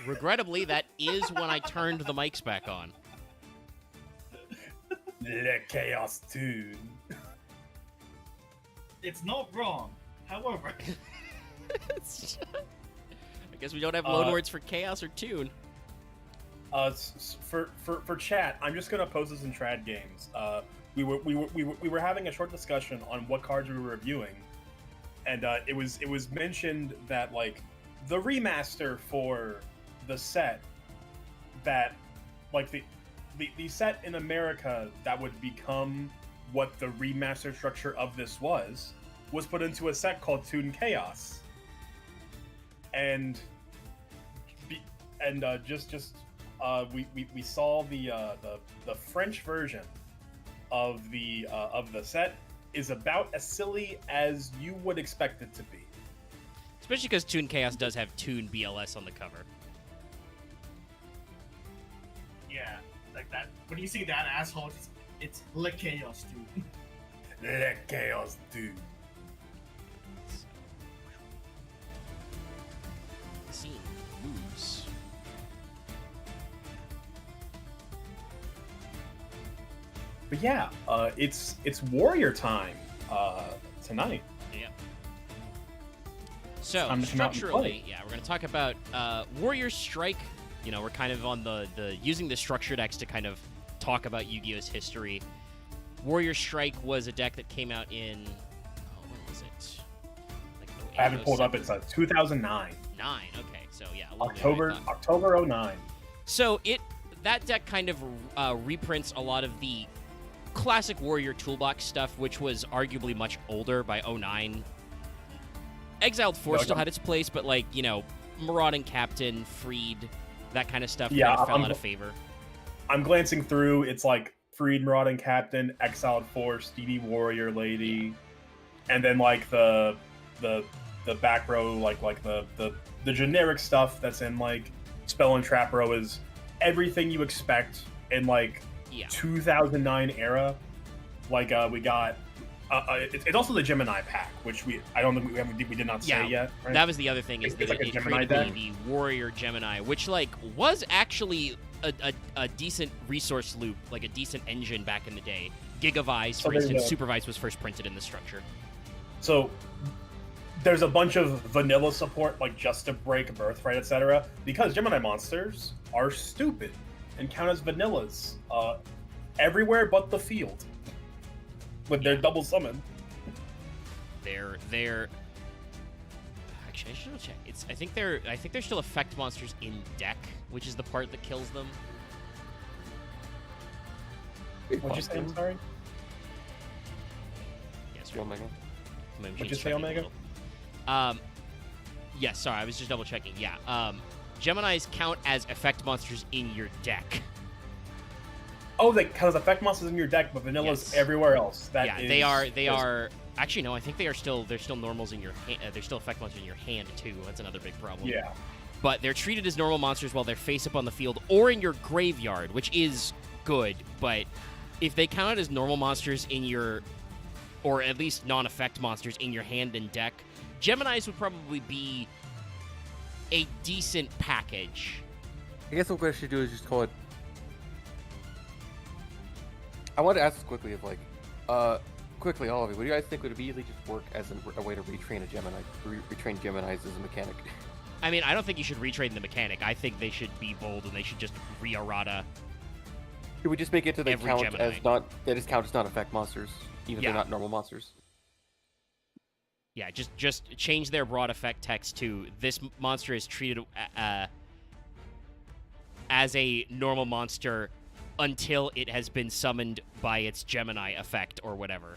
Regrettably, that is when I turned the mics back on. Le Chaos Tune. It's not wrong. However, I guess we don't have loanwords for chaos or tune. For chat, I'm just gonna post this in Trad Games. We were having a short discussion on what cards we were reviewing, and it was mentioned that like the remaster for the set that like the set in America that would become what the remaster structure of this was put into a set called Toon Chaos, and we saw the French version of the set is about as silly as you would expect it to be. Especially because Toon Chaos does have Toon BLS on the cover. yeah, like that. When you see that asshole, it's Le Chaos, dude. Le Chaos Dude. The scene moves. But yeah, it's warrior time tonight. Yeah. So Time to come out and structurally, play. yeah, we're going to talk about Warrior Strike. You know, we're kind of on the using the structure decks to kind of talk about Yu-Gi-Oh's history. Warrior Strike was a deck that came out in when was it? Like I have it pulled up. It's 2009. 9. Okay, so yeah, a little bit later than I thought. October 09. So that deck kind of reprints a lot of the classic Warrior Toolbox stuff, which was arguably much older by 09. Exiled Force still had its place, but like, you know, Marauding Captain, Freed, that kind of stuff kind of fell out of favor. I'm glancing through. It's like Freed, Marauding Captain, Exiled Force, DD Warrior Lady, and then like the back row, like the generic stuff that's in like Spell and Trap row is everything you expect in like 2009 era. Like we got it's also the Gemini pack, which we did not say yet. Right? That was the other thing, is that like it Gemini created the Warrior Gemini, which like was actually a decent resource loop, like a decent engine back in the day. Gigavice, for instance, Supervise was first printed in the structure. So there's a bunch of vanilla support, like Just to Break, Birthright, etc. Because Gemini monsters are stupid and count as vanillas everywhere but the field with their double summon. They're actually, I should check. I think they're still effect monsters in deck, which is the part that kills them. What'd you say? I'm sorry. Yes, Omega. What'd you say, Omega? Yes, sorry, I was just double checking. Yeah, Geminis count as effect monsters in your deck. Oh, they count as effect monsters in your deck, but vanilla's everywhere else. They are. Actually, no, I think they're still normals in your hand. They're still effect monsters in your hand too. That's another big problem. Yeah. But they're treated as normal monsters while they're face up on the field or in your graveyard, which is good. But if they count as normal monsters in your, or at least non-effect monsters in your hand and deck, Geminis would probably be a decent package. I guess what I should do is just call it. I wanted to ask this quickly of like, quickly all of you, what do you guys think would immediately just work as a way to retrain a Gemini, retrain Geminis as a mechanic? I mean, I don't think you should retrain the mechanic. I think they should be bold and they should just re-errata. Should we just make it to the every count Gemini. as not, that is count as not effect monsters, even if they're not normal monsters? Yeah, just change their broad effect text to this monster is treated as a normal monster until it has been summoned by its Gemini effect or whatever.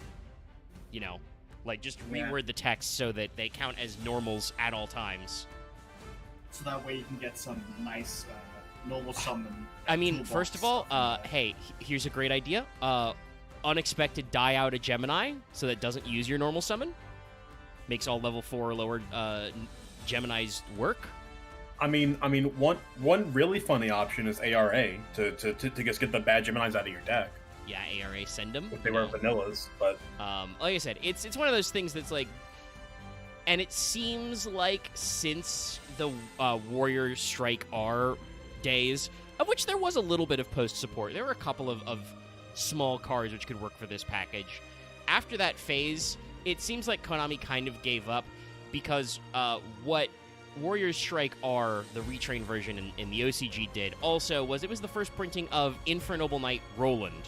You know, like just reword the text so that they count as normals at all times. So that way you can get some nice normal summon. I mean, first of all, hey, here's a great idea. Unexpected die out a Gemini so that it doesn't use your normal summon. Makes all level 4 or lower Geminis work. I mean, one really funny option is ARA to just get the bad Geminis out of your deck. Yeah, ARA, send them. If they were vanillas, but like I said, it's one of those things that's like, And it seems like since the Warrior Strike R days, of which there was a little bit of post support, there were a couple of small cards which could work for this package. After that phase, it seems like Konami kind of gave up because what Warrior Strike R, the retrain version in the OCG did, also was it was the first printing of Infernoble Knight Roland.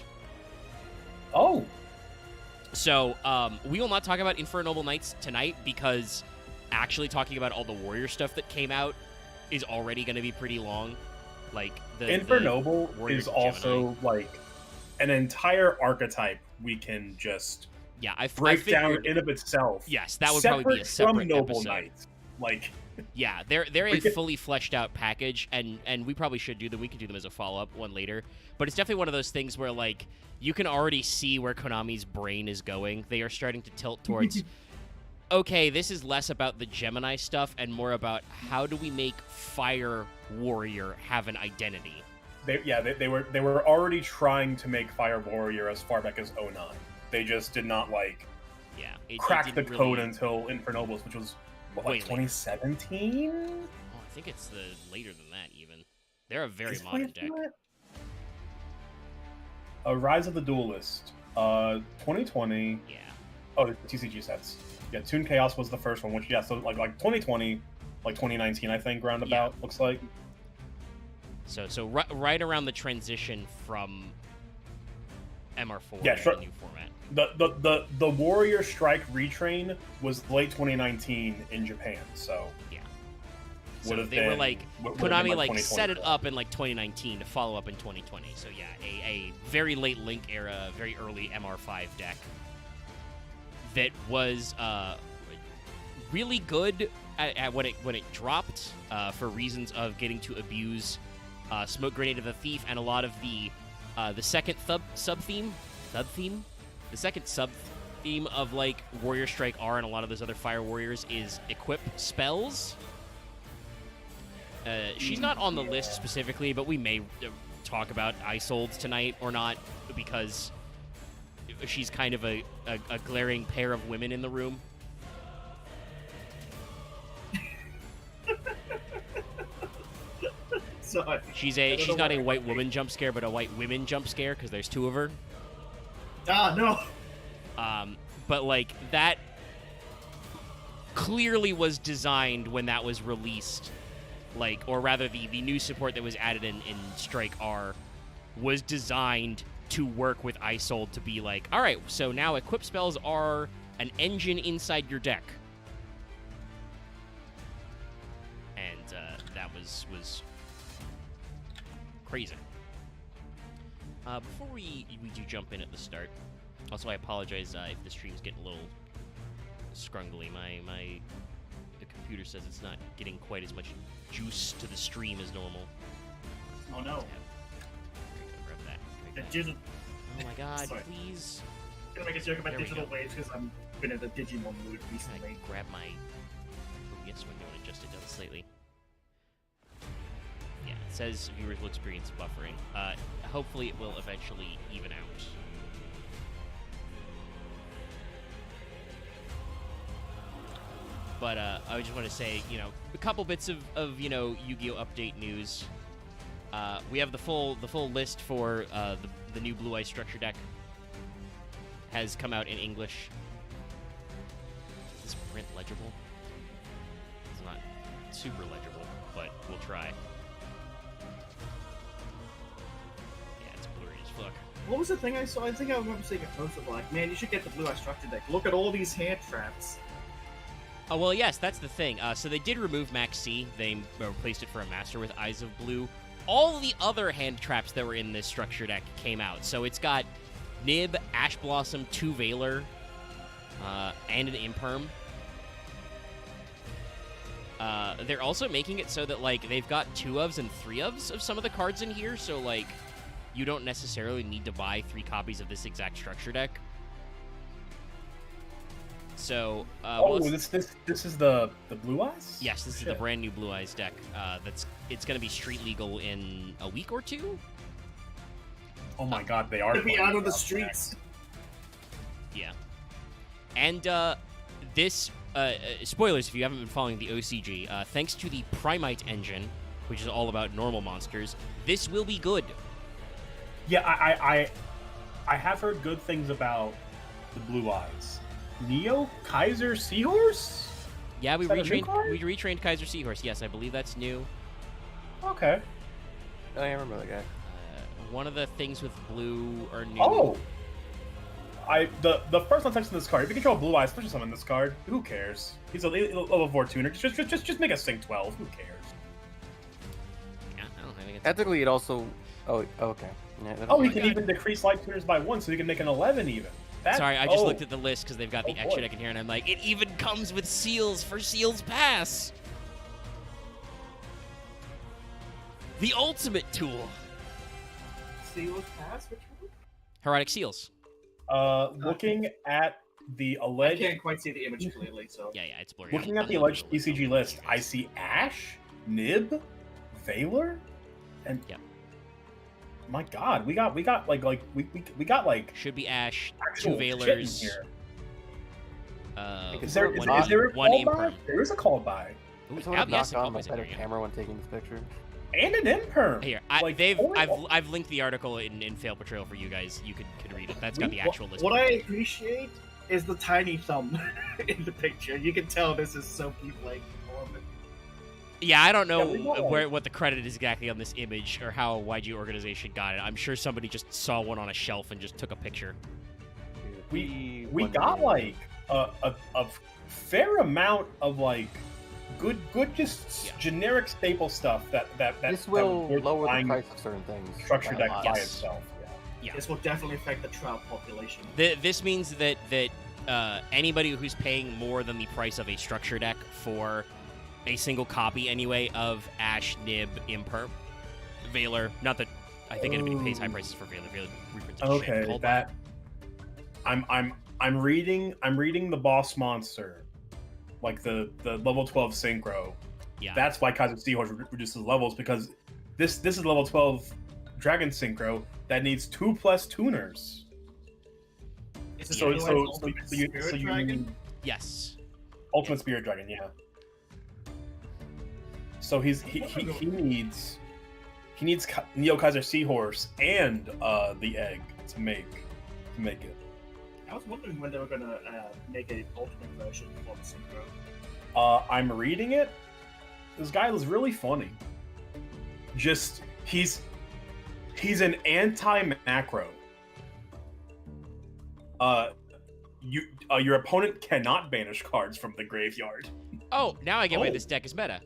Oh. So, we will not talk about Infernoble Knights tonight because actually talking about all the Warrior stuff that came out is already going to be pretty long. Like, the Infernoble Warriors is of also, Gemini. like, an entire archetype we can just Yeah, I break figured, down in of itself. Yes, that would probably be a separate from Noble episode. Knight. Like, Yeah, they're a fully fleshed out package, and we probably should do them. We can do them as a follow-up one later. But it's definitely one of those things where, like, you can already see where Konami's brain is going. They are starting to tilt towards, okay, this is less about the Gemini stuff and more about how do we make Fire Warrior have an identity. they were already trying to make Fire Warrior as far back as 09. They just did not, like, Yeah, crack it the didn't code really- until Infernobles, which was, what, Way like, later. 2017? Oh, I think it's later than that, even. They're a very Is it modern later deck. than that? Rise of the Duelist. 2020. Yeah. Oh, the TCG sets. Yeah, Toon Chaos was the first one, which, yeah, so like 2020, like 2019, I think, roundabout, looks like. So right around the transition from MR4 Yeah, to sure. the new format. The Warrior Strike retrain was late 2019 in Japan, so Yeah. So would've they were been- like, would've been Konami like like set it 2024. up in like 2019 to follow up in 2020. So yeah, a very late Link era, very early MR5 deck that was really good at when it dropped for reasons of getting to abuse Smoke Grenade of the Thief and a lot of the second sub theme, the second sub theme of like Warrior Strike R and a lot of those other Fire Warriors is equip spells. She's not on the list specifically, but we may talk about Isolde tonight or not because she's kind of a glaring pair of women in the room. Sorry. She's I don't know not what a I white mean. woman jump scare, but a white women jump scare because there's two of her. Ah, no. But like that clearly was designed when that was released, like, or rather the new support that was added in Strike R was designed to work with Isolde to be like, all right, so now equip spells are an engine inside your deck, and that was crazy. Before we do jump in at the start, also I apologize if the stream's getting a little scrungly. The computer says it's not getting quite as much juice to the stream as normal. Oh no. Grab that. The Grab that. digital. Oh my god, Sorry. please. I'm gonna make a joke about There we digital go. waves because I'm been in the Digimon mood Can recently. I grab my OBS window and adjust it down slightly? Yeah, it says viewers will experience buffering. Hopefully it will eventually even out. But I just want to say, a couple bits of Yu-Gi-Oh! Update news. We have the full list for the new Blue Eye structure deck. Has come out in English. Is this print legible? It's not super legible, but we'll try. Yeah, it's blurry as fuck. What was the thing I saw? I think I remember seeing a post of like, man, you should get the Blue Eye Structure deck. Look at all these hand traps. Oh, well, yes, that's the thing. So they did remove Max C. They replaced it for a Master with Eyes of Blue. All the other hand traps that were in this structure deck came out. So it's got Nib, Ash Blossom, 2 Veiler, and an Imperm. They're also making it so that, like, they've got 2-ofs and 3-ofs of some of the cards in here. So, like, you don't necessarily need to buy 3 copies of this exact structure deck. So, Oh, this is the Blue Eyes? yes, this is the Shit. brand new Blue Eyes deck. It's going to be street legal in a week or 2. Oh my god, they are To be playing out of the about streets. that. Yeah, and this spoilers if you haven't been following the OCG, thanks to the Primite engine, which is all about normal monsters, this will be good. Yeah, I have heard good things about the Blue Eyes. Neo Kaiser Seahorse? Yeah, we Is that a new card? retrained Kaiser Seahorse. Yes, I believe that's new. Okay. Oh, yeah, I remember that guy. One of the things with blue are new. Oh! The first text in this card, if you control Blue Eyes, especially someone in this card, who cares? He's a level 4 tuner. Just make a Sync 12. Who cares? Yeah, I don't think it's... Technically, it also. Oh, okay. Yeah, Oh, he can even decrease light tuners by 1, so he can make an 11 even. Sorry, I just looked at the list because they've got the extra deck in here, and I'm like, it even comes with seals for Seals Pass. The ultimate tool. Seals Pass? Which one? Heroic Seals. Looking at the I alleged... can't quite see the image clearly, so. Yeah, it's blurry. Looking at the alleged TCG list, I see Ash, Nib, Valor, and... Yep. My God, we got like Should be Ash, actual 2 shit in Valors. here. Uh, Is there one, a one call by? Imperm. There is a call by. Ooh, Someone knocked Abiyasa on my Cowboys in better there, yeah. camera when taking this picture. And an Imperm. Here, Like, I've linked the article in Fail Portrayal for you guys. You could read it. That's got the actual list. What I appreciate is the tiny thumb in the picture. You can tell this is so like Orban. Yeah, I don't know Yeah, we know. what the credit is exactly on this image or how a YG organization got it. I'm sure somebody just saw one on a shelf and just took a picture. We got like a fair amount of like good just generic staple stuff that This will that lower the buying price of certain things. structure by a deck lot. by Yes. itself. Yeah. This will definitely affect the trout population. This means that anybody who's paying more than the price of a structure deck for a single copy anyway of Ash, Nib, Imperm, Valor. Not that I think anybody pays high prices for Valor. Valor reprints is shit. Okay, Called that I'm reading the boss monster, like the level 12 synchro. Yeah. That's why Kaiser Seahorse reduces levels, because this is level 12 Dragon Synchro that needs 2+ tuners. Is this So really so like so, Ultimate so you Spirit Dragon? need Yes. Ultimate Spirit Dragon, yeah. So he needs Neo Kaiser Seahorse and the egg to make it. I was wondering when they were gonna make an ultimate version of Synchro. I'm reading it. This guy is really funny. Just he's an anti-macro. Your opponent cannot banish cards from the graveyard. Oh, now I get why this deck is meta.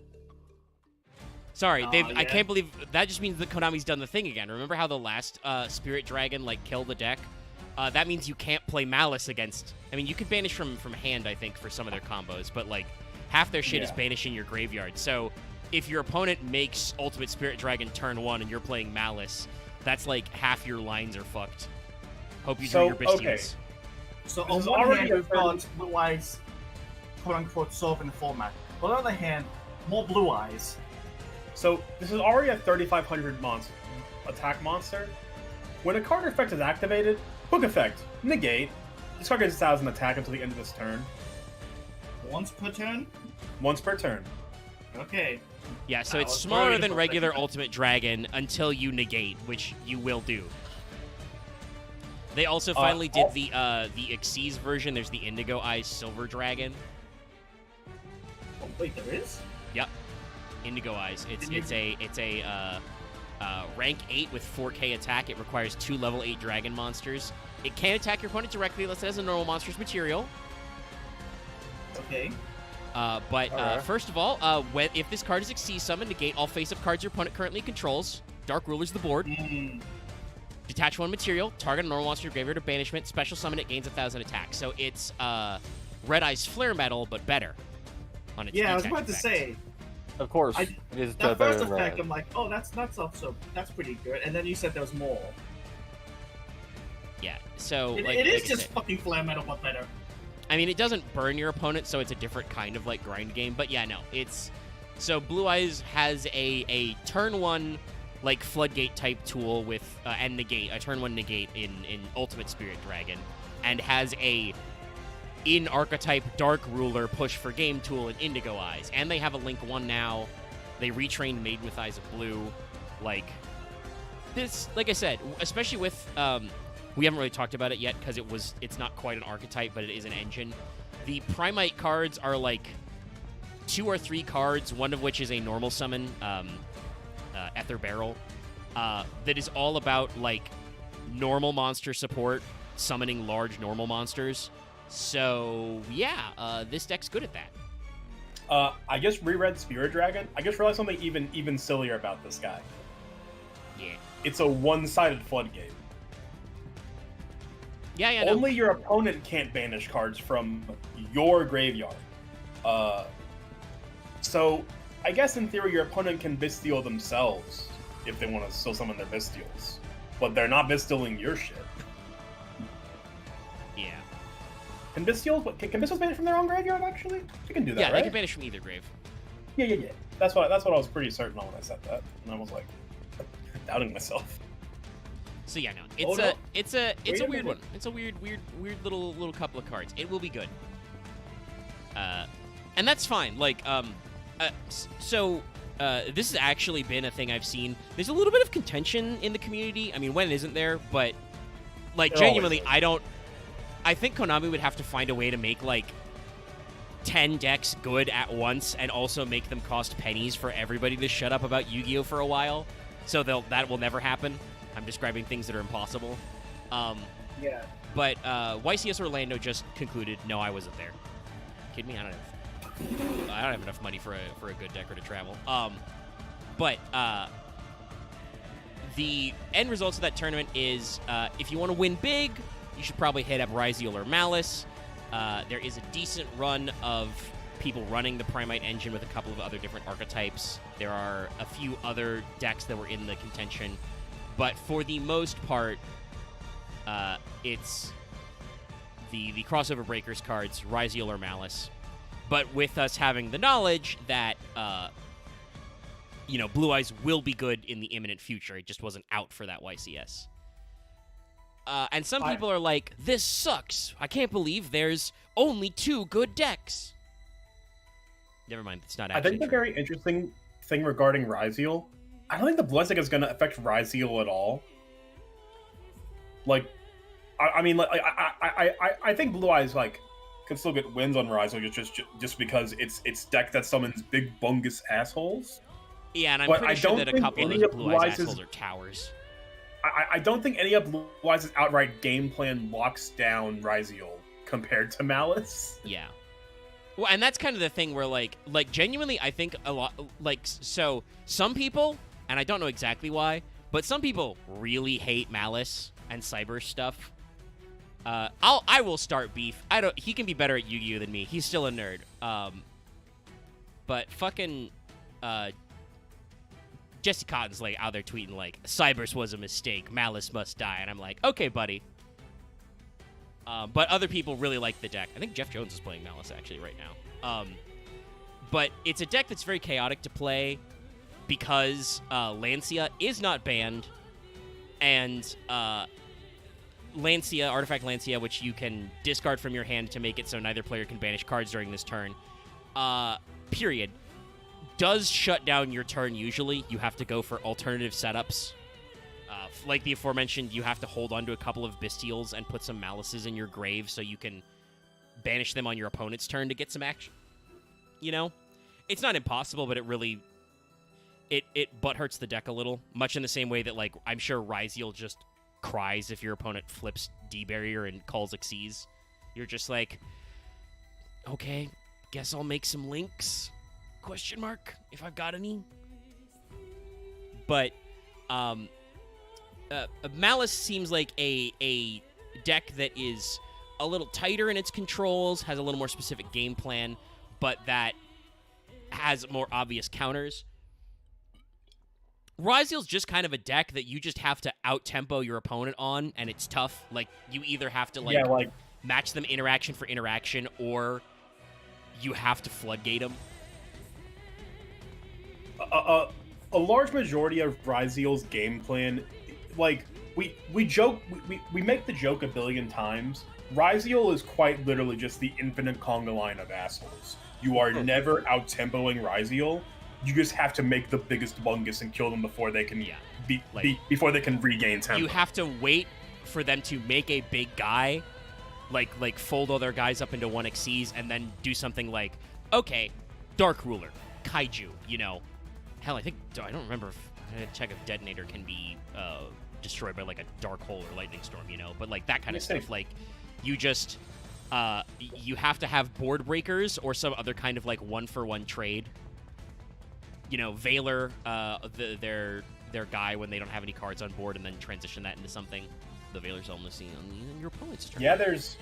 Sorry, I yeah. can't believe that just means that Konami's done the thing again. Remember how the last Spirit Dragon like killed the deck? That means you can't play Malice against. I mean, you could banish from hand, I think, for some of their combos, but like half their shit is banishing your graveyard. So if your opponent makes Ultimate Spirit Dragon turn 1 and you're playing Malice, that's like half your lines are fucked. Hope you drew your Bestials. Okay. So This on is one already hand, a we've got Blue Eyes, quote unquote, solving the format. On the other hand, more Blue Eyes. So this is already a 3,500 attack monster. When a card effect is activated, hook effect, negate. This card gets 1,000 attack until the end of this turn. Once per turn? Once per turn. Okay. Yeah, so I it's was smaller worried than about regular that. Ultimate Dragon until you negate, which you will do. They also finally did the Xyz version. There's the Indigo Eyes Silver Dragon. Oh, wait, there is? Yep, Indigo Eyes. It's a rank 8 with 4K attack. It requires 2 level 8 dragon monsters. It can attack your opponent directly unless it has a normal monster's material. Okay. First of all, if this card is Xyz summoned, negate all face-up cards your opponent currently controls. Dark Ruler's the board. Detach 1 material, target a normal monster graveyard or banishment, special summon it, gains 1,000 attack. So it's Red Eye's Flare Metal, but better on its Yeah, I was detach about to effect. say, Of course, I- it is that better first than effect, red. I'm like, oh, that's pretty good. And then you said there was more. Yeah, so It like, is like I just said- fucking flare metal, but better. I mean, it doesn't burn your opponent, so it's a different kind of like grind game. But yeah, no, it's so Blue Eyes has a turn 1 like floodgate type tool with and negate a turn 1 negate in Ultimate Spirit Dragon, and has a in archetype Dark Ruler push for Game Tool and Indigo Eyes, and they have a Link 1 now. They retrained Maiden with Eyes of Blue. Like this, like I said, especially with we haven't really talked about it yet because it's not quite an archetype, but it is an engine. The Primite cards are like 2 or 3 cards, one of which is a normal summon, Ether Barrel, that is all about like normal monster support, summoning large normal monsters. So yeah, this deck's good at that. I just reread Spirit Dragon. I just realized something even sillier about this guy. Yeah. It's a one-sided floodgate. Yeah, no. Only your opponent can't banish cards from your graveyard. So I guess in theory your opponent can Bestial themselves if they want to still summon their Bestials, but they're not Bestialing your shit. Yeah. Can Bestials banish from their own graveyard? Actually, you can do that. Yeah, right? they can banish from either grave. Yeah. That's what I was pretty certain on when I said that, and I was like doubting myself. So yeah, no, it's a weird one. It's a weird little couple of cards. It will be good. And that's fine. Like, this has actually been a thing I've seen. There's a little bit of contention in the community. I mean, when isn't there? But like, genuinely, I think Konami would have to find a way to make like 10 decks good at once, and also make them cost pennies for everybody to shut up about Yu-Gi-Oh for a while. So that will never happen. I'm describing things that are impossible. Yeah. But YCS Orlando just concluded, no, I wasn't there. Kidding me? I don't have enough money for a good decker to travel. But the end results of that tournament is, if you want to win big, you should probably hit up Ryziel or Malice. There is a decent run of people running the Primite engine with a couple of other different archetypes. There are a few other decks that were in the contention, but for the most part, it's the crossover breakers cards, Ryziel or Malice. But with us having the knowledge that, Blue Eyes will be good in the imminent future. It just wasn't out for that YCS. And some people are like, this sucks. I can't believe there's only 2 good decks. Never mind, it's not actually I think the true. very interesting thing regarding Ryziel, I don't think the Blessing is going to affect Ryziel at all. Like, I think Blue Eyes can still get wins on Ryziel just because it's deck that summons big bungus assholes. Yeah, and I'm But pretty I sure don't that a think couple of any those of Blue Blue Eyes Eyes' assholes are towers. I don't think any of Blue Eyes' outright game plan locks down Ryziel compared to Malice. Yeah. Well, and that's kind of the thing where, like genuinely, I think a lot, so some people, and I don't know exactly why, but some people really hate Malice and Cyber stuff. I will start beef. He can be better at Yu-Gi-Oh than me. He's still a nerd. But fucking, Jesse Cotton's out there tweeting Cybers was a mistake, Malice must die, and I'm like, okay, buddy. But other people really like the deck. I think Jeff Jones is playing Malice actually right now. But it's a deck that's very chaotic to play because Lancia is not banned, and Lancia, Artifact Lancia, which you can discard from your hand to make it so neither player can banish cards during this turn, period, does shut down your turn usually. You have to go for alternative setups. Like the aforementioned, you have to hold on to a couple of Bestials and put some Malices in your grave so you can banish them on your opponent's turn to get some action. It's not impossible, but it really... It butt hurts the deck a little, much in the same way that, I'm sure Ryziel just cries if your opponent flips D-Barrier and calls Xyz. You're just like, okay, guess I'll make some links? ? If I've got any. But, Malice seems like a deck that is a little tighter in its controls, has a little more specific game plan, but that has more obvious counters. Ryziel's just kind of a deck that you just have to out-tempo your opponent on, and it's tough. You either have to, match them interaction for interaction, or you have to floodgate them. A large majority of Ryziel's game plan, we joke, we make the joke a billion times, Ryziel is quite literally just the infinite conga line of assholes. You are never out-tempoing Ryziel. You just have to make the biggest bungus and kill them before they can before they can regain tempo. You have to wait for them to make a big guy, like fold all their guys up into 1xcs, and then do something like, okay, Dark Ruler, Kaiju, you know. Hell, I don't remember if, I had to check if Detonator can be destroyed by like a Dark Hole or Lightning Storm, you know, but like that kind of stuff, like you just, you have to have board breakers or some other kind of like one-for-one trade. You know, Valor, their guy when they don't have any cards on board, and then transition that into something. The Valor's almost seen on your opponent's turn. Yeah, there's...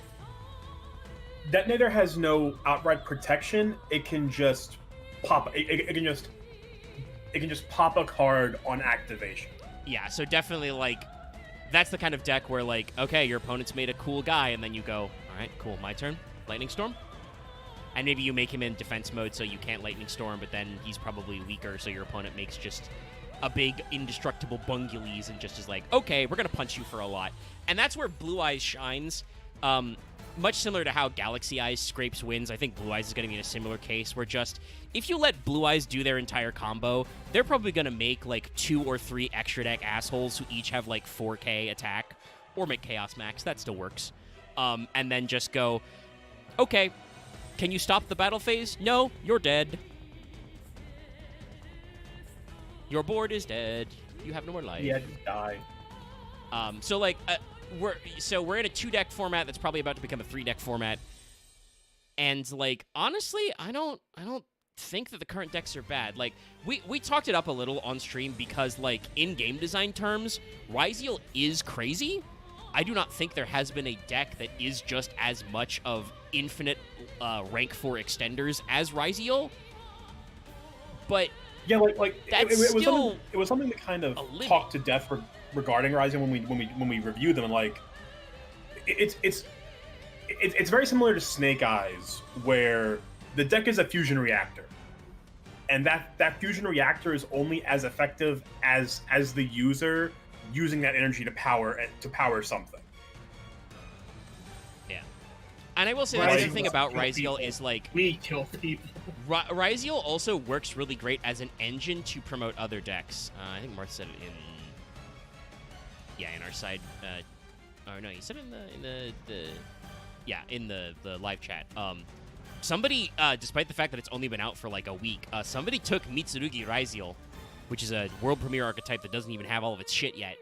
Detonator has no outright protection. It can just pop... It can just pop a card on activation. Yeah, so definitely, like, that's the kind of deck where, like, okay, your opponent's made a cool guy, and then you go, all right, cool, my turn, Lightning Storm. And maybe you make him in defense mode so you can't Lightning Storm, but then he's probably weaker, so your opponent makes just a big indestructible Bungulis and just is like, okay, we're going to punch you for a lot. And that's where Blue Eyes shines. Much similar to how Galaxy Eyes scrapes wins, I think Blue Eyes is going to be in a similar case where just, if you let Blue Eyes do their entire combo, they're probably going to make like 2 or 3 extra deck assholes who each have like 4k attack, or make Chaos Max, that still works. And then just go, okay, can you stop the battle phase? No, you're dead. Your board is dead. You have no more life. Yeah, just die. So like, we're in a 2-deck format that's probably about to become a 3-deck format. And like, honestly, I don't think that the current decks are bad. Like, we talked it up a little on stream because like in game design terms, Ryziel is crazy. I do not think there has been a deck that is just as much of infinite rank 4 extenders as Ryziel. But yeah, like that's it was something that kind of talked to death regarding Ryziel when we reviewed them, and like it's very similar to Snake Eyes, where the deck is a fusion reactor, and that fusion reactor is only as effective as the user using that energy to power something. Yeah, and I will say that's the thing about Ryziel is like we kill people. Ryziel also works really great as an engine to promote other decks. I think Marth said it in our side. Oh no, he said it in the live chat. Somebody, despite the fact that it's only been out for like a week, somebody took Mitsurugi Ryziel, which is a world premiere archetype that doesn't even have all of its shit yet,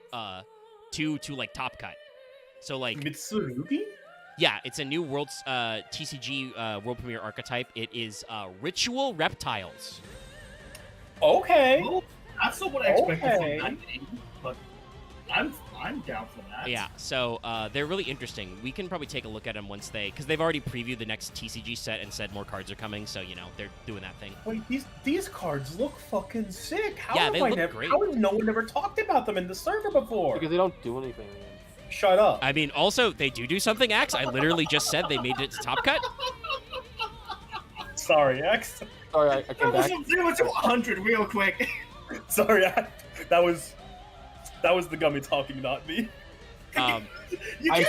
to like Top Cut. So like Mitsurugi? Yeah, it's a new world TCG world premiere archetype. It is Ritual Reptiles. Okay. Well, that's not what I expected from that game, but I'm down for that. Yeah, so they're really interesting. We can probably take a look at them once because they've already previewed the next TCG set and said more cards are coming, so, you know, they're doing that thing. Wait, these cards look fucking sick. How great. How has no one ever talked about them in the server before? Because they don't do anything. Shut up. I mean, also, they do something, Axe. I literally just said they made it to Top Cut. Sorry, X. Sorry, I came back. 0 to 100 real quick. Sorry, that was the gummy talking, not me. I'm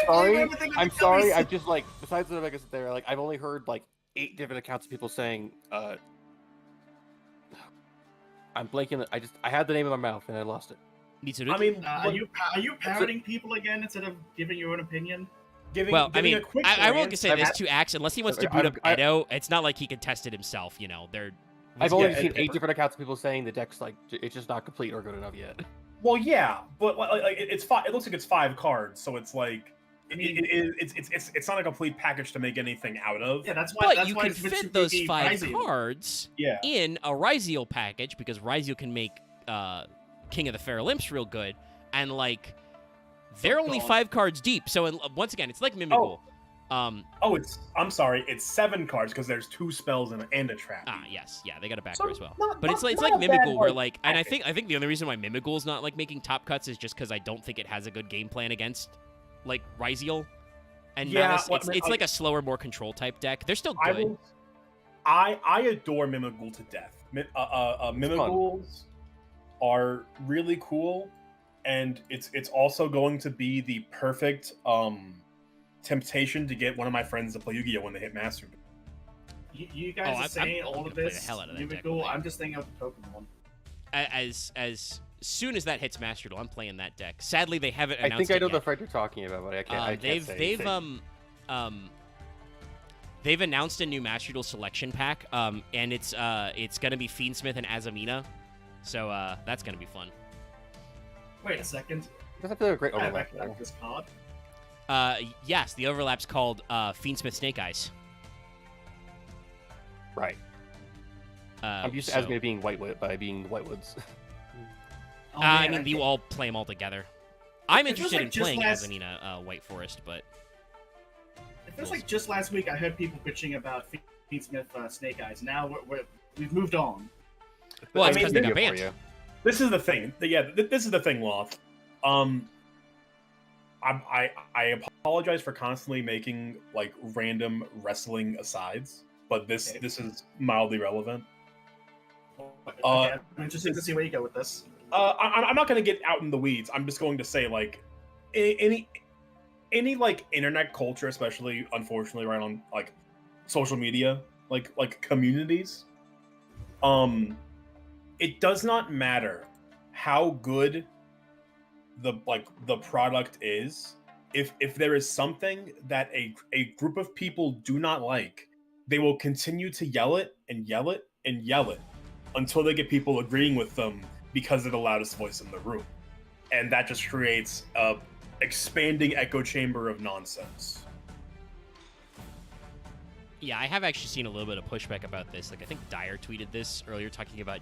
sorry. I'm sorry. I've just like, besides the Vegas there, like I've only heard like 8 different accounts of people saying, I'm blanking. I had the name in my mouth and I lost it. I mean, are you parroting people again instead of giving your own opinion? I will say this to Axe, unless he wants to boot up Edo, it's not like he can test it himself, you know. I've only seen 8 different accounts of people saying the deck's like, it's just not complete or good enough yet. Well, yeah, but like it's 5. It looks like it's 5 cards, so it's like it's not a complete package to make anything out of. Yeah, that's why. But you can fit those 5 cards in a Ryziel package because Ryziel can make King of the Feral Imps real good, and like they're only 5 cards deep. So once again, it's like Mimikul. I'm sorry, it's 7 cards because there's 2 spells and a trap. Yes, yeah, they got a backer as well. But it's like Mimikul, where like, and I think the only reason why Mimikul is not like making top cuts is just because I don't think it has a good game plan against like Ryziel and Malice. It's like a slower, more control type deck. They're still good. I adore Mimikul to death. Mimikuls are really cool, and it's also going to be the perfect temptation to get one of my friends to play Yu-Gi-Oh when they hit Master. You guys are saying all gonna of play the this. hell out of that You deck cool. with it. I'm just thinking of the Pokemon. As soon as that hits Master Duel, I'm playing that deck. Sadly, they haven't I announced think I know it the yet. fight you're talking about, but I can't. They've announced a new Master Duel selection pack, and it's gonna be Fiendsmith and Azamina, so that's gonna be fun. Wait a second. Does that feel like a great I overlap? recognize this card. Yes, the overlap's called Fiendsmith Snake Eyes. Right. I'm used to so- Azumina being Whitewood by being Whitewoods. Oh, I man, mean, you can't- all play them all together. I'm It feels interested like in just playing last- Azamina White Forest, but It feels like just last week I heard people bitching about Fiendsmith Snake Eyes. Now we've moved on. well, I it's mean, because they here got for banned. you. This is the thing. Yeah, this is the thing, Loth. I apologize for constantly making like random wrestling asides, but this Okay. this is mildly relevant. Okay, I'm interested to see where you go with this. I'm not going to get out in the weeds. I'm just going to say like any like internet culture, especially unfortunately right on like social media, like communities. It does not matter how good the product is. If there is something that a group of people do not like, they will continue to yell it and yell it and yell it until they get people agreeing with them because they're the loudest voice in the room. And that just creates a expanding echo chamber of nonsense. Yeah, I have actually seen a little bit of pushback about this. Like, I think Dyer tweeted this earlier, talking about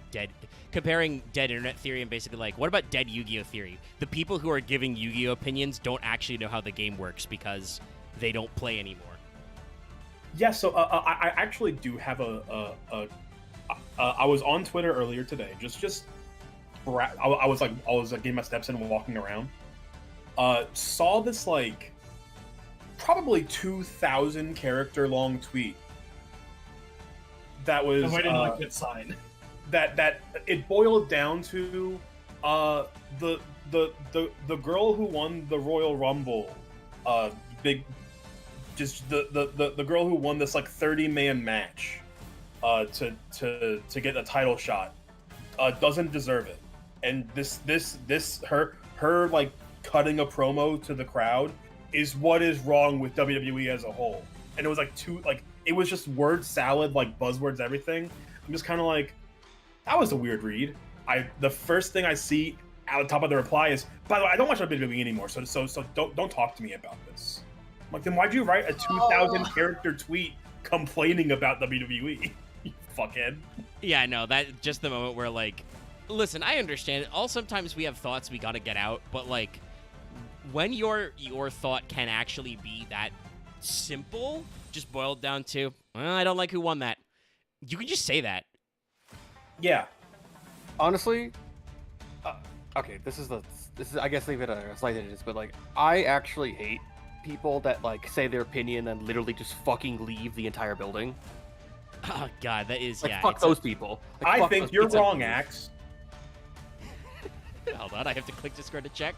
comparing dead internet theory and basically like, what about dead Yu-Gi-Oh theory? The people who are giving Yu-Gi-Oh opinions don't actually know how the game works because they don't play anymore. Yeah, so I actually do have I was on Twitter earlier today. I was getting my steps in and walking around. Saw this like probably 2,000 character long tweet that was Avoiding a good sign. that it boiled down to the girl who won the Royal Rumble, the girl who won this like 30-man match to get a title shot doesn't deserve it. And her like cutting a promo to the crowd is what is wrong with WWE as a whole. And it was it was just word salad, like buzzwords, everything. I'm just kind of like, that was a weird read. The first thing I see at the top of the reply is, by the way, I don't watch WWE anymore, so don't talk to me about this. I'm like, then why'd you write a 2,000 character tweet complaining about WWE? You fuckhead. Yeah, no, that just the moment where like, listen, I understand it. Sometimes we have thoughts we gotta get out, but like, when your thought can actually be that simple, just boiled down to, well, I don't like who won that. You can just say that. Yeah. Honestly, okay, this is I guess leave it a slight edges, but like I actually hate people that like say their opinion and literally just fucking leave the entire building. Oh god, that is Like fuck those people. Like, I fuck think those you're people. wrong, Axe. Hold on, I have to click Discord to check.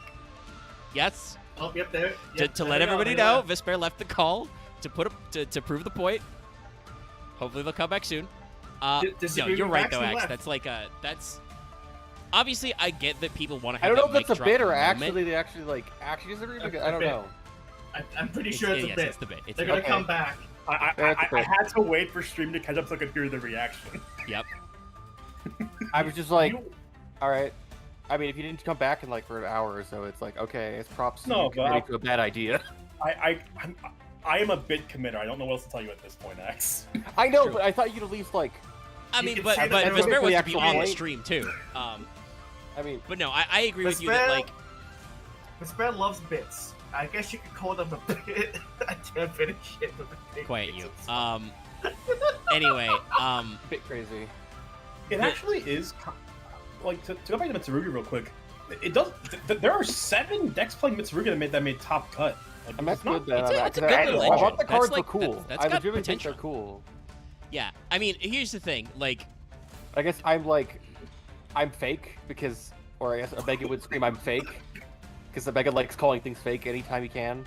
Yes. Oh, yep, there. To let everybody know, Visper left the call to prove the point. Hopefully they'll come back soon. No, Disagree you're with right Max though, and Axe. left. That's like that's obviously I get that people want to I have. don't know that if that's mic a bit drop or moment. actually they actually disagree. A I don't bit. know. I'm pretty sure it's a yes, bit. it's the bit. It's They're the gonna bit. come back. I had to wait for stream to catch up so I could hear the reaction. Yep. I was just like, You- all right. I mean, if you didn't come back in like for an hour or so, it's like okay, it's props to No, you but committing to a bad idea. I am a bit committer. I don't know what else to tell you at this point, Axe. I know, True. but I thought you'd at least like. I You mean, can but say but that Visper everybody wants to be actually on the played. stream too. I mean, But no, I agree with you that like Vesper loves bits. I guess you could call them a bit. I can't finish it with a big quiet bits you. of stuff. Anyway, a bit crazy. It actually is like to go back to Mitsurugi real quick. It does. There are 7 decks playing Mitsurugi that made top cut. Like, And that's it's not- good. it's a good I legend. thought the That's cards like- were cool. that's I got legitimately think potential. they're cool. yeah. I mean, here's the thing. Like, I guess I'm fake because, or I guess Omega would scream I'm fake because Omega likes calling things fake anytime he can.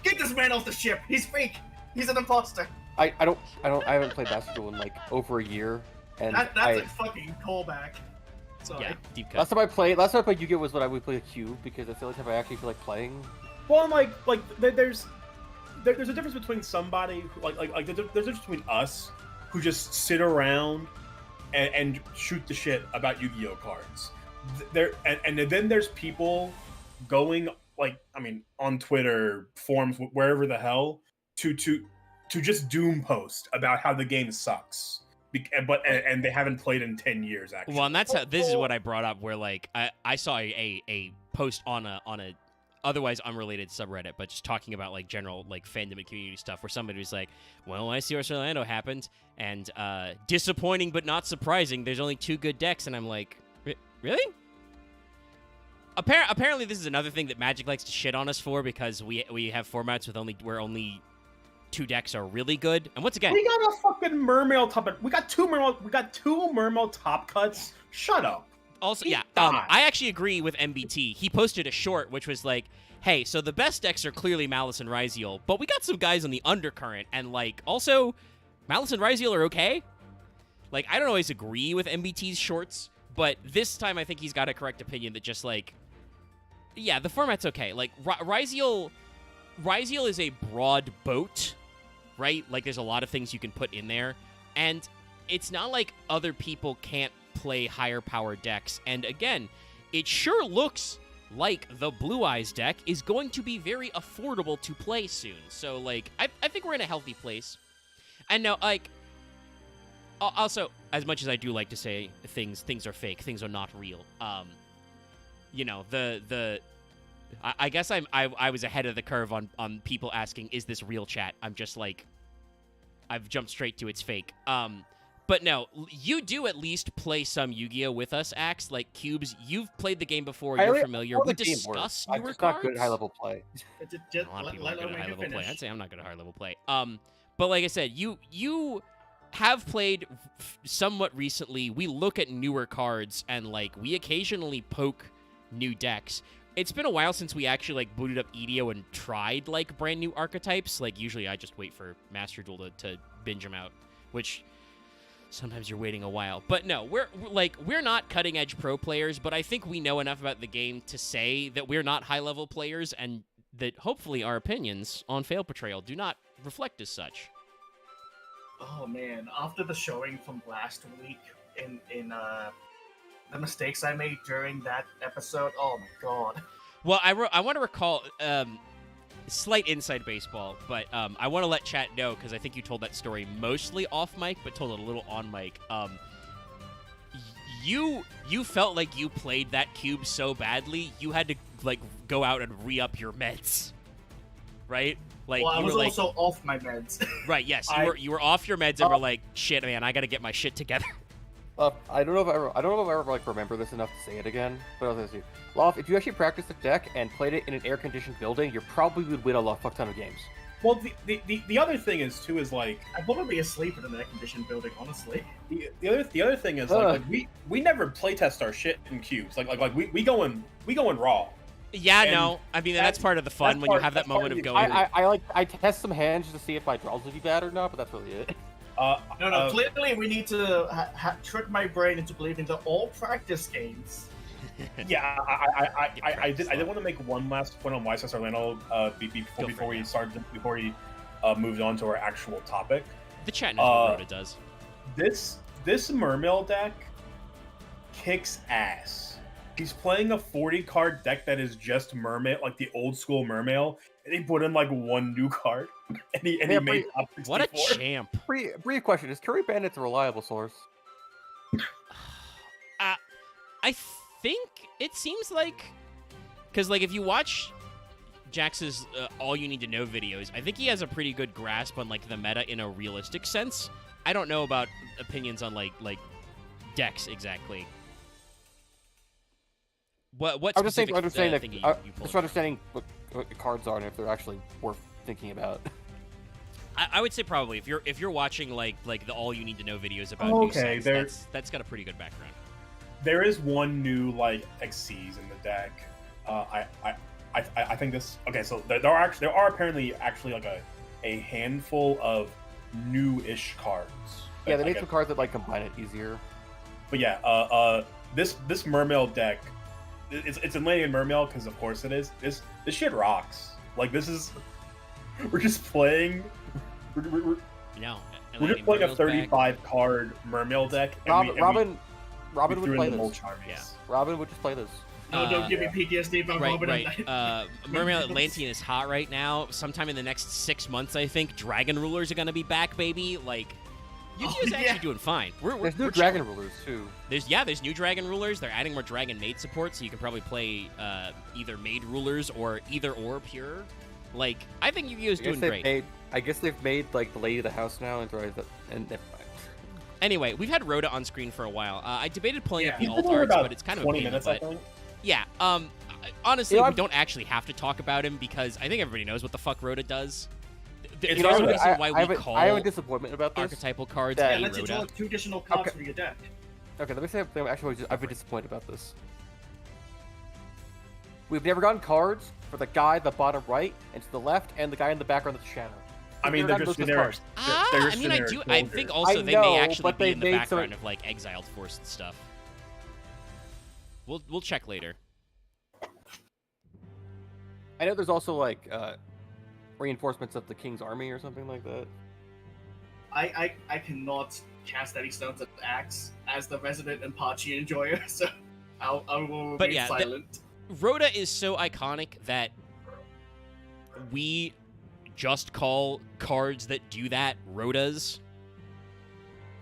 Get this man off the ship. He's fake. He's an imposter. I haven't played Master Duel in like over a year, and That's a fucking callback. Sorry. Yeah, deep cut. last time I played Yu-Gi-Oh was when I would play a cube because that's the only time I actually feel like playing. Well, and there's a difference between somebody who, there's a difference between us who just sit around and shoot the shit about Yu-Gi-Oh cards. And then there's people going on Twitter, forums, wherever the hell, to just doom post about how the game sucks. And they haven't played in 10 years actually. Well, and this is what I brought up, where like I saw a post on a otherwise unrelated subreddit, but just talking about like general like fandom and community stuff, where somebody was like, well, ICRS Orlando happened, and disappointing but not surprising, there's only 2 good decks, and I'm like, really? Apparently this is another thing that Magic likes to shit on us for, because we have formats with only 2 decks are really good. And once again, we got a fucking Mermail top. We got two Mermail top cuts. Shut up. Also, yeah, I actually agree with MBT. He posted a short which was like, hey, so the best decks are clearly Malice and Ryziel, but we got some guys on the undercurrent, and like also Malice and Ryziel are okay. Like, I don't always agree with MBT's shorts, but this time I think he's got a correct opinion that just like, yeah, the format's okay. Like Ryziel is a broad boat, right? Like, there's a lot of things you can put in there, and it's not like other people can't play higher power decks. And again, it sure looks like the Blue Eyes deck is going to be very affordable to play soon. So, like, I think we're in a healthy place. And now, like, also, as much as I do like to say things are fake, things are not real, you know, I guess I was ahead of the curve on people asking, is this real, chat? I'm just like, I've jumped straight to it's fake. But no, you do at least play some Yu-Gi-Oh with us, Axe. Like, Cubes, you've played the game before, you're familiar. We discuss newer I'm just cards. not good at high-level play. A lot of people are good at high-level play. I'd say I'm not good at high-level play. But like I said, you have played somewhat recently. We look at newer cards, and, like, we occasionally poke new decks. It's been a while since we actually, like, booted up EDO and tried, like, brand new archetypes. Like, usually I just wait for Master Duel to binge them out, which sometimes you're waiting a while. But no, we're not cutting-edge pro players, but I think we know enough about the game to say that we're not high-level players, and that hopefully our opinions on Fail Portrayal do not reflect as such. Oh man, after the showing from last week in the mistakes I made during that episode, oh my god. Well, I want to recall slight inside baseball, but I want to let chat know, because I think you told that story mostly off mic, but told it a little on mic. You felt like you played that cube so badly, you had to, like, go out and re-up your meds, right? Like, well, I was like, also off my meds. Right? Yes, you were off your meds and were like, shit, man, I got to get my shit together. I don't know if I ever like remember this enough to say it again, but I'll say, Lof, if you actually practiced the deck and played it in an air-conditioned building, you probably would win a fuck ton of games. Well, the other thing is like, I'd probably be asleep in an air-conditioned building, honestly. the other thing is like we never playtest our shit in cubes. Like we go in raw. Yeah, And no, I mean that's part of the fun when you have that moment of going. I test some hands to see if my draws would be bad or not, but that's really it. No, clearly we need to trick my brain into believing that all practice games. Yeah, I did want to make one last point on YSS Orlando before we moved on to our actual topic. The chat knows what Rhoda does. This Mermail deck kicks ass. He's playing a 40-card deck that is just Mermail, like the old school Mermail, and he put in like one new card, and he made top 64. What a champ! Brief question: is Curry Bandits a reliable source? I think it seems like, because like if you watch Jax's All You Need to Know videos, I think he has a pretty good grasp on like the meta in a realistic sense. I don't know about opinions on like decks exactly. What I'm just understanding thing you just understanding what the cards are and if they're actually worth thinking about. I would say probably if you're watching like the All You Need to Know videos about new sets, that's got a pretty good background. There is one new like Xyz in the deck. I think this. Okay, so there are apparently actually like a handful of new-ish cards. Yeah, they I made guess- some cards that like combine it easier. But yeah, this Mermail deck, it's in Lady and Mermail because of course it is. This shit rocks. Like this is, we're just playing. We're No. just playing a 35 card Mermail deck. Robin we would threw play in the this. Mulch armies. Yeah. Robin would just play this. No, don't give me PTSD about Right, Robin right. and Knight. Mermail Atlantean is hot right now. Sometime in the next 6 months, I think, Dragon Rulers are going to be back, baby. Like, Yu-Gi-Oh's actually doing fine. There's new we're Dragon chilling. Rulers too. There's new Dragon Rulers. They're adding more Dragon Maid support, so you can probably play either Maid Rulers or either or pure. Like, I think Yu-Gi-Oh's doing great. I guess they've made like the Lady of the House now and Anyway, we've had Rhoda on screen for a while. I debated pulling up the He's alt been over arts, about but it's kind of 20 a pain, minutes, but I think. yeah. Honestly, You know, we don't actually have to talk about him because I think everybody knows what the fuck Rhoda does. There's You no know, reason why we I call have a disappointment about this. archetypal cards that- a Let's you draw Rhoda. 2 additional cards Okay. for your deck. Okay, let me say I've been disappointed about this. We've never gotten cards for the guy at the bottom right and to the left and the guy in the background of the channel. I mean, We've they're never just gotten generic. those I mean, I generic do. I soldiers. think also I they know, may actually but be they in the made background some- of like Exiled Force and stuff. We'll check later. I know there's also like reinforcements of the King's Army or something like that. I cannot cast any stones at Axe as the resident Empachi enjoyer, so I will But remain yeah, silent. Rhoda is so iconic that we just call cards that do that Rhodas.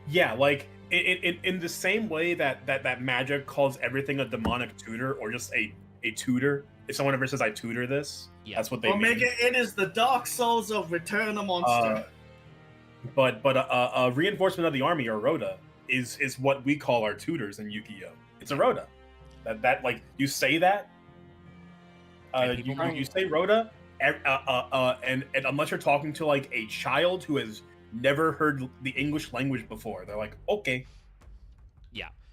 Yeah, like in the same way that Magic calls everything a demonic tutor or just a tutor. If someone ever says I tutor this, Yeah. that's what they Omega, mean. it is the Dark Souls of Return a Monster. But a reinforcement of the army or Rhoda is what we call our tutors in Yu-Gi-Oh. It's a Rhoda. That like you say that. And people You say Rhoda, and unless you're talking to like a child who has never heard the English language before, they're like, okay.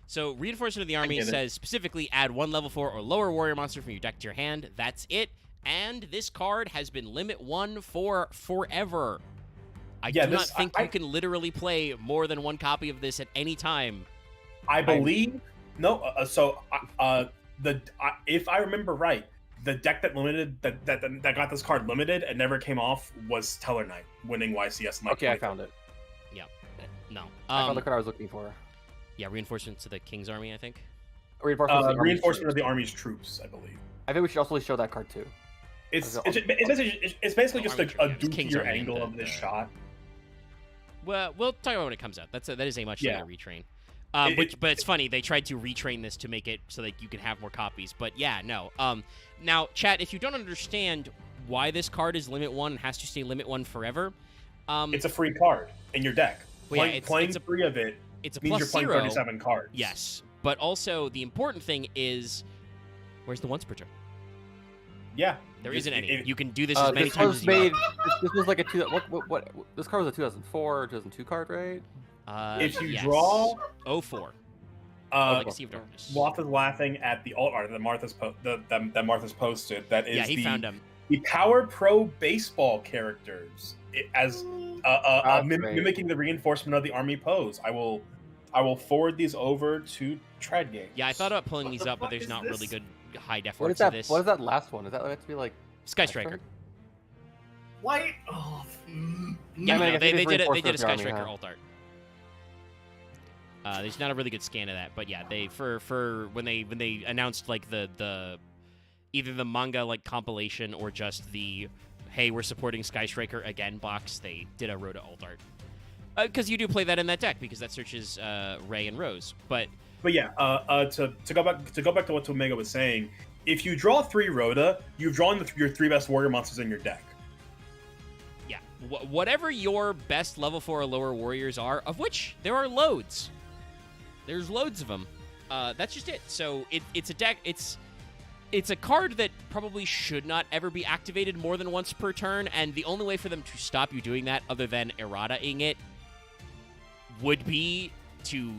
So Reinforcement of the Army get it. says specifically add 1 level 4 or lower warrior monster from your deck to your hand. That's it. And this card has been limit 1 for forever. I do not think you can literally play more than 1 copy of this at any time. I believe no. If I remember right, the deck that got this card limited and never came off was Teller Knight, winning YCS. In like Okay, I 20. found it. No. I found the card I was looking for. Yeah, Reinforcement to the King's Army, I think. Reinforcement Reinforcement of the Army's troops, I believe. I think we should also show that card too. It's Okay. basically Oh, just Army a Troops, King's dookier Army, angle the- of this the- shot. Well, we'll talk about it when it comes out. That is a much Yeah. later retrain. It- But it's funny, they tried to retrain this to make it so that you can have more copies. But yeah, no. Now, chat, if you don't understand why this card is limit 1 and has to stay limit 1 forever, It's a free card in your deck. Well, yeah, Playing it's a- 3 of it it's a means plus you're playing 0. 37 cards. Yes, but also the important thing is, where's the once per turn? Yeah. There Just- isn't any. it- You can do this as many This times was as you made. want. This was like a what? This card was a 2004 or 2002 card, right? If you Yes. draw, 04. uh, Legacy of Darkness. Loth is laughing at the alt art that Martha's posted. That is Yeah, he found him. the Power Pro baseball characters as That's great. mimicking the reinforcement of the army pose. I will forward these over to Trad Games. Yeah, I thought about pulling What these the up, but fuck there's is not this? really good high def What works is that? of this. What is that last one? Is that meant to be like Sky Striker. Why? Oh, Yeah, I mean, no, I think they it's did a Reinforcement of the Sky Army, Striker huh? alt art. There's not a really good scan of that, but yeah, they for when they announced like the either the manga like compilation or just the hey, we're supporting Sky Striker again box, they did a Rhoda alt art. Because you do play that in that deck because that searches Ray and Rose. But yeah, to go back to what Omega was saying, if you draw 3 Rhoda, you've drawn your 3 best warrior monsters in your deck. yeah, whatever your best level 4 or lower warriors are, of which there are loads. There's loads of them. That's just it. So it's a deck. It's a card that probably should not ever be activated more than once per turn, and the only way for them to stop you doing that, other than errata-ing it, would be to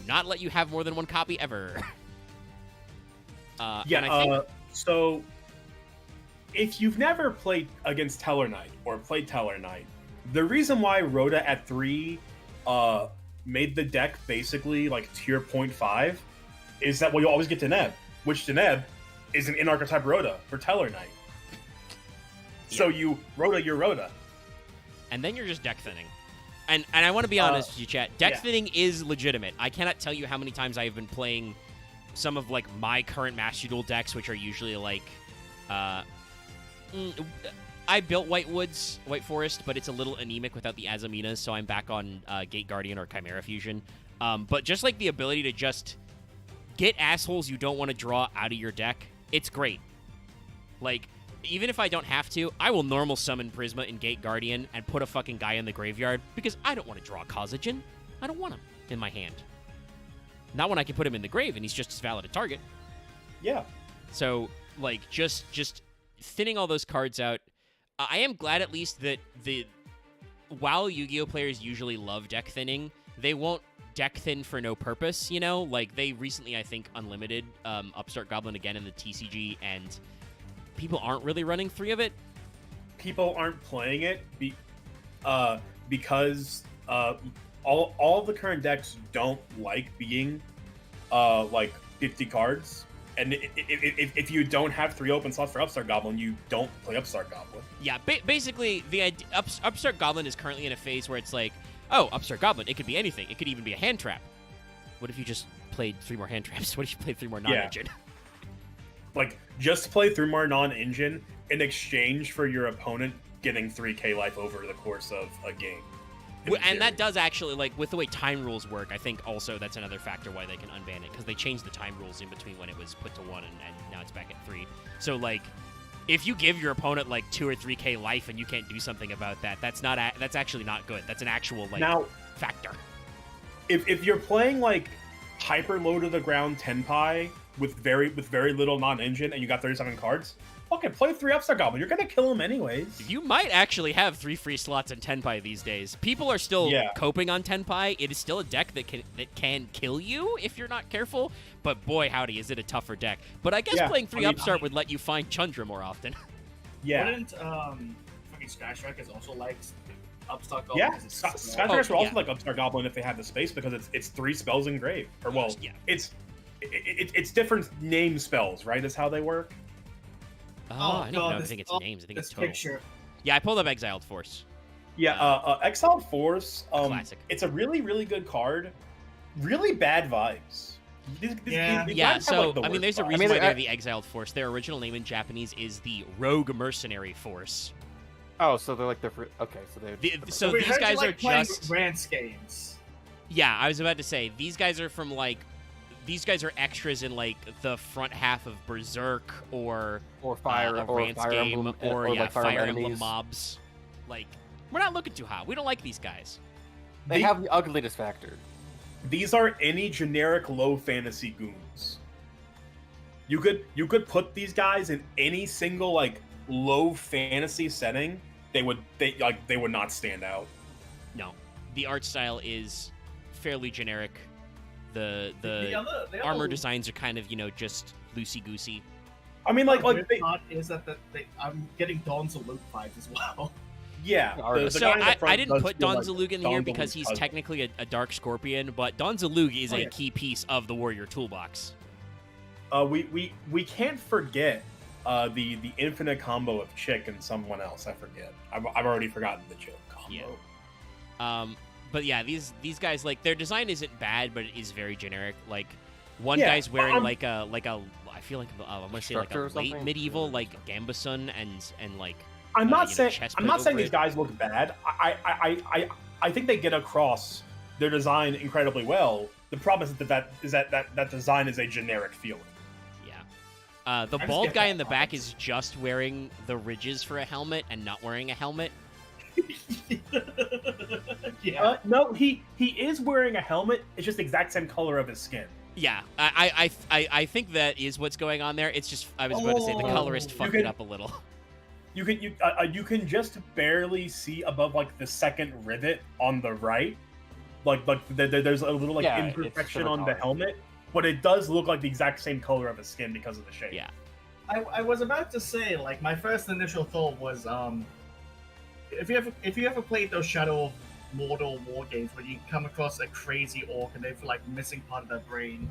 not let you have more than 1 copy ever. And I think, So if you've never played against Teller Knight or played Teller Knight, the reason why Rhoda at 3 made the deck basically like tier 0.5 is that you always get Deneb, which Deneb is an in-archetype Rhoda for Teller Knight. So you're Rhoda. And then you're just deck thinning. And I want to be honest with you, chat. Deck thinning is legitimate. I cannot tell you how many times I have been playing some of like my current Master Duel decks, which are usually like, I built White Forest, but it's a little anemic without the Azaminas, so I'm back on Gate Guardian or Chimera Fusion. But just like the ability to just get assholes you don't want to draw out of your deck, it's great. Like, even if I don't have to, I will normal summon Prisma in Gate Guardian and put a fucking guy in the graveyard because I don't want to draw Kazajan. I don't want him in my hand. Not when I can put him in the grave and he's just as valid a target. Yeah. So, like, just thinning all those cards out. I am glad at least that while Yu-Gi-Oh! Players usually love deck thinning, they won't deck thin for no purpose, you know? Like, they recently, I think, unlimited Upstart Goblin again in the TCG, and people aren't really running 3 of it. People aren't playing it because all the current decks don't like being like 50 cards. And if you don't have 3 open slots for Upstart Goblin, you don't play Upstart Goblin. Yeah, basically, the idea, Upstart Goblin is currently in a phase where it's like, oh, Upstart Goblin, it could be anything. It could even be a hand trap. What if you just played 3 more hand traps? What if you played 3 more non-engine? Yeah. Like, just play 3 more non-engine in exchange for your opponent getting 3k life over the course of a game. And that does actually, like, with the way time rules work, I think also that's another factor why they can unban it, because they changed the time rules in between when it was put to 1 and now it's back at 3. So, like, if you give your opponent, like, 2 or 3k life and you can't do something about that, that's actually not good. That's an actual, like, factor. If you're playing, like, hyper low to the ground Tenpai with very little non-engine and you got 37 cards, fucking play 3 Upstart Goblin. You're gonna kill him anyways. You might actually have 3 free slots in Tenpai these days. People are still coping on Tenpai. It is still a deck that can kill you if you're not careful. But boy, howdy, is it a tougher deck. But I guess playing 3 Upstart would let you find Chandra more often. Yeah. Wouldn't fucking Skystrike is also like Upstart Goblin? Yeah, Skystrike would also like Upstart Goblin if they had the space because it's 3 spells engraved. Or it's different name spells, right? Is how they work. I don't think it's names. I think it's total. Picture. Yeah, I pulled up Exiled Force. Yeah, Exiled Force. Classic. It's a really, really good card. Really bad vibes. So I mean, there's a reason why they're the Exiled Force. Their original name in Japanese is the Rogue Mercenary Force. Oh, so they're like different. Okay, so they're. These guys are just Rance games. Yeah, I was about to say these guys are from like. These guys are extras in like the front half of Berserk or Fire a or Rance Fire game Emblem, or like Fire Emblem mobs. Like, we're not looking too hot. We don't like these guys. They have the ugliness factor. These are any generic low fantasy goons. You could put these guys in any single like low fantasy setting. They would not stand out. No, the art style is fairly generic. The armor designs are kind of, just loosey-goosey. I mean, like is that I'm getting Dawn Zalug vibes as well. Yeah. So I didn't put Dawn Zalug in here because he's technically a Dark Scorpion, but Dawn Zalug is a key piece of the Warrior Toolbox. We can't forget the infinite combo of Chick and someone else. I forget. I've already forgotten the Chick combo. Yeah. But yeah, these guys, like, their design isn't bad, but it is very generic. Like, one guy's wearing like a I feel like I'm gonna say like a late medieval like Gambeson and like. I'm not saying these guys look bad. I think they get across their design incredibly well. The problem is that design is a generic feeling. Yeah. The bald guy in the back is just wearing the ridges for a helmet and not wearing a helmet. Yeah. No, he is wearing a helmet. It's just the exact same color of his skin. Yeah, I think that is what's going on there. It's just I was about to say the colorist fucked it up a little. You can just barely see above like the second rivet on the right, like there's a little like imperfection on the helmet, but it does look like the exact same color of his skin because of the shape. Yeah. I was about to say, like, my first initial thought was, if you ever played those Shadow of Mordor war games where you come across a crazy orc and they've like missing part of their brain,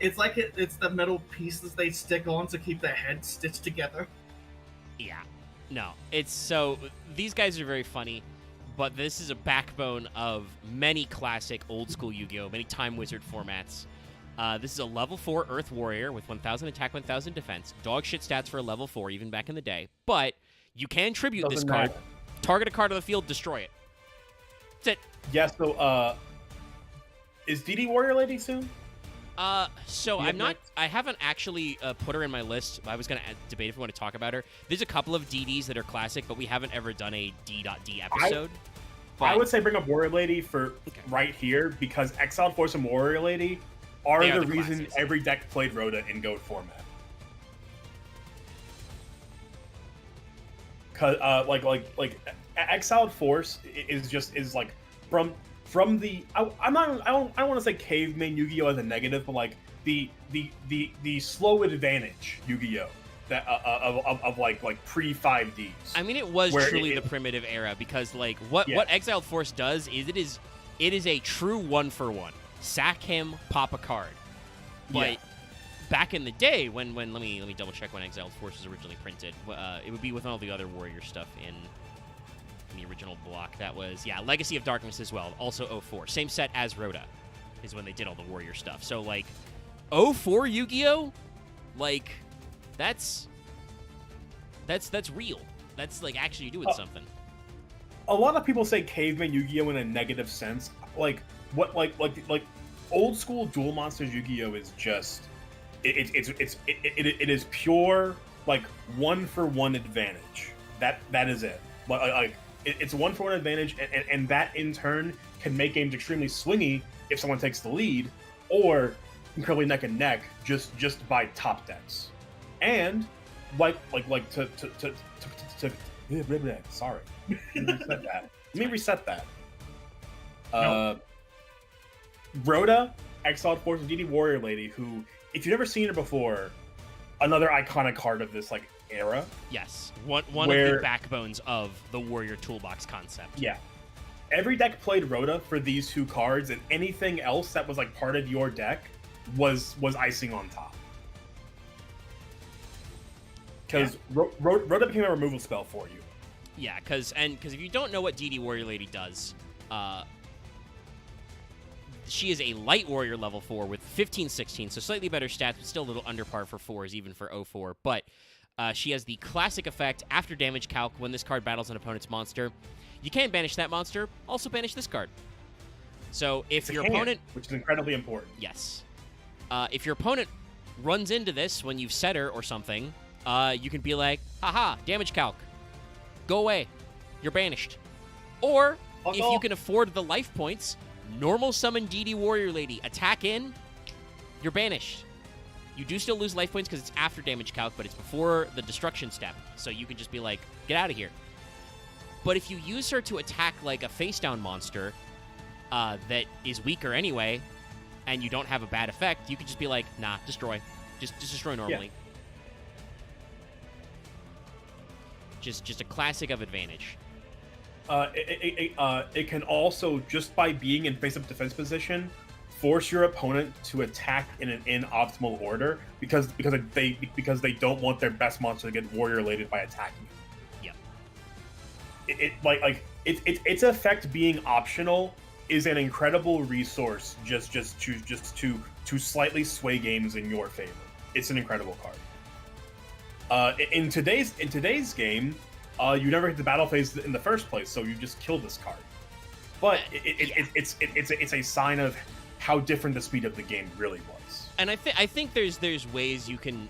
it's like it's the metal pieces they stick on to keep their head stitched together. Yeah. No, it's so these guys are very funny, but this is a backbone of many classic old school Yu-Gi-Oh, many Time Wizard formats. This is a level 4 Earth Warrior with 1,000 attack, 1,000 defense. Dog shit stats for a level 4, even back in the day. But you can tribute this card. Target a card on the field, destroy it. That's it. Yeah, so, is DD Warrior Lady soon? So I'm not. I haven't actually put her in my list. I was gonna debate if we want to talk about her. There's a couple of DDs that are classic, but we haven't ever done a D.D episode. I would say bring up Warrior Lady for right here because Exiled Force and Warrior Lady are the reason classes. every deck played Rhoda in Goat format. Cause like Exiled Force is like from the I don't want to say caveman Yu-Gi-Oh as a negative, but like the slow advantage Yu-Gi-Oh that of like pre 5Ds. I mean, it was truly the primitive era because like what Exiled Force does is it is a true 1-for-1. Sack him, pop a card. But back in the day when let me double check when Exiled Force was originally printed. It would be with all the other Warrior stuff in the original block. That was Legacy of Darkness as well. Also 04. Same set as Rhoda is when they did all the Warrior stuff. So like 04 Yu-Gi-Oh, like that's real. That's like actually doing something. A lot of people say caveman Yu-Gi-Oh in a negative sense. Like what like old school Duel Monsters Yu-Gi-Oh is just it is pure like 1-for-1 advantage. That is it. Like it's 1-for-1 advantage, and that in turn can make games extremely swingy if someone takes the lead, or incredibly neck and neck just by top decks. And like to sorry, let me reset that. Rhoda, Exiled Force, and DD Warrior Lady, who, if you've never seen her before, another iconic card of this like era. Yes, one of the backbones of the Warrior Toolbox concept. Yeah, every deck played Rhoda for these two cards, and anything else that was like part of your deck was icing on top. Because Rhoda became a removal spell for you. Yeah, because if you don't know what DD Warrior Lady does, she is a light warrior level 4 with 15-16, so slightly better stats, but still a little under par for 4s, even for 04. But she has the classic effect after damage calc when this card battles an opponent's monster. You can banish that monster, also banish this card. So if your opponent... Which is incredibly important. Yes. If your opponent runs into this when you've set her or something, you can be like, haha, damage calc. Go away. You're banished. Or, if you can afford the life points, normal summon DD Warrior Lady, attack in, you're banished. You do still lose life points because it's after damage calc, but it's before the destruction step. So you can just be like, get out of here. But if you use her to attack like a face down monster that is weaker anyway, and you don't have a bad effect, you can just be like, nah, destroy. Just destroy normally. Yeah. Just a classic of advantage. It can also, just by being in face-up defense position, force your opponent to attack in an inoptimal order because they don't want their best monster to get warrior-related by attacking you. Yep. Its effect being optional is an incredible resource just to slightly sway games in your favor. It's an incredible card. In today's game, you never hit the battle phase in the first place, so you just kill this card. But it's a sign of how different the speed of the game really was. And I think there's ways you can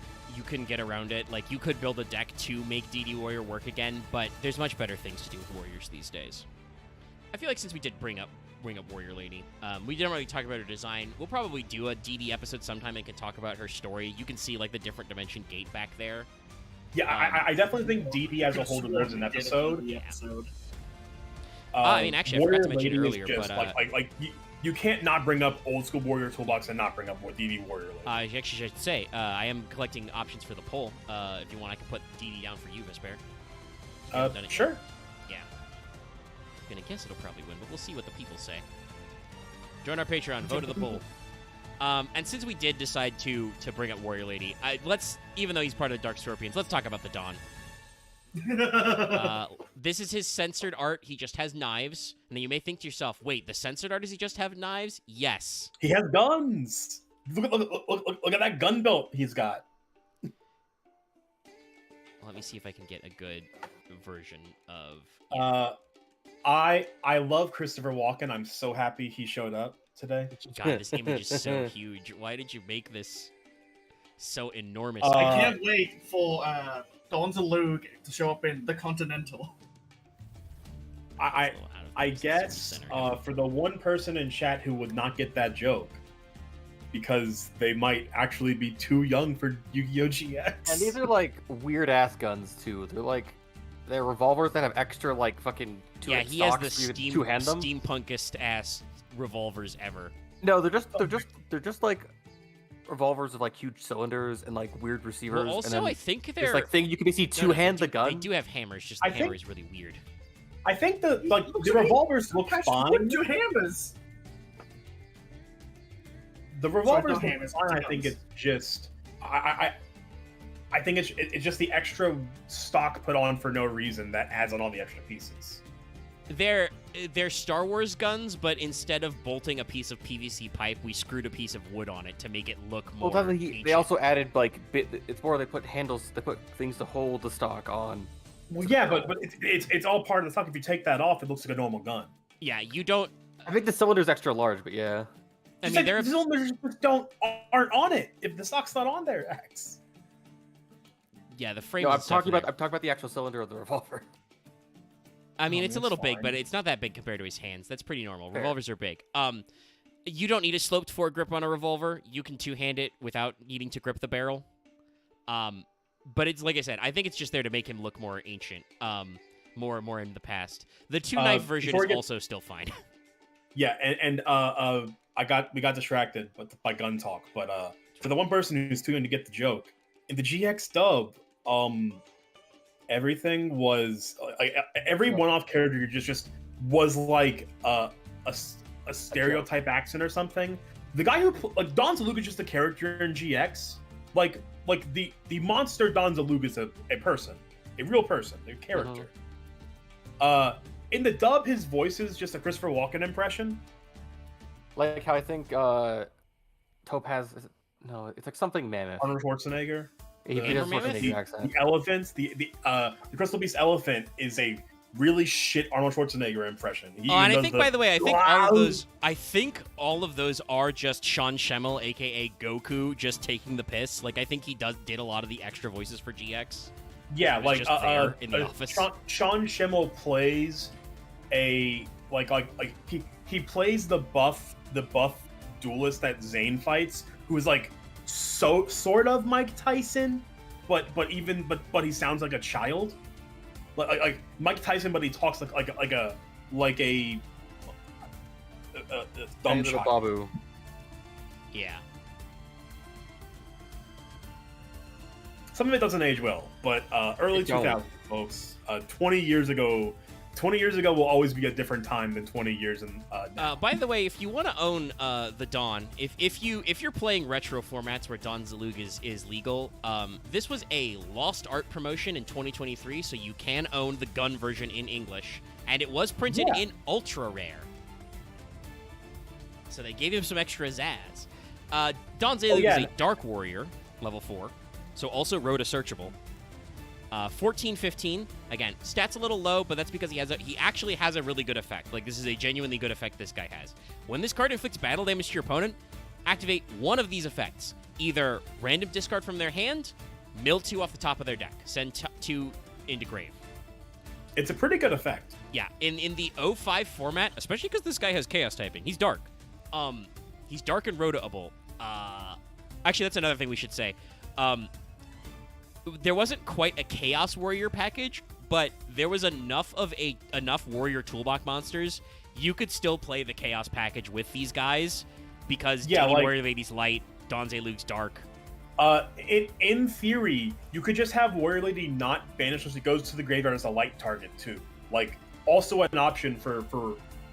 get around it. Like you could build a deck to make DD Warrior work again, but there's much better things to do with Warriors these days. I feel like since we did bring up Warrior Lady, we didn't really talk about her design. We'll probably do a DD episode sometime and can talk about her story. You can see like the different dimension gate back there. Yeah, I definitely think DD as a whole deserves an episode. Yeah. I mean, actually, I forgot to mention earlier, but you can't not bring up Old School Warrior Toolbox and not bring up DD Warrior Lady. I actually should say, I am collecting options for the poll. If you want, I can put DD down for you, Vesper. Sure. Yeah. I'm gonna guess it'll probably win, but we'll see what the people say. Join our Patreon, vote of the poll. And since we did decide to bring up Warrior Lady, let's, even though he's part of the Dark Scorpions, let's talk about the Dawn. This is his censored art. He just has knives. And then you may think to yourself, wait, the censored art, does he just have knives? Yes. He has guns. Look at that gun belt he's got. Let me see if I can get a good version of... I love Christopher Walken. I'm so happy he showed up today. God, this image is so huge. Why did you make this so enormous? I can't wait for Don Zalug to show up in The Continental. I guess for the one person in chat who would not get that joke, because they might actually be too young for Yu-Gi-Oh! GX. And these are like weird ass guns too. They're revolvers that have extra like fucking two yeah, he has the two-hand-them. steampunkest ass revolvers ever. No, they're just like revolvers with like huge cylinders and like weird receivers. Well, also, and then I think they're it's like thing you can basically two-hand the gun. They do have hammers. Just the hammer is really weird. I think the revolvers look fine. Two hammers. The revolvers look fine. I think it's just I think it's just the extra stock put on for no reason that adds on all the extra pieces. They're Star Wars guns, but instead of bolting a piece of PVC pipe, we screwed a piece of wood on it to make it look more. Well, they also added like it's more they put handles, they put things to hold the stock on. Well, yeah, but it's all part of the stock. If you take that off, it looks like a normal gun. Yeah, you don't. I think the cylinder's extra large, but yeah. I mean, the cylinders just aren't on it. If the stock's not on there, X. Yeah, the frame. No, I'm talking about the actual cylinder of the revolver. I mean, it's a little big, but it's not that big compared to his hands. That's pretty normal. Fair. Revolvers are big. You don't need a sloped foregrip on a revolver. You can two-hand it without needing to grip the barrel. But it's like I said, I think it's just there to make him look more ancient, more in the past. The two-knife version is also still fine. Yeah, and we got distracted by gun talk, but for the one person who's too young to get the joke, in the GX dub, everything was like every one-off character just was like a stereotype accent or something. The guy who like Don Zalug is just a character in GX, like the monster Don Zalug is a person, a real person, a character. In the dub, his voice is just a Christopher Walken impression. Like how I think Topaz. No, it's like something mammoth. Arnold Schwarzenegger. He does Schwarzenegger accent. The elephants, the Crystal Beast elephant is a really shit Arnold Schwarzenegger impression. And I think, by the way, I think all of those are just Sean Schemmel, aka Goku, just taking the piss. Like I think he did a lot of the extra voices for GX. Yeah, like just there in the office. Sean Schemmel plays he plays the buff duelist that Zane fights, who is like sort of Mike Tyson, but he sounds like a child, like Mike Tyson, but he talks like a dumb child. Babu. Yeah. Some of it doesn't age well, but early 2000s, folks. 20 years ago will always be a different time than 20 years in now. By the way, if you want to own the Dawn, if you're playing retro formats where Don Zalug is legal, this was a lost art promotion in 2023, so you can own the gun version in English, and it was printed in ultra rare. So they gave him some extra zazz. Don Zalug is a Dark Warrior, level 4, so also Rhoda searchable. 14-15. Again, stats a little low, but that's because he actually has a really good effect. Like, this is a genuinely good effect this guy has. When this card inflicts battle damage to your opponent, activate one of these effects. Either random discard from their hand, mill 2 off the top of their deck, send 2 into grave. It's a pretty good effect. Yeah, in the 05 format, especially because this guy has chaos typing, he's dark. He's dark and rotatable. Actually, that's another thing we should say. There wasn't quite a Chaos Warrior package, but there was enough Warrior Toolbox monsters. you could still play the Chaos package with these guys because Yeah, Daily like- Warrior Lady's light, Donze Luke's dark. In theory, you could just have Warrior Lady not banished so she goes to the graveyard as a light target too. Like, also an option for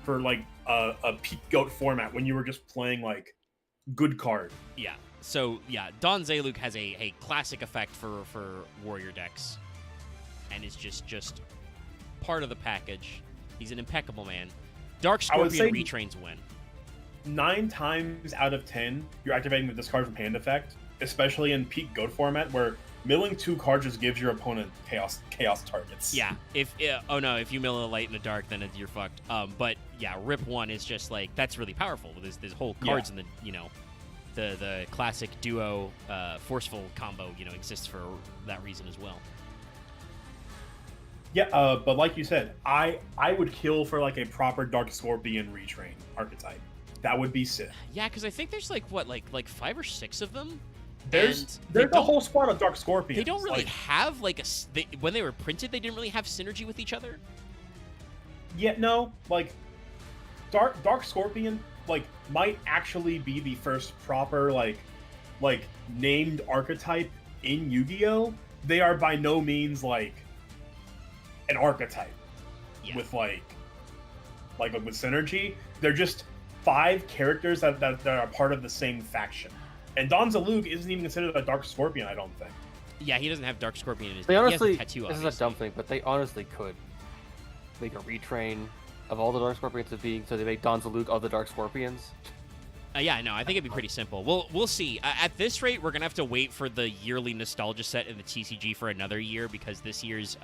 like a peak goat format when you were just playing like good card. Yeah. So yeah, Donze Luke has a classic effect for warrior decks, and is just part of the package. He's an impeccable man. Dark I would Scorpion say- retrains win. 9 times out of 10, you're activating the discard from hand effect, especially in peak goat format where milling 2 cards just gives your opponent chaos targets. Yeah. If you mill a light and a dark, then you're fucked. But yeah, Rip 1 is just like that's really powerful. There's whole cards in the the classic duo forceful combo exists for that reason as well. Yeah, but like you said, I would kill for like a proper Dark Scorpion retrain archetype. That would be sick. Yeah, because I think there's like 5 or 6 of them. There's And they a don't- whole squad of Dark Scorpions. They don't really like, have when they were printed, they didn't really have synergy with each other. Yeah, no, like Dark Scorpion like might actually be the first proper like named archetype in Yu-Gi-Oh. They are by no means like an archetype with with synergy. They're just 5 characters that are part of the same faction. And Donza Luke isn't even considered a Dark Scorpion, I don't think. Yeah, he doesn't have Dark Scorpion in his They deck. honestly, he has the tattoo, this is a dumb thing, but they honestly could make a retrain of all the Dark Scorpions to being, so they make Donza Luke of the Dark Scorpions. Yeah, no, I think it'd be pretty simple. We'll see. At this rate, we're gonna have to wait for the yearly nostalgia set in the TCG for another year because this year's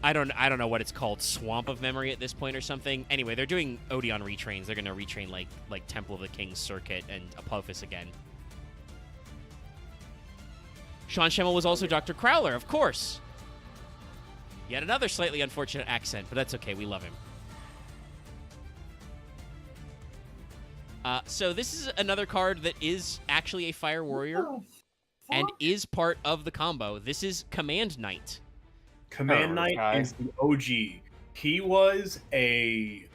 I don't know what it's called, Swamp of Memory at this point or something. Anyway, they're doing Odeon retrains. They're gonna retrain like Temple of the King's Circuit and Apophis again. Sean Schemmel was also Dr. Crowler, of course. Yet another slightly unfortunate accent, but that's okay. We love him. So this is another card that is actually a Fire Warrior and is part of the combo. This is Command Knight. Command Knight is the OG. He was a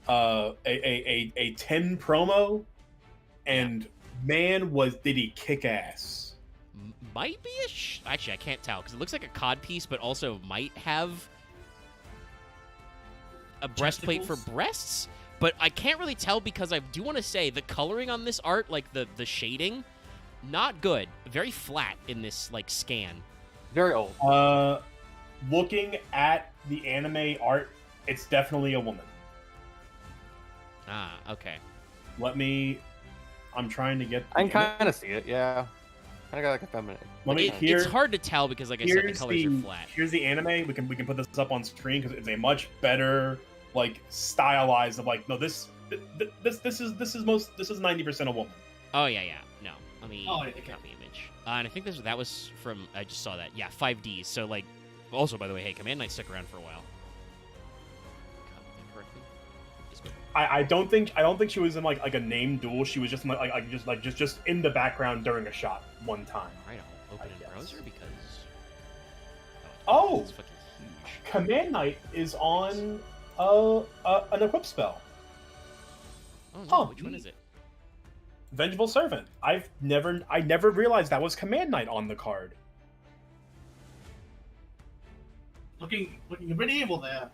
10 promo, and man, did he kick ass. Might be actually, I can't tell because it looks like a cod piece, but also might have a breastplate for breasts. But I can't really tell because I do want to say the coloring on this art, like the shading, not good. Very flat in this scan. Very old. Looking at the anime art, it's definitely a woman. Ah, okay. I'm trying to get. I can kind of see it. Yeah, kind of got like a feminine. It's hard to tell because, like I said, the colors are flat. Here's the anime. We can put this up on screen because it's a much better stylized of this is 90% a woman. Oh yeah. No, let me okay. count the image. And I think that was from, I just saw that. Yeah, 5Ds. So also by the way, hey, Command Knight stuck around for a while. I don't think she was in like a named duel. She was just just in the background during a shot one time. All right, I'll open in browser because. Oh, it's fucking huge. Command Knight is on an equip spell. Oh no, Oh, which one is it? Vengeful Servant. I never realized that was Command Knight on the card. Looking a bit evil there.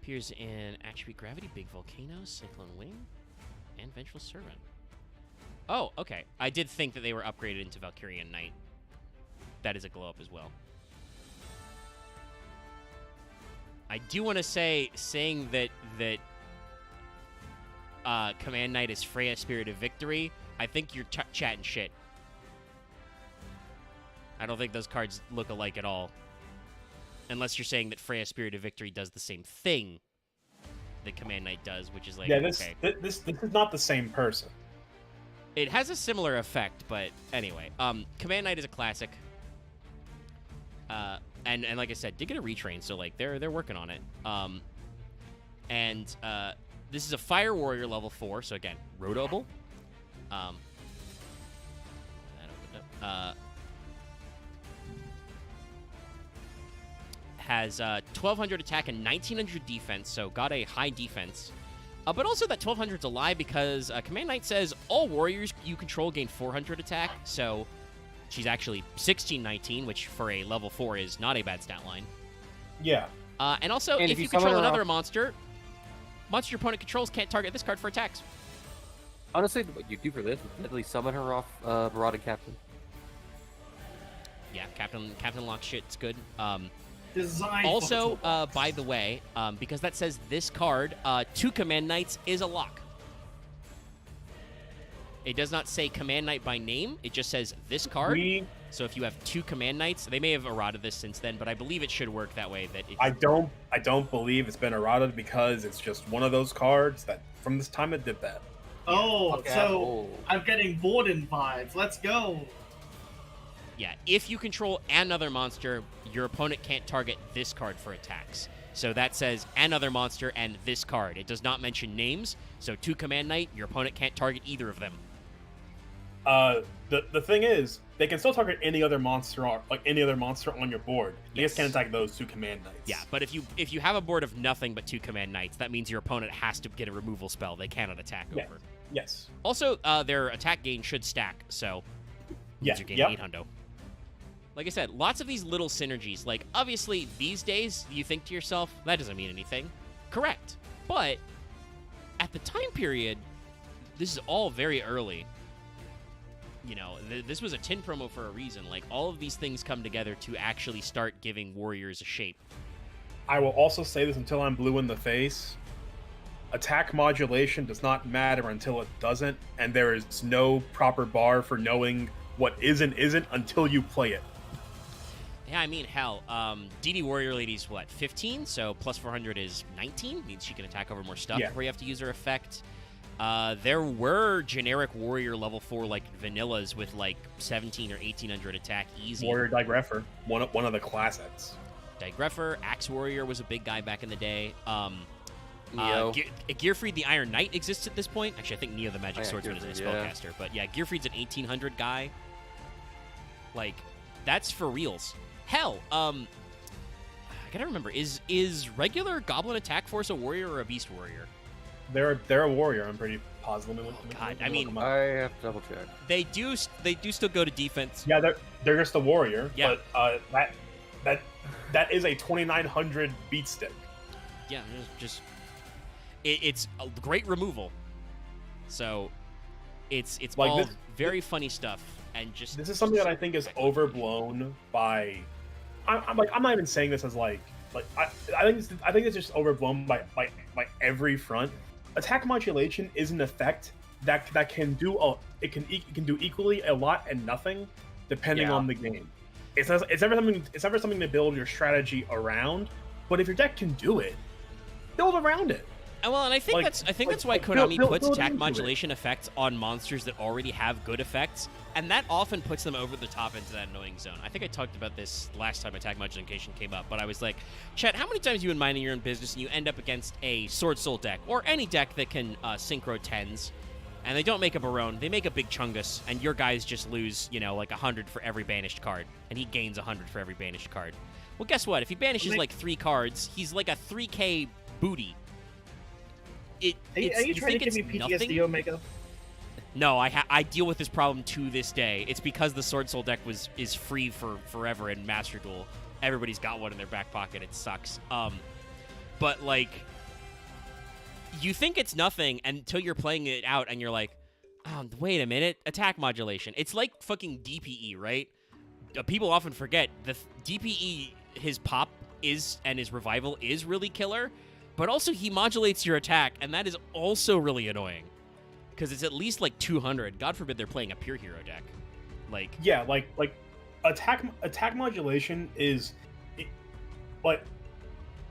Appears in Attribute Gravity, Big Volcano, Cyclone Wing, and Vengeful Servant. Oh, okay. I did think that they were upgraded into Valkyrian Knight. That is a glow up as well. I do want to say, saying that Command Knight is Freya Spirit of Victory, I think you're chatting shit. I don't think those cards look alike at all. Unless you're saying that Freya Spirit of Victory does the same thing that Command Knight does, which is this okay. this is not the same person. It has a similar effect, but anyway. Command Knight is a classic. And like I said, did get a retrain, so they're working on it. This is a Fire Warrior level 4, so again, roadable. That opened up. has 1200 attack and 1900 defense, so got a high defense. But also that 1200's a lie because Command Knight says all warriors you control gain 400 attack, so she's actually 1619, which for a level 4 is not a bad stat line. Yeah. And also, And if you summon control her another off- monster your opponent controls can't target this card for attacks. Honestly, what you do for this is deadly summon her off Marauding Captain. Yeah, Captain Lock shit's good. Designed Also, for the toolbox. by the way, because that says this card, 2 Command Knights is a lock. It does not say Command Knight by name. It just says this card. So if you have 2 Command Knights, they may have errata this since then, but I believe it should work that way. That I don't believe it's been errata because it's just one of those cards that from this time it did that. Oh, Okay. so Oh. I'm getting Borden vibes. Let's go. Yeah, if you control another monster, your opponent can't target this card for attacks. So that says another monster and this card. It does not mention names. So 2 Command Knight, your opponent can't target either of them. The thing is, they can still target any other monster on your board. They just can't attack those 2 Command Knights. Yeah, but if you have a board of nothing but 2 Command Knights, that means your opponent has to get a removal spell. They cannot attack Yeah. over. Yes. Also, their attack gain should stack, so Yeah. you gain Yep. 800. Like I said, lots of these little synergies. Like, obviously, these days, you think to yourself, that doesn't mean anything. Correct. But at the time period, this is all very early. You know, this was a tin promo for a reason. Like, all of these things come together to actually start giving warriors a shape. I will also say this until I'm blue in the face. Attack modulation does not matter until it doesn't, and there is no proper bar for knowing what is and isn't until you play it. Yeah, I mean, hell, DD Warrior Lady's what, 15? So plus 400 is 19? Means she can attack over more stuff Yeah. before you have to use her effect. There were generic Warrior level 4, like, vanillas with, like, 17 or 1800 attack easy. Warrior Digreffer, one of the classics. Digreffer, Axe Warrior was a big guy back in the day. Neo. Gearfried the Iron Knight exists at this point. Actually, I think Neo the Magic Oh, yeah, Swordsman is a Gearfried, yeah. spellcaster. But yeah, Gearfried's an 1800 guy. Like, that's for reals. Hell, I gotta remember, is regular Goblin Attack Force a warrior or a Beast Warrior? They're a warrior. I'm pretty positive. Let me God, I look mean- them up. I have to double check. They do still go to defense. Yeah, they're just a warrior. Yeah. But that is a 2900 beat stick. Yeah, it's a great removal. So it's Like all this- very funny stuff, and just This is something that I think is overblown by. I'm not even saying this as I think it's just overblown by every front. Attack modulation is an effect that can do it can do equally a lot and nothing depending Yeah. on the game. It's never something to build your strategy around. But if your deck can do it, build around it. Well, and I think Like- that's why like, Konami build puts attack into it. modulation effects on monsters that already have good effects, and that often puts them over the top into that annoying zone. I think I talked about this last time attack modulation came up, but I was like, Chet, how many times you been minding your own business and you end up against a Sword Soul deck, or any deck that can synchro 10s, and they don't make a Barone, they make a big Chungus, and your guys just lose, like 100 for every banished card, and he gains 100 for every banished card. Well, guess what? If he banishes like 3 cards, he's like a 3k booty. Are you trying to give me PTSD, Omega? No, I deal with this problem to this day. It's because the Sword Soul deck is free for forever in Master Duel. Everybody's got one in their back pocket. It sucks. But like, you think it's nothing until you're playing it out and you're like, oh, wait a minute, attack modulation. It's like fucking DPE, right? People often forget the DPE. His pop is and his revival is really killer, but also he modulates your attack, and that is also really annoying. Because it's at least like 200. God forbid they're playing a pure hero deck. Like, Yeah, like attack modulation is,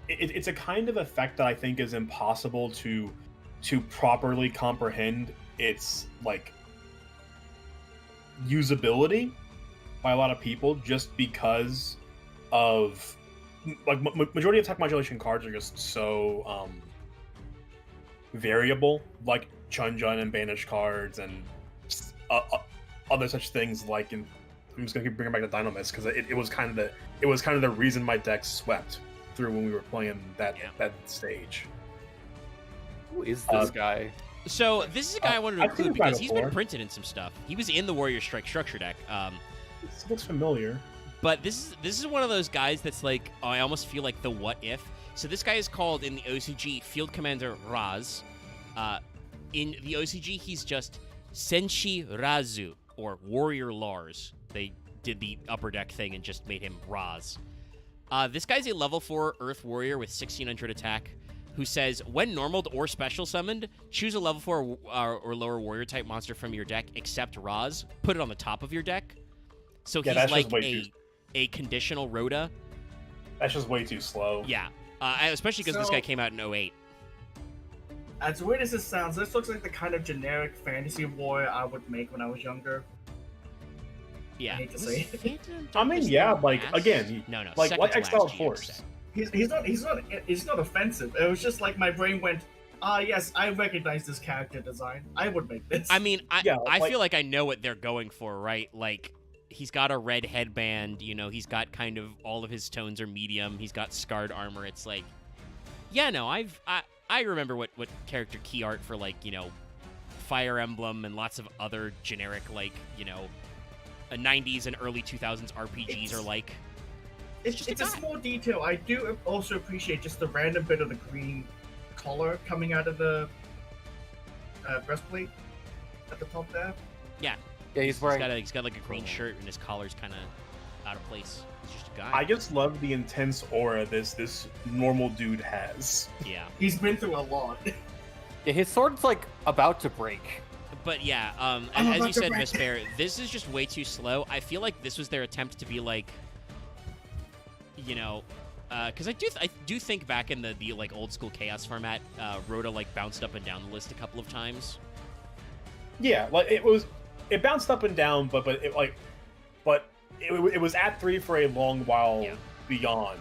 it's a kind of effect that I think is impossible to properly comprehend its like usability by a lot of people, just because of like majority of attack modulation cards are just so variable, like Chun-Jun and Banish cards and other such things like in I'm just gonna keep bringing back the Dynamist because it was kind of the reason my deck swept through when we were playing that stage. Who is this guy? So this is a guy I wanted to I've seen include this guy because he's been before. printed in some stuff. He was in the Warrior Strike structure deck. This looks familiar. But this is one of those guys that's like, I almost feel like the what if. So this guy is called in the OCG Field Commander Raz. In the OCG, he's just Senshi Razu, or Warrior Lars. They did the upper deck thing and just made him Raz. This guy's a level 4 Earth Warrior with 1600 attack, who says, when normaled or special summoned, choose a level 4 or lower warrior type monster from your deck except Raz, put it on the top of your deck. So he's like a conditional Rhoda. That's just way too slow. Yeah, especially because this guy came out in 08. As weird as this sounds, this looks like the kind of generic fantasy warrior I would make when I was younger. Yeah. I hate to say it. I mean, yeah, like again, no, like second to Exile last GM Force. set. He's not offensive. It was just like my brain went, yes, I recognize this character design. I would make this. I mean, I like- feel like I know what they're going for, right? Like, he's got a red headband, you know, he's got kind of all of his tones are medium, he's got scarred armor. It's like, yeah, no, I remember what character key art for, like, you know, Fire Emblem and lots of other generic, like, you know, 90s and early 2000s RPGs are like. It's a small detail. I do also appreciate just the random bit of the green collar coming out of the breastplate at the top there. Yeah. Yeah, he's wearing. He's got like a green shirt and his collar's kind of out of place. He's just a guy. I just love the intense aura this normal dude has. Yeah. He's been through a lot. Yeah, his sword's like about to break. But yeah, I'm as about you to said, wreck. Miss Bear, this is just way too slow. I feel like this was their attempt to be like, you know, because I do think back in the like old school Chaos format, Rhoda like bounced up and down the list a couple of times. Yeah, like it bounced up and down, but it was at 3 for a long while beyond.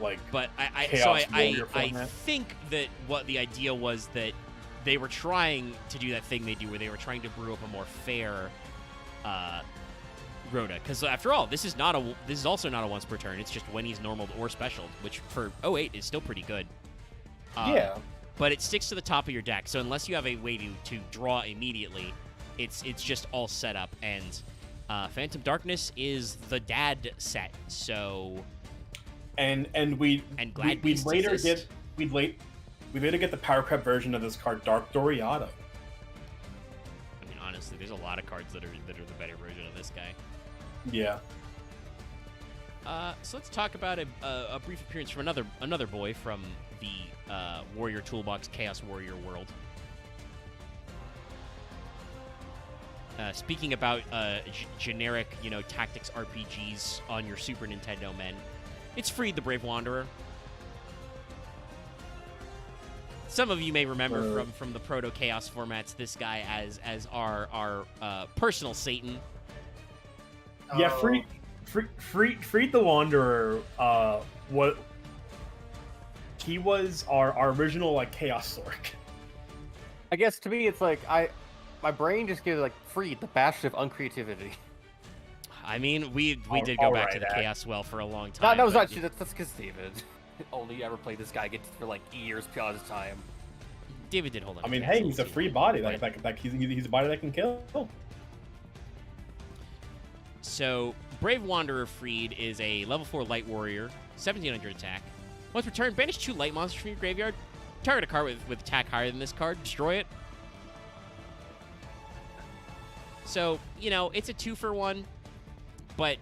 Like, But I Chaos Warrior I format. think that what the idea was that they were trying to do that thing they do where they were trying to brew up a more fair Rhoda, because after all, this is also not a once per turn. It's just when he's normaled or specialed, which for 08 is still pretty good. yeah. But it sticks to the top of your deck, so unless you have a way to draw immediately, it's just all set up. And Phantom Darkness is the dad set, so And we'd Glad we'd Beasts later exist. get we later get the power prep version of this card, Dark Doriado. I mean, honestly, there's a lot of cards that are the better version of this guy. Yeah. So let's talk about a brief appearance from another boy from the Warrior Toolbox Chaos Warrior world. Speaking about generic, you know, tactics RPGs on your Super Nintendo men, it's Freed the Brave Wanderer. Some of you may remember from the Proto Chaos formats this guy as our personal Satan. Yeah, Oh. Freed the Wanderer. What he was our original like Chaos Sork. I guess to me, it's like my brain just gives like Freed, the bastion of uncreativity. I mean, we did I'll go back write to the that. Chaos Well for a long No, time. that was but not. That's because David only ever played this guy for like years beyond his time. David did hold on. I to mean, Chaos hey, Well he's a too. free body. Right. Like he's a body that can kill. So, Brave Wanderer Freed is a level 4 light warrior, 1700 attack. Once per turn, banish 2 light monsters from your graveyard. Target a card with attack higher than this card, destroy it. So, you know, it's a 2-for-1, but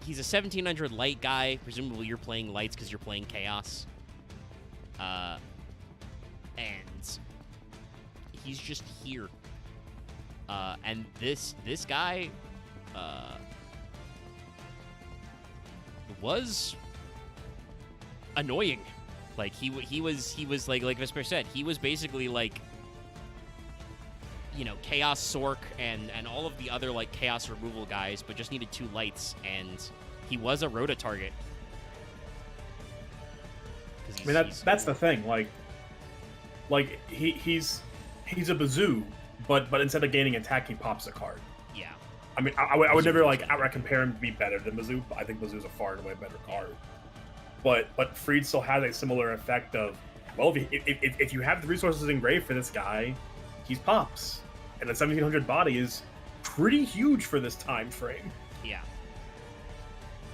he's a 1700 light guy. Presumably you're playing lights because you're playing Chaos. And he's just here. And this guy was annoying. Like he was like Vesper said, he was basically like, you know, Chaos Sork and all of the other like Chaos removal guys, but just needed 2 lights, and he was a Rhoda target. I mean, that's the thing. Like he's a bazoo, but instead of gaining attack, he pops a card. Yeah. I mean, I would never like outright compare him to be better than Mizzou. But I think Mizzou's a far and away better card. But Freed still has a similar effect of, well, if you have the resources engraved for this guy, he's pops, and the 1700 body is pretty huge for this time frame. Yeah.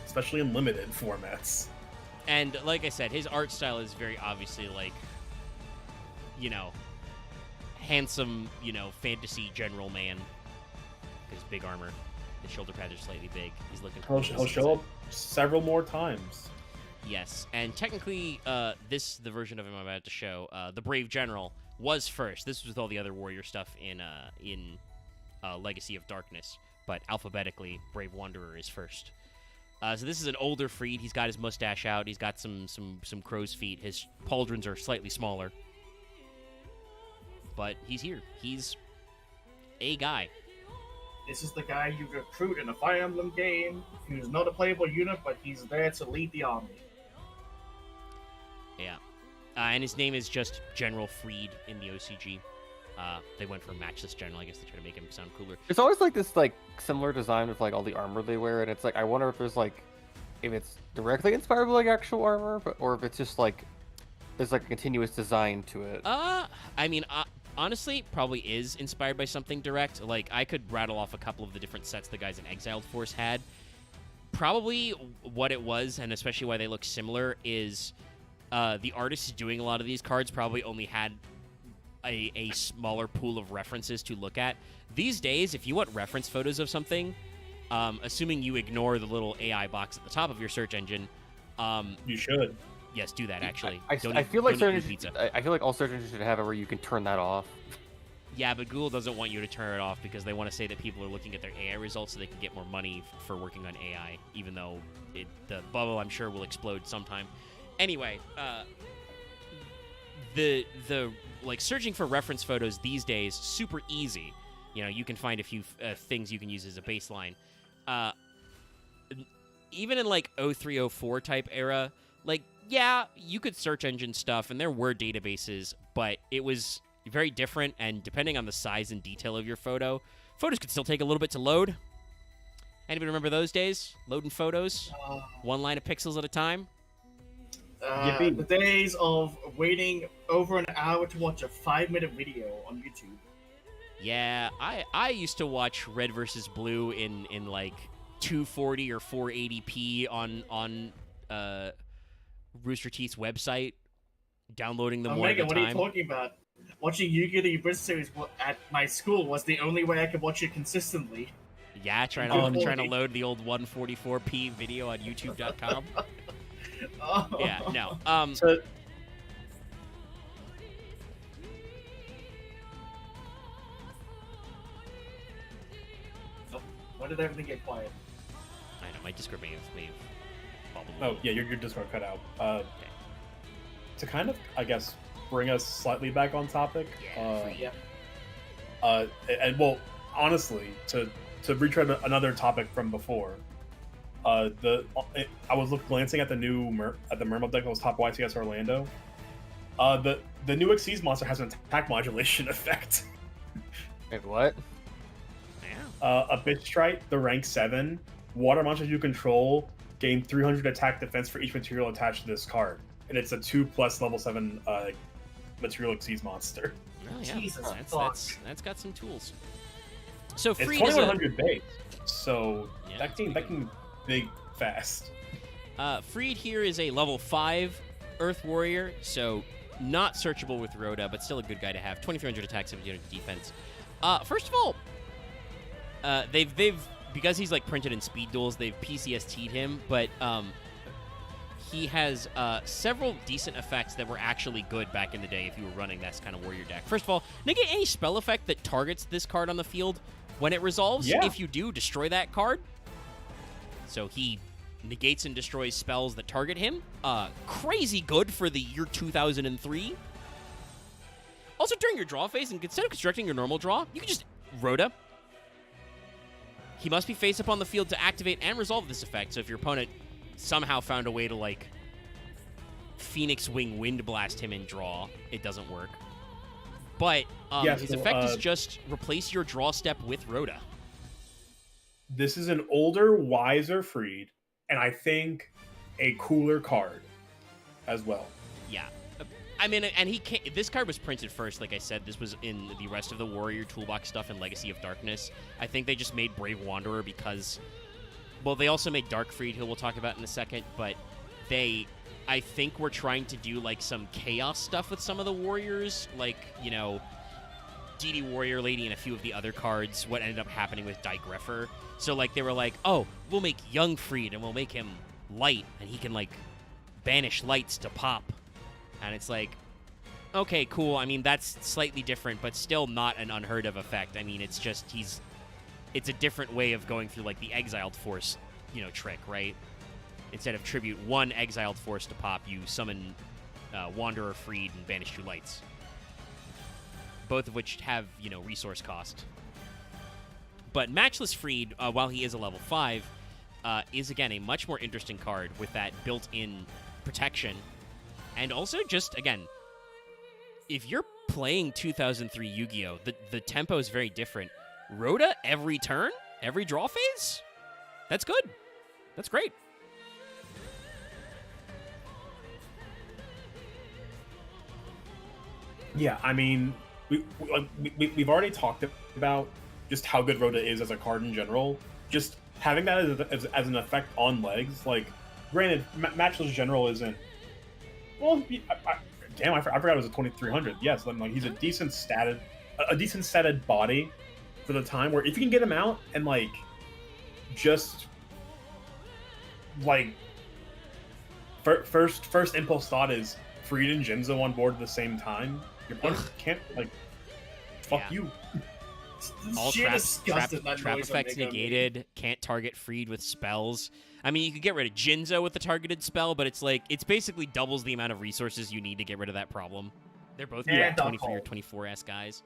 Especially in limited formats. And like I said, his art style is very obviously like, handsome, fantasy general man. His big armor, his shoulder pads are slightly big. He's looking cool. He'll show up several more times. Yes, and technically, the version of him I'm about to show, the Brave General, was first. This was with all the other warrior stuff in Legacy of Darkness, but alphabetically, Brave Wanderer is first. So this is an older Freed. He's got his mustache out. He's got some crow's feet. His pauldrons are slightly smaller, but he's here. He's a guy. This is the guy you recruit in a Fire Emblem game, who's not a playable unit, but he's there to lead the army. Yeah. And his name is just General Freed in the OCG. They went for Matchless General. I guess they try to make him sound cooler. There's always like this like similar design with like all the armor they wear, and it's like I wonder if there's like if it's directly inspired by like actual armor, or if it's just like there's like a continuous design to it. I mean, honestly, probably is inspired by something direct. Like, I could rattle off a couple of the different sets the guys in Exiled Force had. Probably what it was, and especially why they look similar, is the artists doing a lot of these cards probably only had a smaller pool of references to look at. These days, if you want reference photos of something, assuming you ignore the little AI box at the top of your search engine, You should. yes, do that, actually. I feel like I feel like all search engines should have it where you can turn that off. Yeah, but Google doesn't want you to turn it off because they want to say that people are looking at their AI results so they can get more money for working on AI, even though the bubble, I'm sure, will explode sometime. Anyway, the like searching for reference photos these days, super easy. You can find a few things you can use as a baseline. Even in like 0304 type era, like, yeah, you could search engine stuff and there were databases, but it was very different, and depending on the size and detail of your photos could still take a little bit to load. Anybody remember those days? Loading photos? One line of pixels at a time? The days of waiting over an hour to watch a 5-minute video on YouTube. Yeah, I used to watch Red versus Blue in like 240 or 480p on Rooster Teeth's website, downloading them one at a time. What are you talking about? Watching Yu-Gi-Oh! Bridge series at my school was the only way I could watch it consistently. Yeah, trying to load the old 144p video on YouTube.com. Oh. Yeah, no. So, Why did everything get quiet? I know my Discord may have bubbled. oh yeah, your Discord cut out. Okay. To kind of, I guess, bring us slightly back on topic. Yeah. And well, honestly, to retread another topic from before, I was glancing at the new Mermaid deck that was top YTS Orlando. The new Xyz monster has an attack modulation effect. Wait, what? Yeah. A Bitch Strike, the rank 7 water monsters you control gain 300 attack defense for each material attached to this card, and it's a 2+ level 7 material Xyz monster. Oh, yeah. Jesus, that's got some tools. So It's Freed 2100 base, so Yeah, that can be big fast. Freed here is a level 5 Earth Warrior, so not searchable with Rhoda, but still a good guy to have. 2300 attack, 1700 defense. First of all, they've because he's like printed in speed duels, they've PCST'd him, but he has several decent effects that were actually good back in the day if you were running that kind of warrior deck. First of all, negate any spell effect that targets this card on the field when it resolves. Yeah. If you do, destroy that card. So he negates and destroys spells that target him. Crazy good for the year 2003. Also, during your draw phase, instead of constructing your normal draw, you can just Rhoda. He must be face up on the field to activate and resolve this effect. So if your opponent somehow found a way to, like, Phoenix Wing Wind Blast him and draw, it doesn't work. But his effect is just replace your draw step with Rhoda. this is an older, wiser Freed, and I think a cooler card as well. Yeah. I mean, and he can't, this card was printed first, like I said. This was in the rest of the Warrior Toolbox stuff and Legacy of Darkness. I think they just made Brave Wanderer because, well, they also made Dark Freed, who we'll talk about in a second, but I think we're trying to do, like, some chaos stuff with some of the Warriors, like, you know, DD Warrior Lady and a few of the other cards, what ended up happening with Digreffer. So, like, they were like, oh, we'll make Young Freed, and we'll make him light, and he can, like, banish lights to pop. And it's like, okay, cool. I mean, that's slightly different, but still not an unheard of effect. I mean, it's just it's a different way of going through, like, the Exiled Force, you know, trick, right? Instead of tribute one Exiled Force to pop, you summon Wanderer Freed and banish 2 lights. Both of which have, you know, resource cost. But Matchless Freed, while he is a level 5, is, again, a much more interesting card with that built-in protection. And also, just, again, if you're playing 2003 Yu-Gi-Oh!, the tempo is very different. Rhoda, every turn, every draw phase? That's good. That's great. Yeah, I mean, we've already talked about just how good Rhoda is as a card in general. Just having that as an effect on legs, like, granted, Matchless General isn't. Well, I forgot it was a 2300. Yes, like he's a decent statted body for the time. Where if you can get him out and like just like first impulse thought is Freed and Jinzo on board at the same time, your opponent can't like fuck you. All trap effects negated, can't target Freed with spells. I mean, you could get rid of Jinzo with the targeted spell, but it's like, it's basically doubles the amount of resources you need to get rid of that problem. They're both 23 or 24S guys.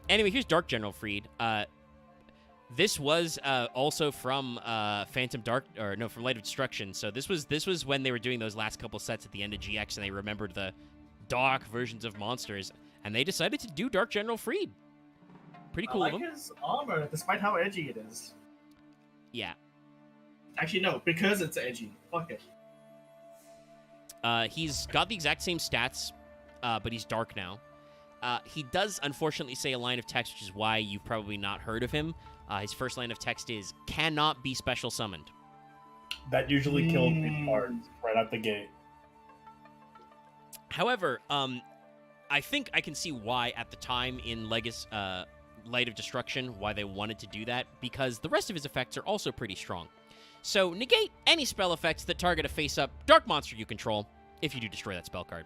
Anyway, here's Dark General Freed. This was also from Phantom Dark, or no, from Light of Destruction. So this was when they were doing those last couple sets at the end of GX, and they remembered the dark versions of monsters, and they decided to do Dark General Freed. Pretty cool I of like them. his armor, despite how edgy it is. Yeah. Actually, no, because it's edgy. Fuck it. He's got the exact same stats, but he's dark now. He does, unfortunately, say a line of text, which is why you've probably not heard of him. His first line of text is, cannot be special summoned. That usually kills these cards right out the gate. However, I think I can see why at the time in Light of Destruction, why they wanted to do that, because the rest of his effects are also pretty strong. So, negate any spell effects that target a face-up dark monster you control if you do destroy that spell card.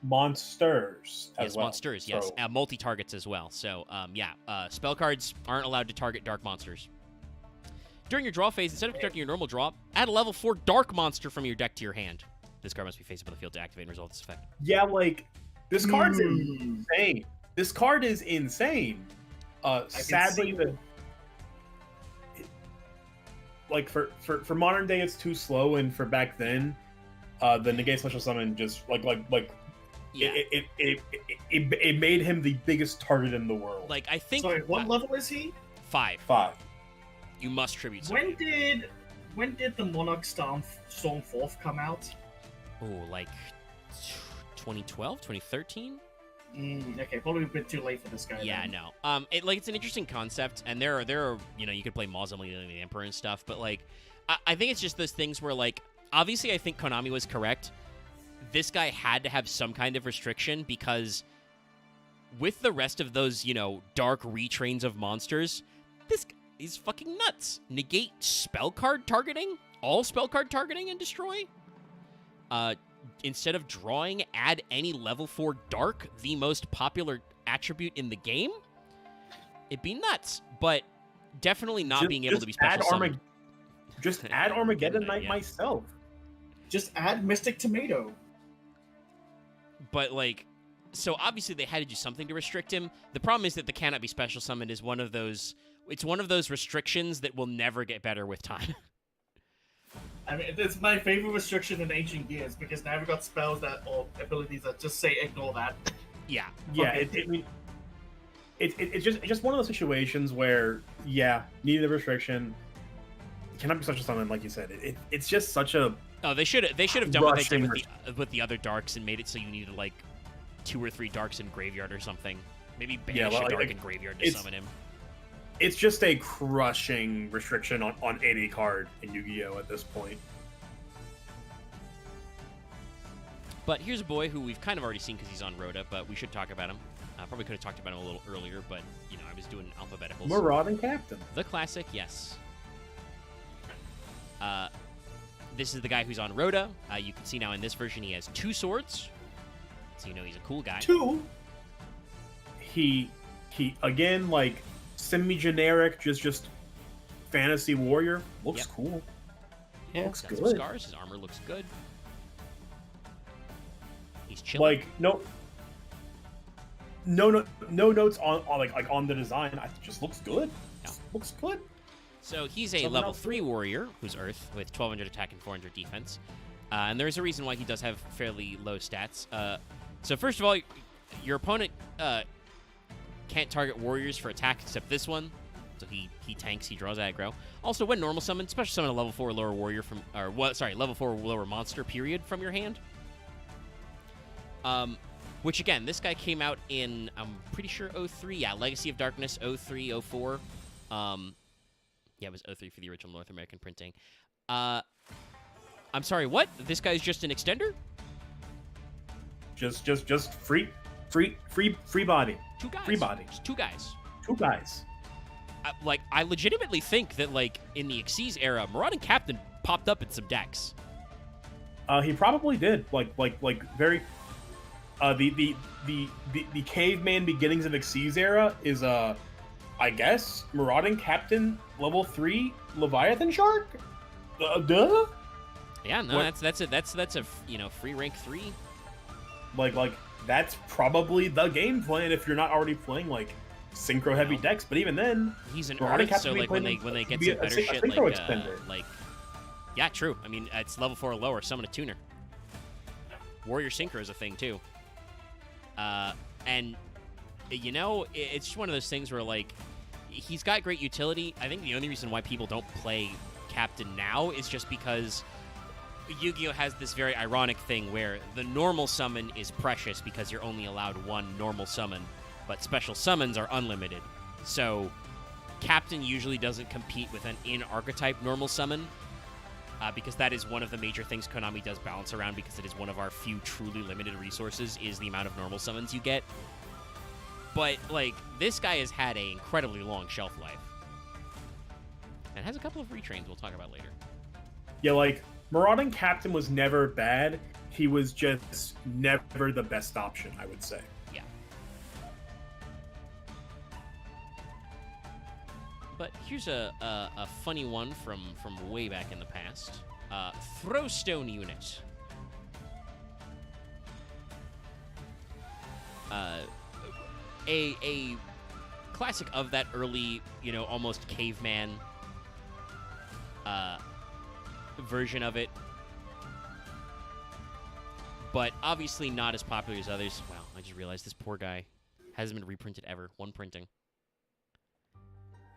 Monsters as yes, well. Monsters, yes. So... multi-targets as well. So, spell cards aren't allowed to target dark monsters. During your draw phase, instead of protecting your normal draw, add a level 4 dark monster from your deck to your hand. This card must be face-up on the field to activate and resolve this effect. Yeah, like, this card's insane. This card is insane. Sadly, like for modern day, it's too slow, and for back then, the negate special summon just Yeah. It made him the biggest target in the world. Like, I think... Sorry, what level is he? 5. 5. You must tribute summon. When did the Monarch Storm 4th come out? Oh, like 2012, 2013? Okay, probably a bit too late for this guy. Yeah, then. no. It's an interesting concept, and there are you could play Mausoleum of the Emperor and stuff, but like, I think it's just those things where, like, obviously I think Konami was correct. This guy had to have some kind of restriction, because with the rest of those, dark retrains of monsters, he's fucking nuts. Negate spell card targeting, all spell card targeting, and destroy. Instead of drawing, add any level 4 dark, the most popular attribute in the game. It'd be nuts, but definitely not being able to be special summoned. Just add Armageddon Knight myself. Just add Mystic Tomato. But, like, so obviously they had to do something to restrict him. The problem is that the cannot be special summoned is one of those restrictions that will never get better with time. I mean, it's my favorite restriction in Ancient Gears, because now we've got spells or abilities that just say ignore that. Yeah. Yeah, it's just one of those situations where, yeah, needing the restriction cannot be such a summon, like you said. It's just such a Oh, they should have done what they did rushing with the other darks and made it so you needed like 2 or 3 darks in graveyard or something. Maybe banish Yeah, well, a dark like, in graveyard to it's- summon him. it's just a crushing restriction on any card in Yu-Gi-Oh at this point. But here's a boy who we've kind of already seen because he's on Rhoda, but we should talk about him. Probably could have talked about him a little earlier, but you know I was doing alphabeticals. Marauding Captain. The classic, yes. This is the guy who's on Rhoda. You can see now in this version he has 2 swords, so you know he's a cool guy. 2. He again, like, semi-generic, just fantasy warrior. Looks Yep. cool. Yeah. Looks Got good. some scars. His armor looks good. He's chilling. Like no notes on the design. It just looks good. Yeah. Just looks good. So he's a Something level else 3 cool. warrior who's Earth with 1200 attack and 400 defense. And there's a reason why he does have fairly low stats. So first of all, your opponent can't target warriors for attack except this one. So he tanks, he draws aggro. Also, when normal summon, special summon a level 4 or lower warrior from, or what? Sorry, level 4 or lower monster period from your hand. Which again, this guy came out in, I'm pretty sure 03. Yeah, Legacy of Darkness 03, 04. Yeah, it was 03 for the original North American printing. I'm sorry, what? This guy's just an extender? Just free body. 2 guys. Free body. Just 2 guys. 2 guys. I legitimately think that, like, in the Xyz era, Marauding Captain popped up in some decks. He probably did. Like very. The caveman beginnings of Xyz era is I guess Marauding Captain level 3 Leviathan Shark. Duh. Yeah, no, What? that's a you know, free rank 3. Like that's probably the game plan if you're not already playing like synchro heavy No. decks. But even then, He's an Marauding Earth, Captain so be like when playing they get be some a better syn- a shit synchro like extender. yeah, true. I mean, it's level 4 or lower. Summon a tuner. Warrior Synchro is a thing too. And you know, it's just one of those things where like he's got great utility. I think the only reason why people don't play Captain now is just because Yu-Gi-Oh has this very ironic thing where the normal summon is precious because you're only allowed 1 normal summon, but special summons are unlimited. So Captain usually doesn't compete with an in-archetype normal summon, because that is one of the major things Konami does balance around, because it is one of our few truly limited resources is the amount of normal summons you get. But, like, this guy has had an incredibly long shelf life. And has a couple of retrains we'll talk about later. Yeah, like Marauding Captain was never bad. He was just never the best option, I would say. Yeah. But here's a funny one from way back in the past. Throwstone Unit. A classic of that early, you know, almost caveman version of it. But obviously not as popular as others. Wow, I just realized this poor guy hasn't been reprinted ever. 1 printing.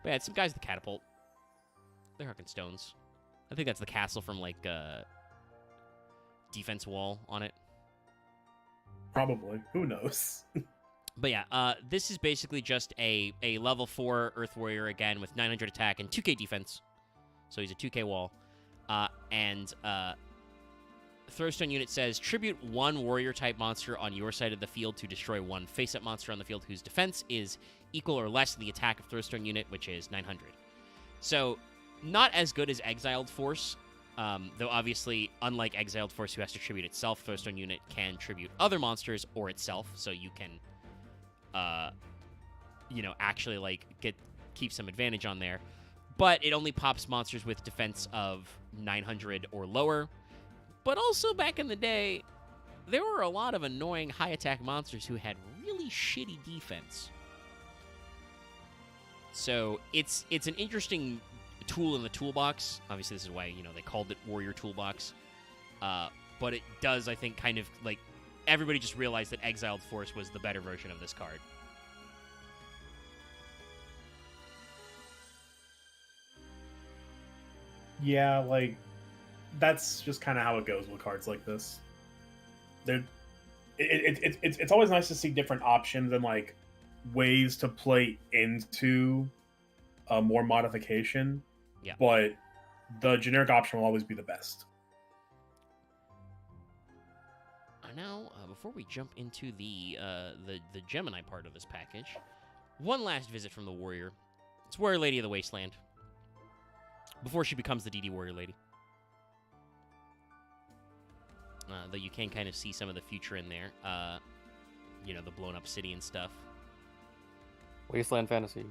But yeah, it's some guys with the catapult. They're hucking stones. I think that's the castle from, like, defense wall on it. Probably. Who knows? But yeah, this is basically just a level 4 Earth Warrior, again, with 900 attack and 2k defense. So he's a 2k wall. And Throwstone Unit says, tribute 1 warrior-type monster on your side of the field to destroy 1 face-up monster on the field whose defense is equal or less to the attack of Throwstone Unit, which is 900. So, not as good as Exiled Force, though obviously, unlike Exiled Force, who has to tribute itself, Throwstone Unit can tribute other monsters or itself, so you can, you know, actually, like, keep some advantage on there. But it only pops monsters with defense of 900 or lower. But also, back in the day, there were a lot of annoying high-attack monsters who had really shitty defense. So it's an interesting tool in the toolbox. Obviously, this is why, you know, they called it Warrior Toolbox. But it does, I think, kind of, like, everybody just realized that Exiled Force was the better version of this card. Yeah, like that's just kind of how it goes with cards like this. There, it's always nice to see different options and like ways to play into more modification. Yeah. But the generic option will always be the best. Now, before we jump into the Gemini part of this package, one last visit from the warrior. It's Warrior Lady of the Wasteland. Before she becomes the DD Warrior Lady. Though you can kind of see some of the future in there. You know, the blown up city and stuff. Wasteland Fantasy.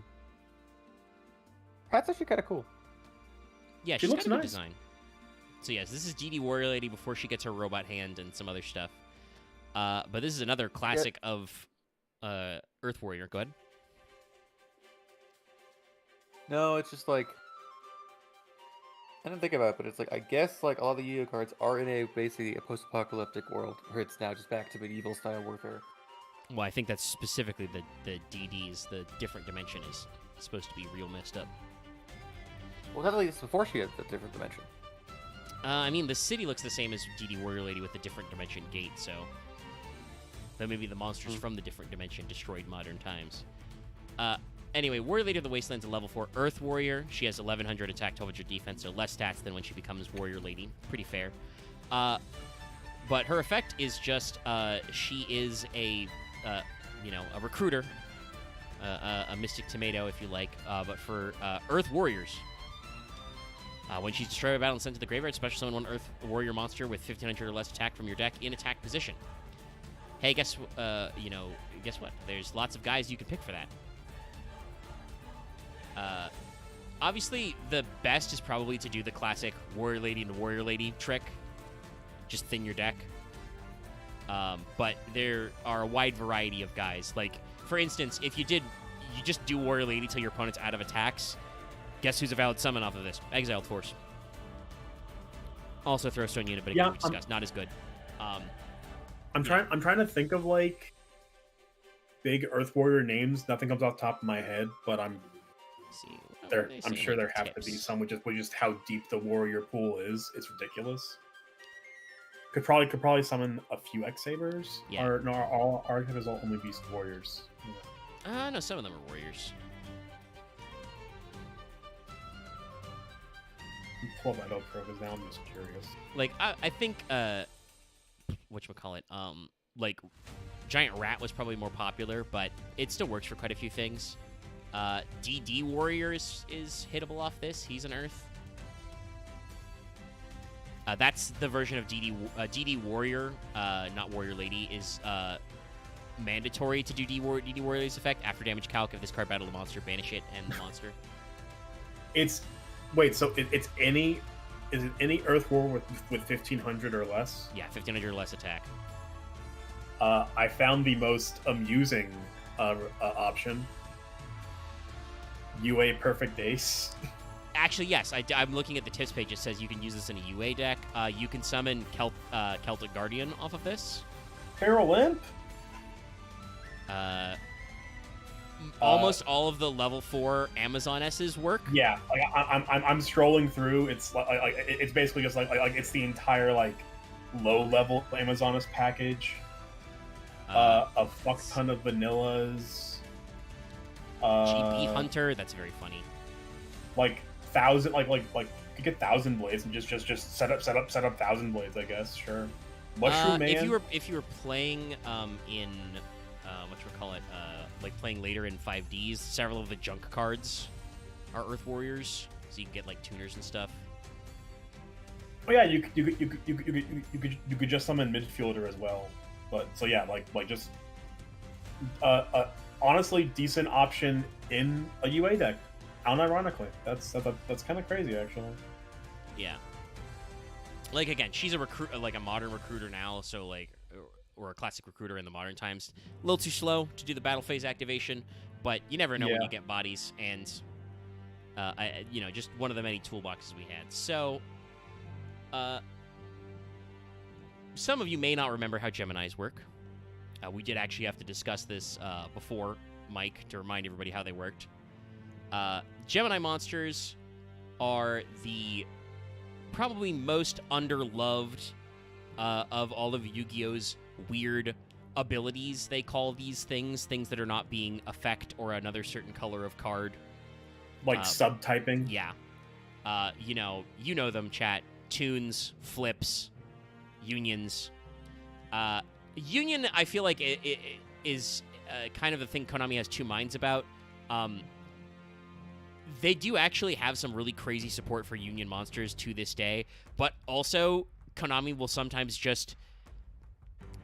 That's actually kind of cool. Yeah, She she's looks got a good nice. design. So yes, this is DD Warrior Lady before she gets her robot hand and some other stuff. But this is another classic of Earth Warrior. Go ahead. No, it's just like I didn't think about it, but it's like I guess like all the Yu-Gi-Oh cards are in a basically a post-apocalyptic world where it's now just back to medieval style warfare. Well, I think that's specifically the DDs. The different dimension is supposed to be real messed up. Well, technically it's before she had the different dimension. I mean, the city looks the same as DD Warrior Lady with the different dimension gate, so... But maybe the monsters from the different dimension destroyed modern times. Anyway, Warrior Lady of the Wasteland's a level 4 Earth Warrior. She has 1100 attack, 1200 defense, so less stats than when she becomes Warrior Lady. Pretty fair. But her effect is just, she is a recruiter. A Mystic Tomato, if you like. But for Earth Warriors... when she's destroyed by battle and sent to the graveyard, special summon one Earth Warrior monster with 1500 or less attack from your deck in attack position. Hey, guess what? There's lots of guys you can pick for that. Obviously, the best is probably to do the classic Warrior Lady and Warrior Lady trick. Just thin your deck. But there are a wide variety of guys. Like, for instance, if you just do Warrior Lady till your opponent's out of attacks, guess who's a valid summon off of this? Exiled Force. Also Throwstone unit, but again, we discussed, not as good. I'm trying to think of like big Earth Warrior names. Nothing comes off the top of my head, but I'm sure there have to be some, which is how deep the warrior pool is. It's ridiculous. Could probably summon a few X Sabers. Yeah. Or no, all archetypes will only beast warriors. No, some of them are warriors. Pull that up, Pro, because now I'm just curious. Like, I think, whatchamacallit, like, Giant Rat was probably more popular, but it still works for quite a few things. DD Warrior is hittable off this. He's an Earth. That's the version of DD Warrior, not Warrior Lady, is mandatory to do DD Warrior's effect. After damage calc, if this card battled a monster, banish it and the monster. It's any Earth Warrior with 1500 or less? Yeah, 1500 or less attack. I found the most amusing option. UA Perfect Ace. Actually, yes. I'm looking at the tips page. It says you can use this in a UA deck. You can summon Celtic Guardian off of this. Feral Imp? Almost all of the level 4 Amazon S's work. Yeah, like I'm scrolling through. It's like it's basically just like it's the entire like low level Amazoness package. A fuck ton of vanillas. GP Hunter, that's very funny. Like you get 1,000 blades and just set up 1,000 blades. I guess sure. Mushroom Man. If you were playing in like playing later in 5Ds, several of the junk cards are Earth Warriors, so you can get like tuners and stuff. Oh yeah, you could just summon midfielder as well. But so yeah, like just honestly decent option in a UA deck. Unironically, that's kind of crazy actually. Yeah. Like again, she's a recruit, like a modern recruiter now, so like, or a classic recruiter in the modern times. A little too slow to do the battle phase activation, but you never know when you get bodies, and just one of the many toolboxes we had. So, some of you may not remember how Geminis work. We did actually have to discuss this before, Mike, to remind everybody how they worked. Gemini monsters are the probably most underloved of all of Yu-Gi-Oh's weird abilities. They call these things that are not being effect or another certain color of card. Like subtyping. Yeah. You know them, chat. Tunes, flips, unions. Union, I feel like it is kind of the thing Konami has two minds about. They do actually have some really crazy support for Union monsters to this day, but also Konami will sometimes just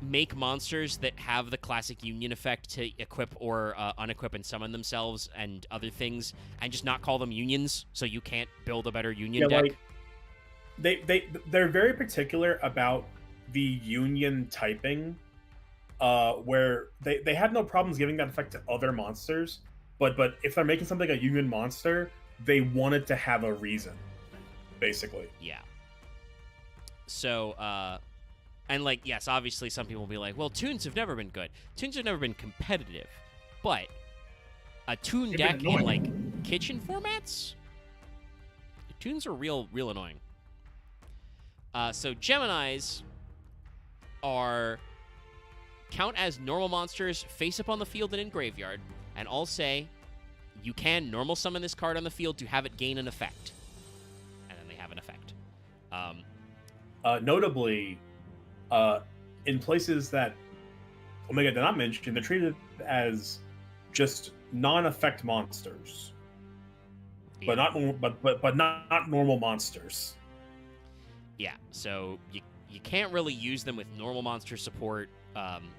make monsters that have the classic Union effect to equip or unequip and summon themselves and other things, and just not call them Unions, so you can't build a better Union deck. Like, they're very particular about the Union typing, where they have no problems giving that effect to other monsters, but if they're making something a Union monster, they want it to have a reason, basically. Yeah. So, and like, yes, obviously some people will be like, well, tunes have never been good. Tunes have never been competitive, but a tune deck in like kitchen formats, tunes are real annoying. So Geminis count as normal monsters face up on the field and in graveyard, and all say you can normal summon this card on the field to have it gain an effect, and then they have an effect. Notably, in places that Omega did not mention, they're treated as just non-effect monsters, Yeah. but not normal monsters. Yeah, so you can't really use them with normal monster support.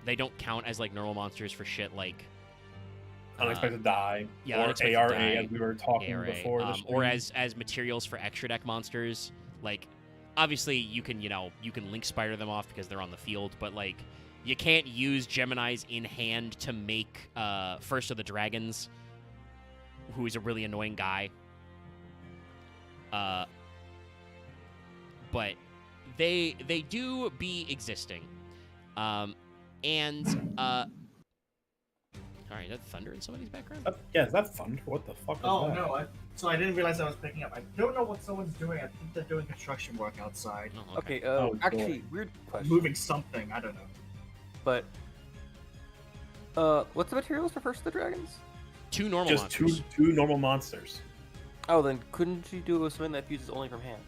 They don't count as like normal monsters for shit like Unexpected Die, yeah, or Unexpected ARA, Die, as we were talking ARA, before. or as materials for extra deck monsters. Like, obviously you can link spider them off because they're on the field, but like you can't use Geminis in hand to make First of the Dragons, who is a really annoying guy. But they do be existing. Sorry, is that thunder in somebody's background? Yeah, is that thunder? What the fuck is Oh that? no! I didn't realize I was picking up. I don't know what someone's doing. I think they're doing construction work outside, Oh, okay. Okay, Oh, actually, boy. weird question. moving something. I don't know. But, what's the materials for First of the Dragons? Two normal Just monsters. two normal monsters. Oh, then couldn't you do a summon that uses only from hand?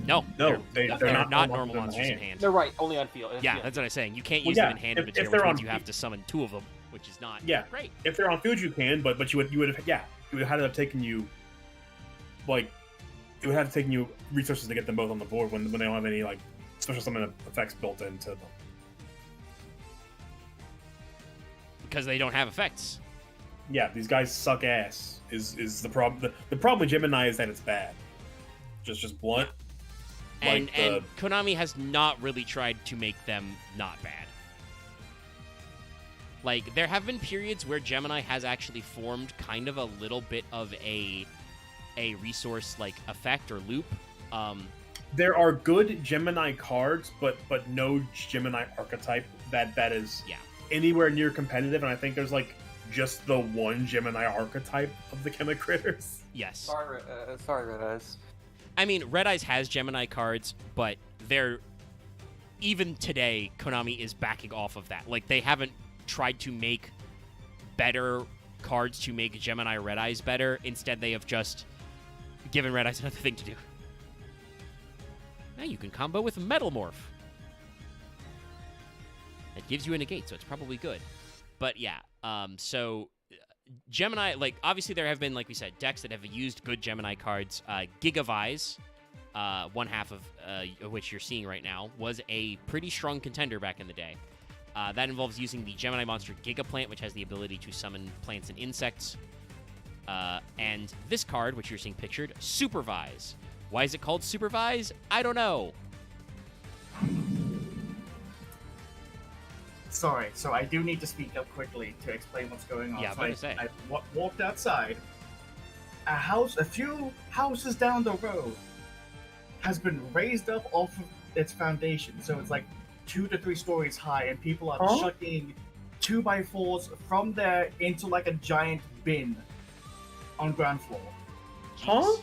No, No, they're not not normal in monsters in hand. hand. They're right, only on field. Yeah, field. that's what I'm saying. You can't Well, use yeah, them in hand if material, they're which on means you have fi- to summon two of them, which is not great. If they're on field, you can, but you would have it would have taken you resources to get them both on the board when they don't have any like special summon effects built into them. Because they don't have effects. Yeah, these guys suck ass. Is the problem? The problem with Gemini is that it's bad. Just blunt. And Like and Konami has not really tried to make them not bad. Like, there have been periods where Gemini has actually formed kind of a little bit of a resource like effect or loop. There are good Gemini cards, but no Gemini archetype that is Yeah. anywhere near competitive. And I think there's like just the one Gemini archetype of the Chemicritters. Yes. Sorry, Red Eyes. I mean, Red Eyes has Gemini cards, but they're even today, Konami is backing off of that. Like, they haven't tried to make better cards to make Gemini Red Eyes better. Instead, they have just given Red Eyes another thing to do. Now you can combo with Metal Morph. It gives you a negate, so it's probably good. But yeah, so Gemini, like, obviously there have been, like we said, decks that have used good Gemini cards. Gigavise, one half of which you're seeing right now, was a pretty strong contender back in the day. That involves using the Gemini monster Gigaplant, which has the ability to summon plants and insects. And this card, which you're seeing pictured, Supervise. Why is it called Supervise? I don't know. Sorry, so I do need to speak up quickly to explain what's going on. Yeah, so I was gonna say. I walked outside. A few houses down the road, has been raised up off of its foundation. So it's like 2 to 3 stories high, and people are chucking 2x4s from there into like a giant bin on ground floor. Huh?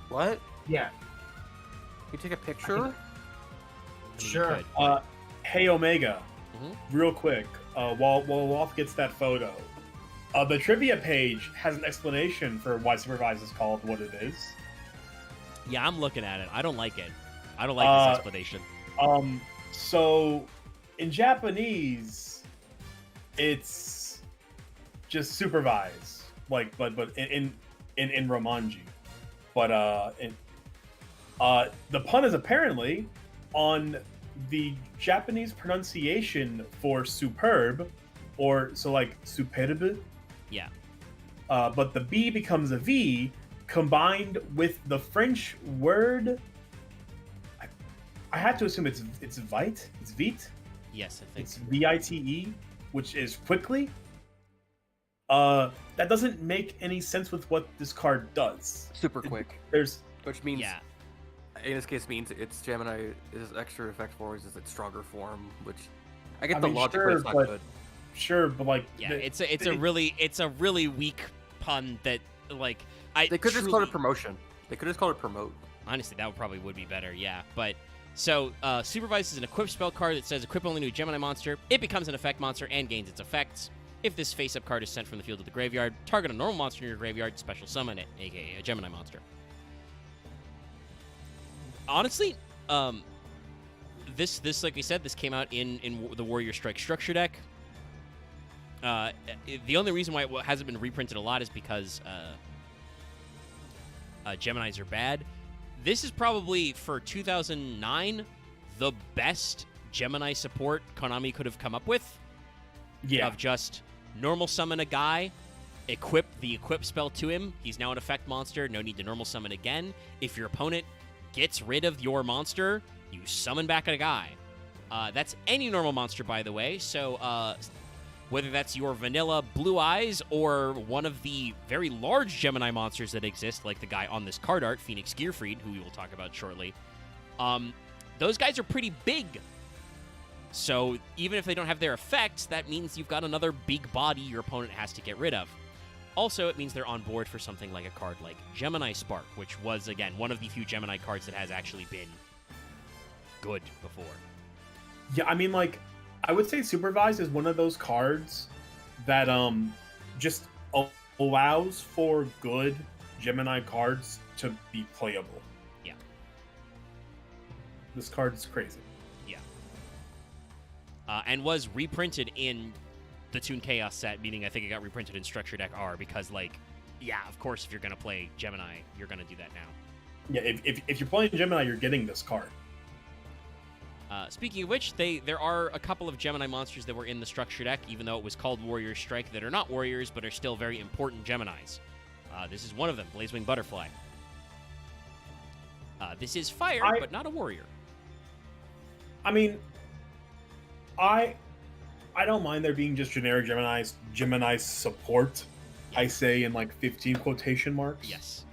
What? Yeah. You take a picture? I mean, you Sure. could. Hey Omega, Mhm. real quick, while Loth gets that photo, the trivia page has an explanation for why Supervise is called what it is. Yeah, I'm looking at it. I don't like it. I don't like this explanation. So in Japanese, it's just supervise, like, but in Romanji, but the pun is apparently on the Japanese pronunciation for superb, or so like superbe. Yeah. But the B becomes a V, combined with the French word. I had to assume it's vite. It's vite. Yes, I think. It's vite, which is quickly. That doesn't make any sense with what this card does. Super quick. Which means, Yeah. in this case, means it's Gemini is extra effect forms is its stronger form, which I get the logic, but it's not good. Sure, but like, Yeah, it's a really weak pun that like They could just call it promotion. They could just call it promote. Honestly, that would be better. Yeah, but so Supervise is an equip spell card that says equip only to a Gemini monster. It becomes an effect monster and gains its effects. If this face-up card is sent from the field to the graveyard, target a normal monster in your graveyard, special summon it, aka a Gemini monster. Honestly, this like we said, this came out in the Warrior Strike structure deck. The only reason why it hasn't been reprinted a lot is because Geminis are bad. This is probably, for 2009, the best Gemini support Konami could have come up with. yeah, Of just normal summon a guy, equip the equip spell to him. He's now an effect monster. No need to normal summon again. If your opponent gets rid of your monster, you summon back a guy. That's any normal monster, by the way. So whether that's your vanilla Blue Eyes or one of the very large Gemini monsters that exist, like the guy on this card art, Phoenix Gearfried, who we will talk about shortly, those guys are pretty big. So even if they don't have their effects, that means you've got another big body your opponent has to get rid of. Also, it means they're on board for something like a card like Gemini Spark, which was, again, one of the few Gemini cards that has actually been good before. yeah. I mean, like, I would say Supervise is one of those cards that just allows for good Gemini cards to be playable. Yeah. This card's crazy. Yeah. And was reprinted in the Toon Chaos set, meaning I think it got reprinted in Structure Deck R, because, like, yeah, of course, if you're going to play Gemini, you're going to do that now. Yeah, if you're playing Gemini, you're getting this card. Speaking of which, there are a couple of Gemini monsters that were in the Structure Deck, even though it was called Warrior Strike, that are not warriors, but are still very important Geminis. This is one of them, Blazewing Butterfly. This is fire, but not a warrior. I mean, I don't mind there being just generic Gemini support. Yeah. I say in like 15 quotation marks. Yes.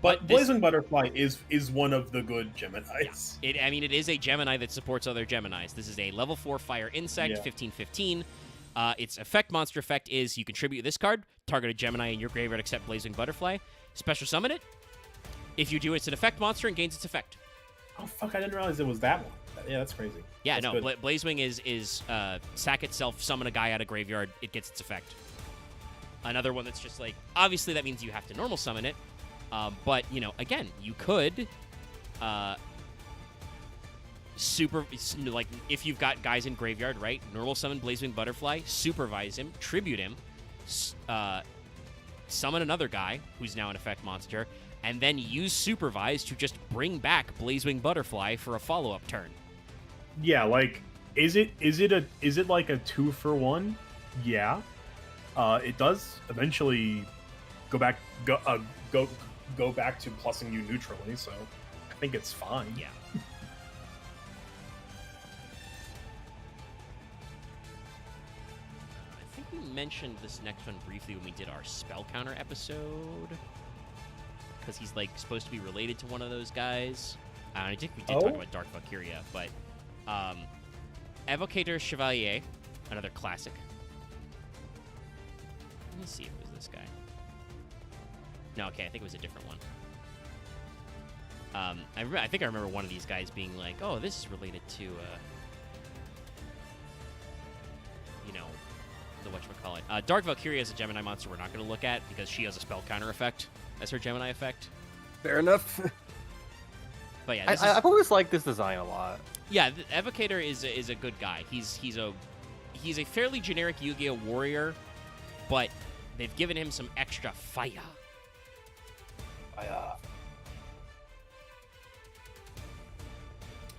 But this- Blazing Butterfly is one of the good Geminis. Yeah. It is a Gemini that supports other Geminis. This is a level 4 fire insect, Yeah. 15/15. Its effect monster effect is you contribute this card, target a Gemini in your graveyard except Blazing Butterfly, special summon it. If you do, it's an effect monster and gains its effect. Oh fuck! I didn't realize it was that one. Yeah, that's crazy. Yeah, That's no, good. Blazewing is sack itself, summon a guy out of graveyard, it gets its effect. Another one that's just like, obviously that means you have to normal summon it, but, you know, again, you could like, if you've got guys in graveyard, right, normal summon Blazewing Butterfly, supervise him, tribute him, summon another guy who's now an effect monster, and then use supervise to just bring back Blazewing Butterfly for a follow-up turn. Yeah, like, is it like a 2-for-1? Yeah. It does eventually go back to plussing you neutrally, so I think it's fine. Yeah. I think we mentioned this next one briefly when we did our spell counter episode, because he's like supposed to be related to one of those guys. I think we did talk about Dark Valkyria, but Evocator Chevalier, another classic. Let me see if it was this guy. No, okay, I think it was a different one. I think I remember one of these guys being like, "Oh, this is related to, the whatchamacallit. Dark Valkyria is a Gemini monster we're not going to look at because she has a spell counter effect as her Gemini effect. Fair enough. But yeah, I've always liked this design a lot. Yeah, the Evocator is a good guy. He's a fairly generic Yu-Gi-Oh warrior, but they've given him some extra fire.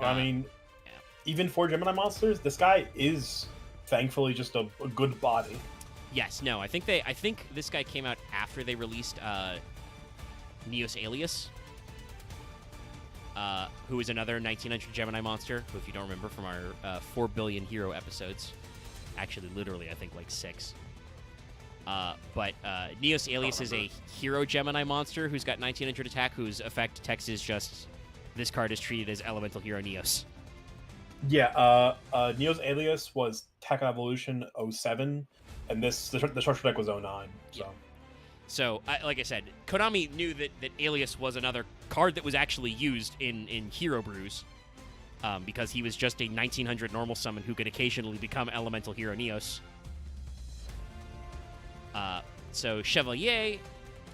I mean, even for Gemini monsters, this guy is thankfully just a good body. Yes, no, I think this guy came out after they released Neos Alias, who is another 1900 Gemini monster, who, if you don't remember from our 4 billion hero episodes, actually literally I think like 6. But Neos Alias is a hero Gemini monster who's got 1900 attack, whose effect text is just, this card is treated as elemental hero Neos. Yeah, Neos Alias was Tech Evolution 07, and the structure deck was 09. So, yeah. So like I said, Konami knew that Alias was another card that was actually used in Hero Brews, because he was just a 1900 normal summon who could occasionally become elemental hero Neos. So Chevalier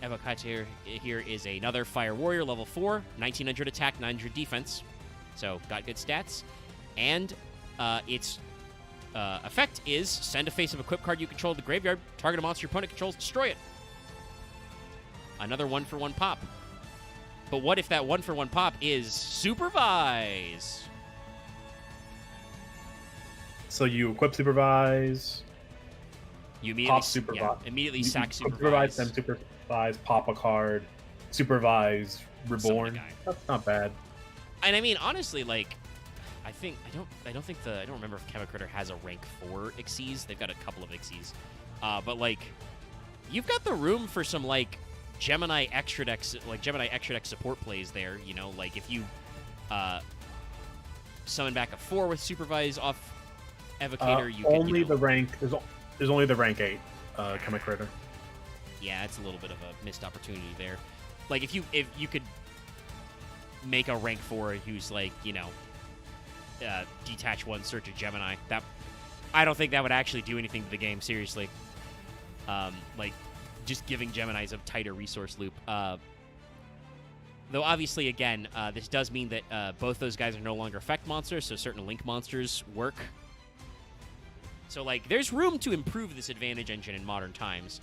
Evocator here is another Fire Warrior, level 4, 1900 attack, 900 defense. So got good stats. And its effect is send a face of equipped card you control to the graveyard, target a monster your opponent controls, destroy it. Another 1-for-1 pop. But what if that 1-for-1 pop is Supervise? So you equip Supervise, You immediately pop Supervise. Yeah, immediately sack Supervise, Supervise. then Supervise, pop a card, Supervise, Reborn. guy. That's not bad. And I mean, honestly, like, I don't remember if Chemicritter has a rank 4 Xyz. They've got a couple of Xyz. But like, you've got the room for some like Gemini extra deck support plays there. You know, like if you summon back a 4 with Supervise off Evocator, you only can, the rank. There's only the rank 8 Chemicritter. Yeah, it's a little bit of a missed opportunity there. Like if you could make a rank 4 who's like, detach 1, search a Gemini. That, I don't think that would actually do anything to the game, seriously. Like, just giving Geminis a tighter resource loop. Though, obviously, again, this does mean that both those guys are no longer effect monsters, so certain link monsters work. So, like, there's room to improve this advantage engine in modern times.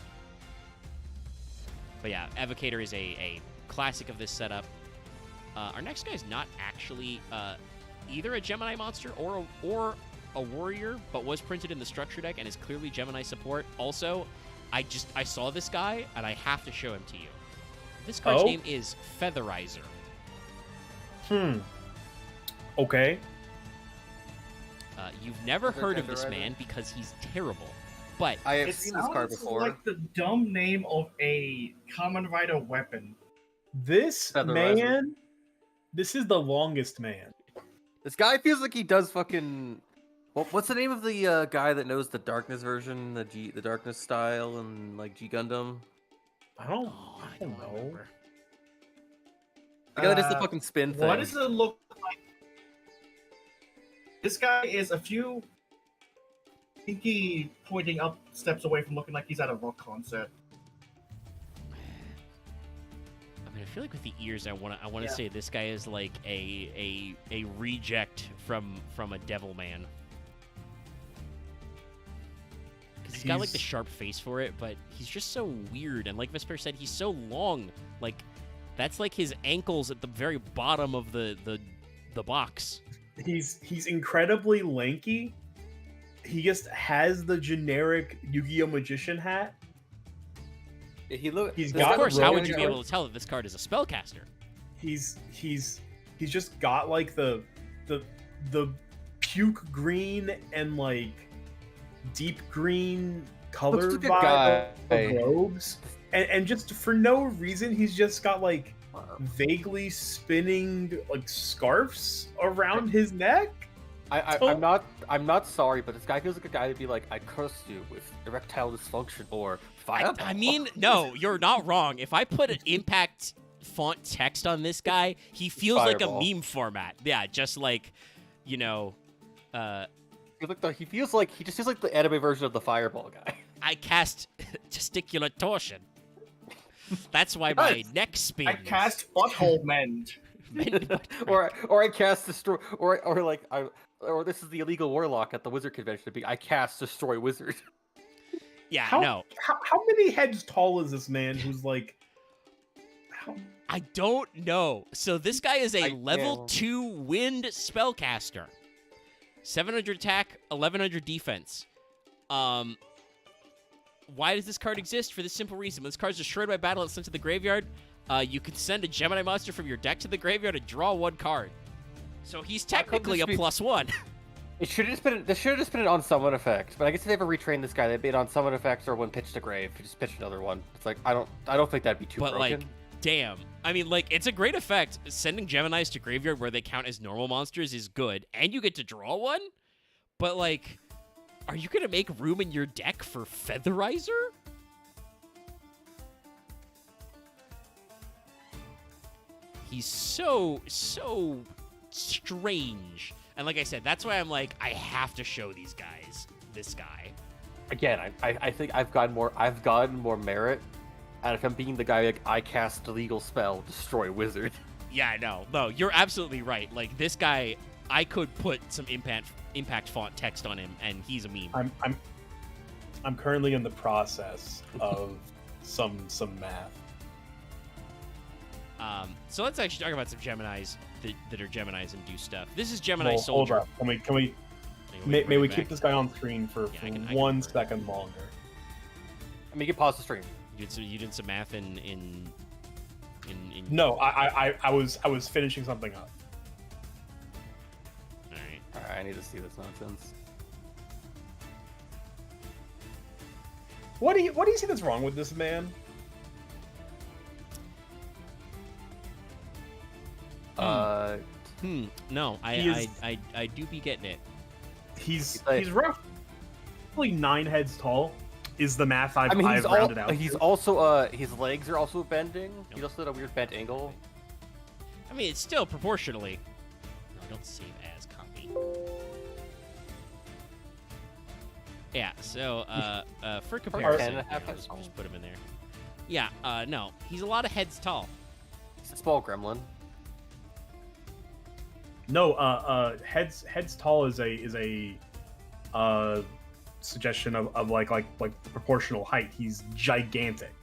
But yeah, Evocator is a classic of this setup. Our next guy is not actually either a Gemini monster or a warrior, but was printed in the structure deck and is clearly Gemini support. Also, I saw this guy and I have to show him to you. This card's name is Featherizer. Okay. You've never heard of this man because he's terrible, but I have seen this card before. Like the dumb name of a Kamen Rider weapon. This Featherizer. man, this is the longest man. This guy feels like he does fucking. What's the name of the guy that knows the darkness version, the darkness style, and like G Gundam? I don't know. remember. The guy that does the fucking spin thing. What does it look like? This guy is a few pinky pointing up steps away from looking like he's at a rock concert. I mean, I feel like with the ears, I want to say this guy is like a reject from a devil man. Because he's got like the sharp face for it, but he's just so weird. And like Vesper said, he's so long. Like, that's like his ankles at the very bottom of the box. He's incredibly lanky. He just has the generic Yu-Gi-Oh! Magician hat. He's got Of course, how would you be rolling- able to tell that this card is a spellcaster? He's just got like the puke green and like deep green color Looks like a vibe guy. of robes, and just for no reason he's just got like vaguely spinning like scarves around his neck. I'm not sorry, but this guy feels like a guy to be like, I curse you with erectile dysfunction or fire. I mean, no, you're not wrong. If I put an Impact font text on this guy, he feels like a Fireball. meme format. Yeah, just like, you know, He feels like he just feels like the anime version of the Fireball guy. I cast testicular torsion. That's why my neck spins. I cast butthole mend. or I cast destroy, or this is the illegal warlock at the wizard convention. I cast destroy wizard. Yeah, How, no. how many heads tall is this man who's like... How... I don't know. So this guy is a I level know. 2 wind spellcaster. 700 attack, 1100 defense. Why does this card exist? For this simple reason. When this card is destroyed by battle and sent to the graveyard, you can send a Gemini monster from your deck to the graveyard and draw 1 card. So he's technically a +1. It should have just been. This should have just been an on summon effect. But I guess if they ever retrained this guy, they'd be an on summon effect or when pitched to grave. Just pitch another one. It's like I don't think that'd be too But broken. like, damn. I mean, like, it's a great effect. Sending Geminis to graveyard where they count as normal monsters is good, and you get to draw 1. But like, are you gonna make room in your deck for Featherizer? He's so strange. And like I said, that's why I'm like, I have to show these guys this guy. Again, I think I've gotten more merit out of him being the guy like I cast a legal spell, destroy wizard. Yeah, no, you're absolutely right. Like, this guy, I could put some impact font text on him, and he's a meme. I'm currently in the process of some math. So let's actually talk about some Geminis that are Geminis and do stuff. This is Gemini Well, Soldier. Hold up. Can we may we keep this guy on screen for Yeah, I can 1 convert. second longer? I mean, you can pause the stream. You did some math in No, I was finishing something up. All right. All right, I need to see this nonsense. What do you see that's wrong with this man? No, He I do be getting it. He's like- roughly 9 heads tall. Is the math I've rounded out? He's to. also his legs are also bending. He's also at a weird bent angle. I mean, it's still proportionally. No, don't save as copy. Yeah. So, for comparison, 10.5 yeah, heads tall. just put him in there. Yeah. No, he's a lot of heads tall. He's a small gremlin. No, heads tall is a suggestion of like the proportional height. He's gigantic.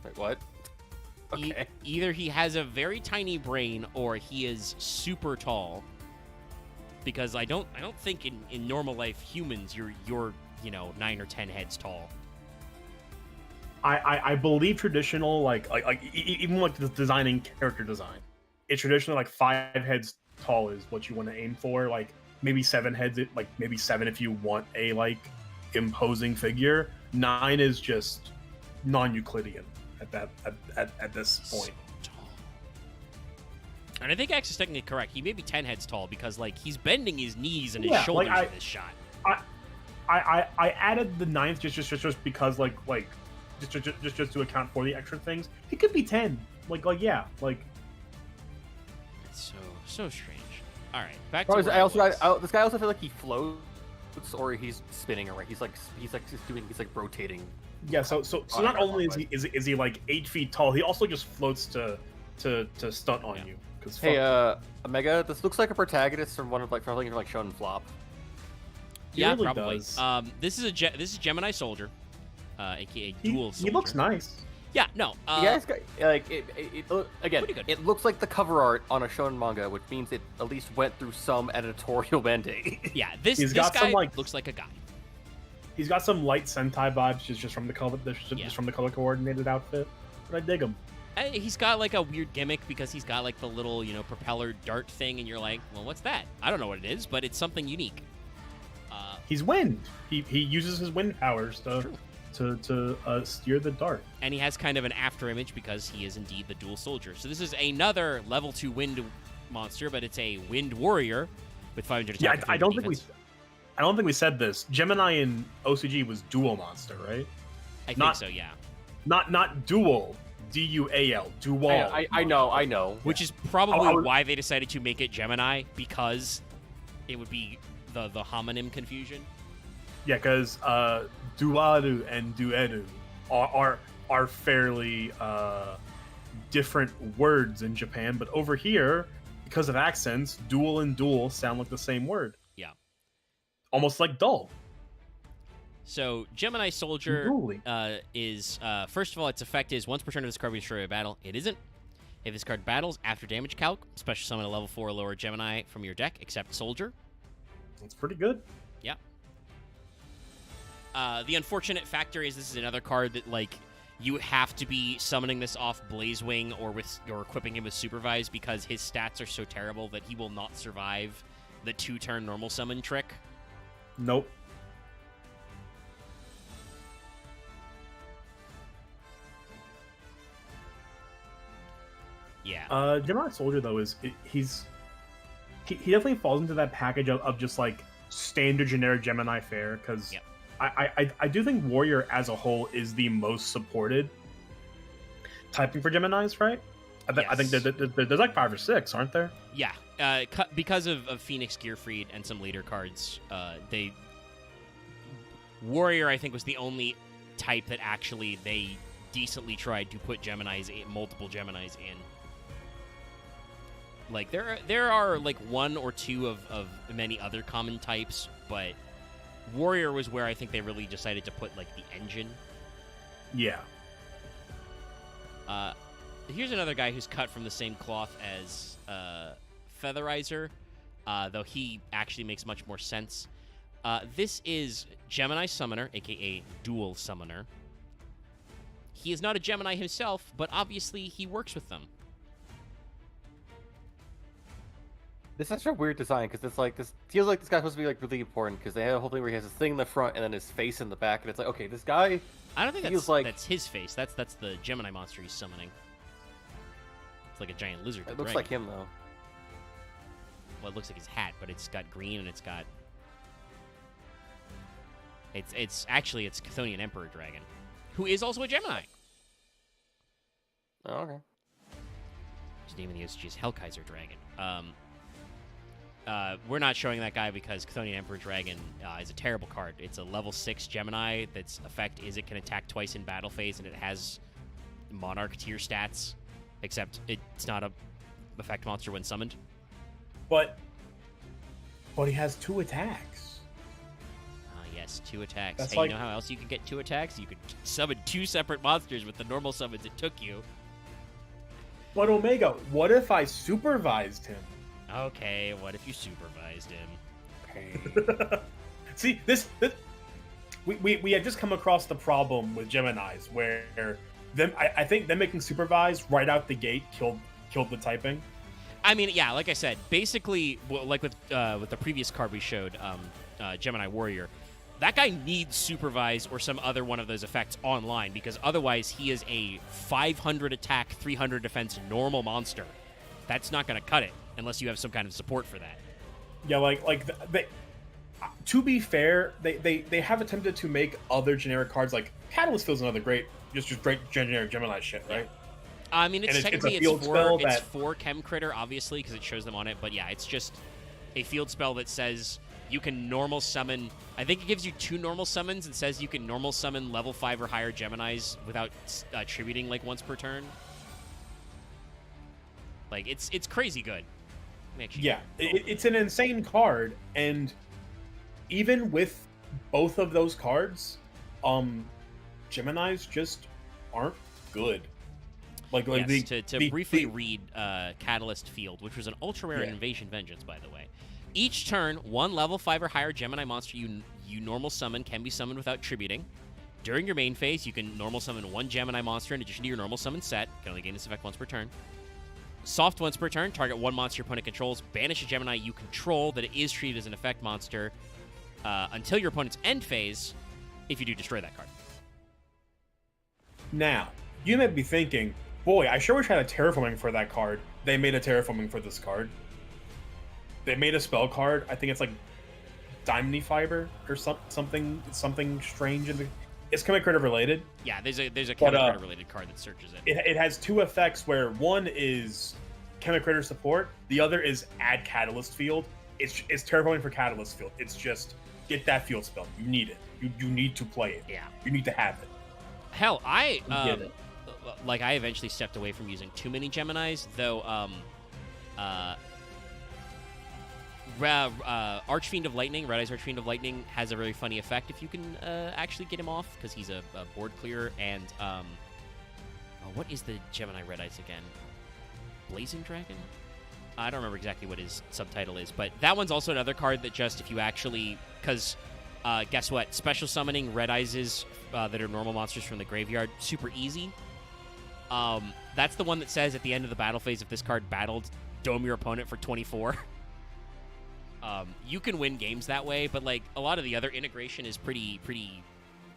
Wait, what? Okay. Either he has a very tiny brain or he is super tall. Because I don't think in normal life humans you're 9 or 10 heads tall. I believe traditional even like the designing character design. It's traditionally like 5 heads tall is what you want to aim for. Like maybe 7 heads, like maybe 7 if you want a like imposing figure. 9 is just non-Euclidean at this point. So tall. And I think X is technically correct. He may be 10 heads tall because like he's bending his knees and his Yeah, shoulders like, in this shot. I added the 9th just because like just to account for the extra things. He could be 10. It's so strange. All right, back to Bro, where I also was. this guy also feel like he floats or he's spinning around. He's rotating. Yeah, so Oh, not yeah, only wrong is he like 8 feet tall, he also just floats to stunt on Yeah. you. Cause Hey, fuck, Omega, this looks like a protagonist from one of like Shonen Flop. he Yeah, really probably. does. This is Gemini Soldier, aka Dual Soldier. He looks nice. Yeah, no. Yeah, it's got, like again, Pretty good. it looks like the cover art on a shonen manga, which means it at least went through some editorial mandate. Yeah, this He's this got guy some, like- looks like a guy. He's got some light Sentai vibes just from the color Yeah. from the color coordinated outfit. But I dig him. He's got like a weird gimmick because he's got like the little propeller dart thing, and you're like, well, what's that? I don't know what it is, but it's something unique. He's wind. He uses his wind powers to steer the dart. And he has kind of an after image because he is indeed the Dual Soldier. So this is another level 2 wind monster, but it's a wind warrior with 500 attack. Yeah, and I don't think defense. I don't think we said this. Gemini in OCG was dual monster, right? I think not- so. Yeah. Not dual, Dual. Dual. I know. Which is probably I was- why they decided to make it Gemini, because it would be the homonym confusion. Yeah, because Duaru and Dueru are fairly different words in Japan, but over here, because of accents, dual and dual sound like the same word. Yeah. Almost like dull. So Gemini Soldier Dually. is first of all, its effect is once per turn of this card we destroy a battle. It isn't. If this card battles after damage calc, special summon a level 4 or lower Gemini from your deck, except Soldier. That's pretty good. Yeah. The unfortunate factor is this is another card that, like, you have to be summoning this off Blazewing or equipping him with Supervise, because his stats are so terrible that he will not survive the 2-turn normal summon trick. Nope. Yeah. Gemini Soldier though he definitely falls into that package of just like standard generic Gemini fare, because Yep. I do think Warrior as a whole is the most supported typing for Geminis, right? I think Yes. there's like 5 or 6, aren't there? Yeah, because of Phoenix Gearfried and some later cards, Warrior, I think, was the only type that actually they decently tried to put multiple Geminis in. Like, there are like 1 or 2 of many other common types, but Warrior was where I think they really decided to put, like, the engine. Yeah. Here's another guy who's cut from the same cloth as Featherizer, though he actually makes much more sense. This is Gemini Summoner, aka Dual Summoner. He is not a Gemini himself, but obviously he works with them. This is such a weird design, because it's like, this feels like this guy's supposed to be like really important, because they have a whole thing where he has this thing in the front and then his face in the back, and it's like, okay, this guy. I don't think feels that's like that's his face. That's the Gemini monster he's summoning. It's like a giant lizard. It looks like him though. Well, it looks like his hat, but it's got green and it's got. It's actually Chthonian Emperor Dragon, who is also a Gemini. Oh, okay. His name in the OCG is Hellkaiser Dragon. We're not showing that guy because Chthonian Emperor Dragon is a terrible card. It's a level 6 Gemini that's effect is it can attack twice in battle phase, and it has Monarch tier stats, except it's not a effect monster when summoned. But he has 2 attacks. Yes, 2 attacks. That's hey, like- you know how else you can get 2 attacks? You could summon 2 separate monsters with the normal summons it took you. But Omega, what if I supervised him? Okay, what if you supervised him? Okay. See, we had just come across the problem with Geminis, where I think them making supervise right out the gate killed the typing. I mean, yeah, like I said, basically, like with the previous card we showed, Gemini Warrior, that guy needs Supervise or some other one of those effects online, because otherwise he is a 500 attack, 300 defense normal monster. That's not going to cut it unless you have some kind of support for that. Yeah, to be fair, they have attempted to make other generic cards, like Catalyst Field's another great generic Gemini shit, right? I mean, And it's a technically field spell it's that- for Chem Critter, obviously, because it shows them on it. But yeah, it's just a field spell that says you can normal summon. I think it gives you 2 normal summons and says you can normal summon level 5 or higher Geminis without tributing like once per turn. Like it's crazy good. Yeah, it's an insane card, and even with both of those cards, Geminis just aren't good. Yes, to briefly the- read Catalyst Field, which was an ultra rare Yeah. Invasion Vengeance, by the way. Each turn, 1 level 5 or higher Gemini monster you normal summon can be summoned without tributing. During your main phase, you can normal summon 1 Gemini monster in addition to your normal summon set. You can only gain this effect once per turn. Soft once per turn, target 1 monster your opponent controls. Banish a Gemini you control that it is treated as an effect monster until your opponent's end phase, if you do destroy that card. Now, you may be thinking, boy, I sure wish I had a terraforming for that card. They made a terraforming for this card. They made a spell card. I think it's like Diamond Fiber or something strange It's Chemic Critter related. Yeah, there's a But, Chemic Critter related card that searches it. It has two effects where one is Chemic Critter support, the other is add Catalyst Field. It's terrifying for Catalyst Field. It's just get that field spell. You need it. You need to play it. Yeah. You need to have it. Hell, I Get it. like I eventually stepped away from using too many Geminis, though. Archfiend of Lightning, Red Eyes Archfiend of Lightning has a really funny effect if you can actually get him off, because he's a board clearer. And what is the Gemini Red Eyes again? Blazing Dragon? I don't remember exactly what his subtitle is, but that one's also another card that just if you actually, because guess what? Special summoning Red Eyes that are normal monsters from the graveyard, super easy. That's the one that says at the end of the battle phase, if this card battled, dome your opponent for 24. You can win games that way, but like a lot of the other integration is pretty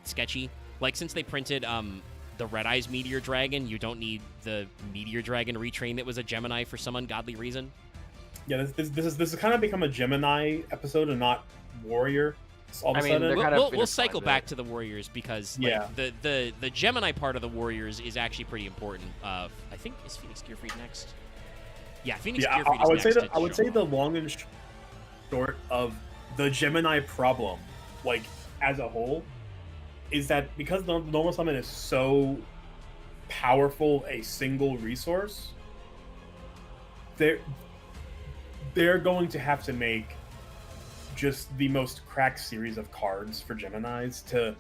sketchy. Like since they printed the Red Eyes Meteor Dragon, you don't need the Meteor Dragon retrain that was a Gemini for some ungodly reason. Yeah, this has kind of become a Gemini episode and not Warrior. All of a sudden, We'll cycle back to the Warriors because like, the Gemini part of the Warriors is actually pretty important. I think is Phoenix Gearfried next. Yeah, Phoenix Gearfried is next. I would say the long and short of the Gemini problem, like as a whole, is that because the normal summon is so powerful a single resource, they're going to have to make just the most cracked series of cards for Geminis to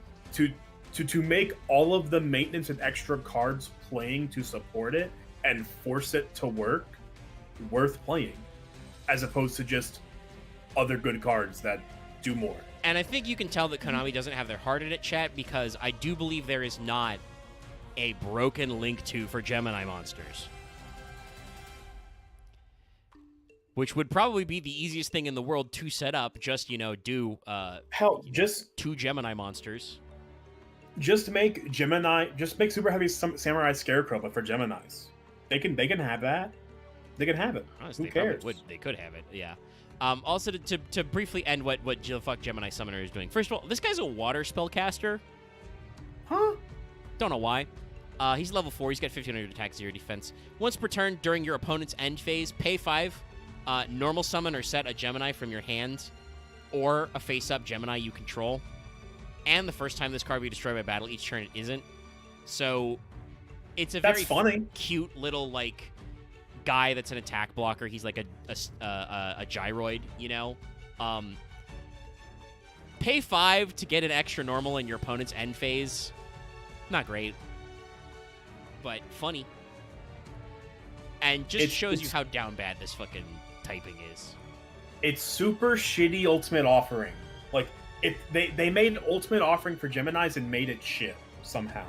make all of the maintenance and extra cards playing to support it and force it to work worth playing, as opposed to just other good cards that do more. And I think you can tell that Konami doesn't have their heart in it, chat, because I do believe there is not a broken Link 2 for Gemini monsters. Which would probably be the easiest thing in the world to set up. Just, do just 2 Gemini monsters. Just make Super Heavy Samurai Scarecrow, but for Geminis. They can have that. They can have it. Honestly, who cares? They could have it, yeah. Also, to briefly end what the fuck Gemini Summoner is doing. First of all, this guy's a water spellcaster. Huh? Don't know why. He's level 4. He's got 1500 attack, 0 defense. Once per turn during your opponent's end phase, pay 5. Normal summon or set a Gemini from your hand or a face-up Gemini you control. And the first time this card be destroyed by battle, each turn it isn't. So it's a very funny, cute little, like, guy that's an attack blocker. He's like a gyroid, Pay 5 to get an extra normal in your opponent's end phase. Not great, but funny. And just shows you how down bad this fucking typing is. It's super shitty Ultimate Offering. Like, they made an Ultimate Offering for Geminis and made it shit somehow.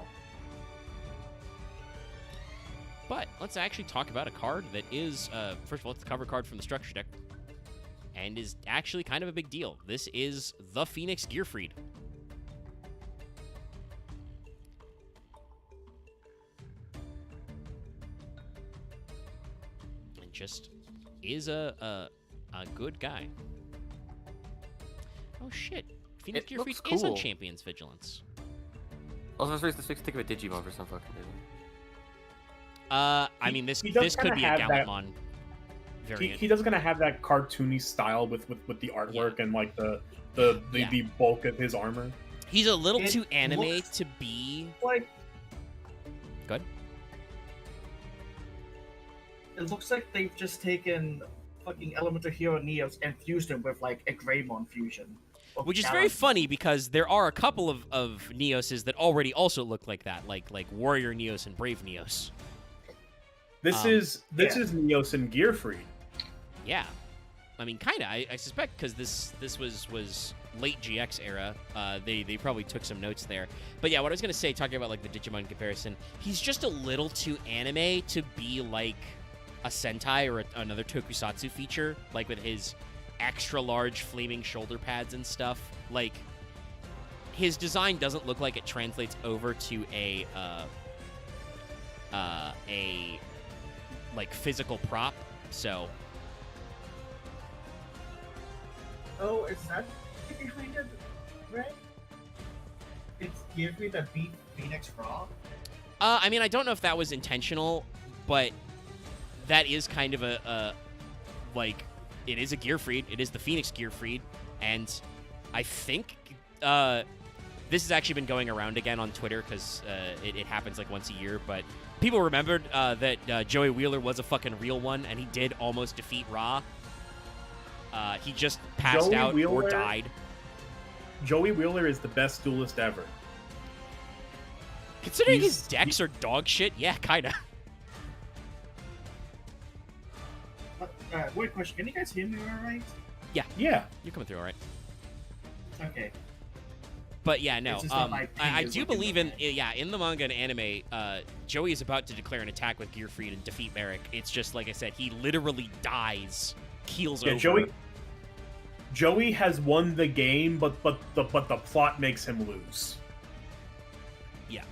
But let's actually talk about a card that is, first of all, it's the cover card from the structure deck, and is actually kind of a big deal. This is the Phoenix Gearfried. And just is a good guy. Oh shit. Phoenix Gearfried is on Champions Vigilance. I was supposed to think of a Digimon for some fucking reason. I mean, this could be a Gallantmon variant. He does kind of have that cartoony style with the artwork and like the bulk of his armor. He's a little too anime to be like. Good. It looks like they've just taken fucking Elemental Hero Neos and fused them with like a Greymon fusion. Which is very funny because there are a couple of Neoses that already also look like that, like Warrior Neos and Brave Neos. This is Neos and Gearfried. Yeah, I mean, kind of. I suspect because this was late GX era. They probably took some notes there. But yeah, what I was gonna say, talking about like the Digimon comparison, he's just a little too anime to be like a Sentai or another Tokusatsu feature, like with his extra large flaming shoulder pads and stuff. Like his design doesn't look like it translates over to a like physical prop. So oh, is that behind it, right? it's Gearfree that beat Phoenix Raw? I mean, I don't know if that was intentional, but that is kind of like, it is a Gearfried. It is the Phoenix Gearfried, and I think this has actually been going around again on Twitter because it happens like once a year, but people remembered that Joey Wheeler was a fucking real one, and he did almost defeat Ra. He just passed Joey out or Wheeler? died. Joey Wheeler is the best duelist ever. Considering his decks are dog shit, yeah, kinda. Wait, question. Can you guys hear me all right? Yeah. You're coming through all right. Okay. But yeah, no. It's just that my ping I is do looking believe okay. in the manga and anime, Joey is about to declare an attack with Gearfried and defeat Merrick. It's just like I said, he literally dies, keels over. Joey has won the game, but the plot makes him lose. Yeah.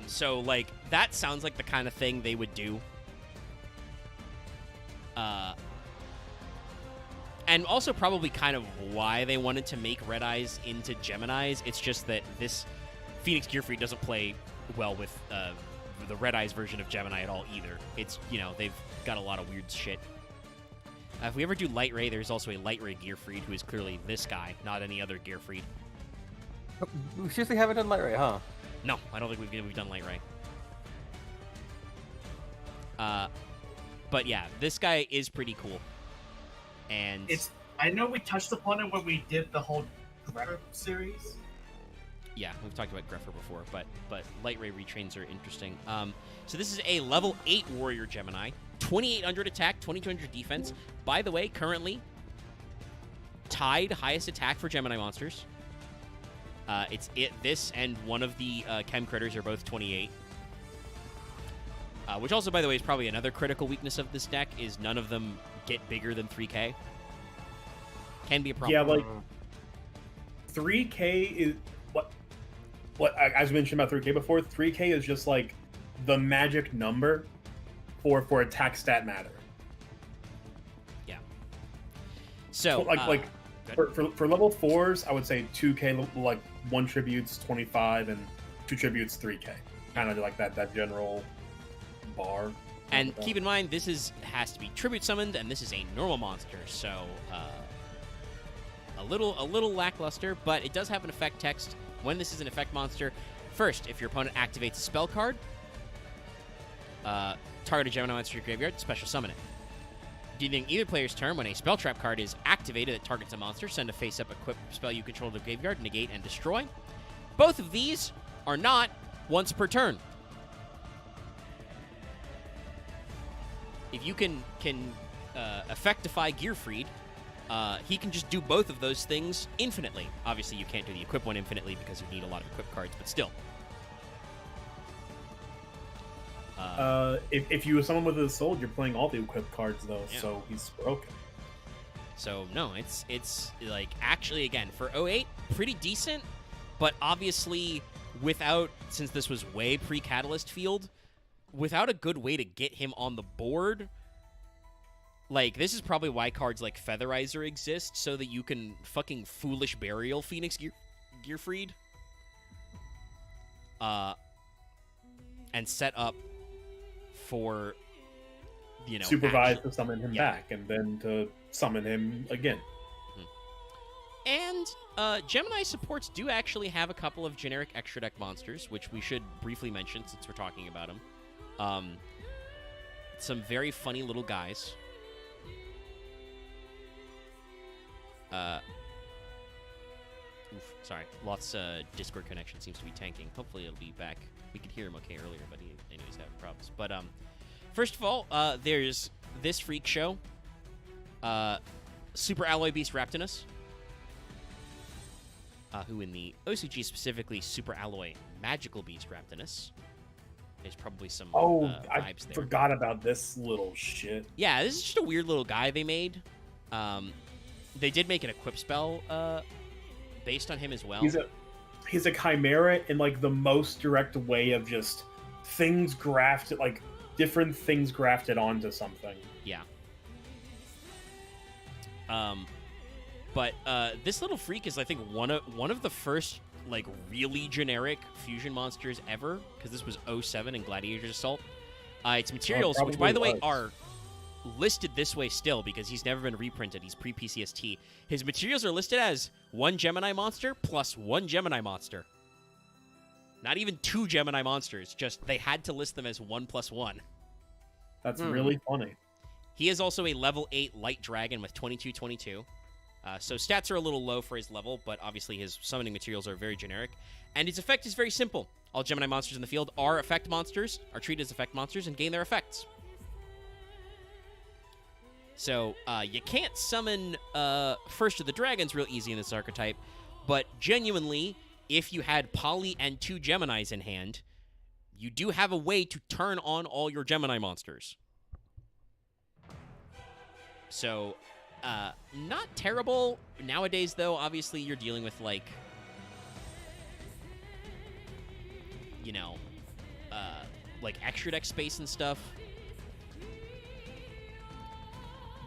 So like that sounds like the kind of thing they would do. And also probably kind of why they wanted to make Red Eyes into Geminis. It's just that this Phoenix Gearfried doesn't play well with the Red Eyes version of Gemini at all either. It's, you know, they've got a lot of weird shit. If we ever do Light Ray, there's also a Light Ray Gearfried who is clearly this guy, not any other Gearfried. We seriously haven't done Light Ray, huh? No, I don't think we've done Light Ray. But yeah, this guy is pretty cool. And I know we touched upon it when we did the whole Greta series. yeah, we've talked about Greffer before, but Light Ray retrains are interesting. So this is a level 8 Warrior Gemini, 2800 attack, 2200 defense. By the way, currently tied highest attack for Gemini monsters. This and one of the Chem Critters are both 28. Which also, by the way, is probably another critical weakness of this deck, is none of them get bigger than 3k. Can be a problem. Yeah, like 3k is what as I mentioned about 3k before. 3k is just like the magic number for attack stat matter. Yeah. So like for level 4s, I would say 2k, like 1 tribute's 25 and 2 tribute's 3k. Kind of like that general bar. And keep in mind, this has to be tribute summoned, and this is a normal monster, so a little lackluster, but it does have an effect text when this is an effect monster. First, if your opponent activates a spell card, target a Gemini monster in your graveyard, special summon it. During either player's turn, when a spell trap card is activated that targets a monster, send a face-up equipped spell you control to the graveyard, negate and destroy. Both of these are not once per turn. If you can effectify Gearfried, he can just do both of those things infinitely. Obviously, you can't do the equip one infinitely because you need a lot of equip cards, but still. If you summon with a soul, you're playing all the equip cards though, Yeah. so he's broken. So no, it's like actually again for 08, pretty decent, but obviously without, since this was way pre-Catalyst Field, without a good way to get him on the board. Like, this is probably why cards like Featherizer exist, so that you can fucking Foolish Burial Phoenix Gearfried. And set up for, you know, Supervise action. to summon him Yeah. back, and then to summon him again. And Gemini supports do actually have a couple of generic extra deck monsters, which we should briefly mention since we're talking about them. Some very funny little guys. Sorry, lots Discord connection seems to be tanking. Hopefully it'll be back. We could hear him okay earlier, but he was having problems. But first of all, there's this freak show, Super Alloy Beast Raptinus, who in the OCG specifically Super Alloy Magical Beast Raptinus. There's probably some I vibes there. forgot about this little shit. Yeah, this is just a weird little guy they made. They did make an equip spell based on him as well. He's a chimera in like the most direct way of just things grafted, like different things grafted onto something. Yeah. But this little freak is, I think, one of the first like really generic fusion monsters ever, because this was 07 in Gladiator's Assault. Its materials, which by the way are listed this way still because he's never been reprinted. He's pre-PCST. His materials are listed as 1 Gemini monster plus 1 Gemini monster. Not even 2 Gemini monsters. Just they had to list them as 1 plus 1. That's really funny. He is also a level 8 light dragon with 2222. So stats are a little low for his level, but obviously his summoning materials are very generic. And his effect is very simple. All Gemini monsters in the field are effect monsters, are treated as effect monsters, and gain their effects. So you can't summon First of the Dragons real easy in this archetype, but genuinely, if you had Poly and 2 Geminis in hand, you do have a way to turn on all your Gemini monsters. So, not terrible. Nowadays, though, obviously you're dealing with, like, you know, like extra deck space and stuff.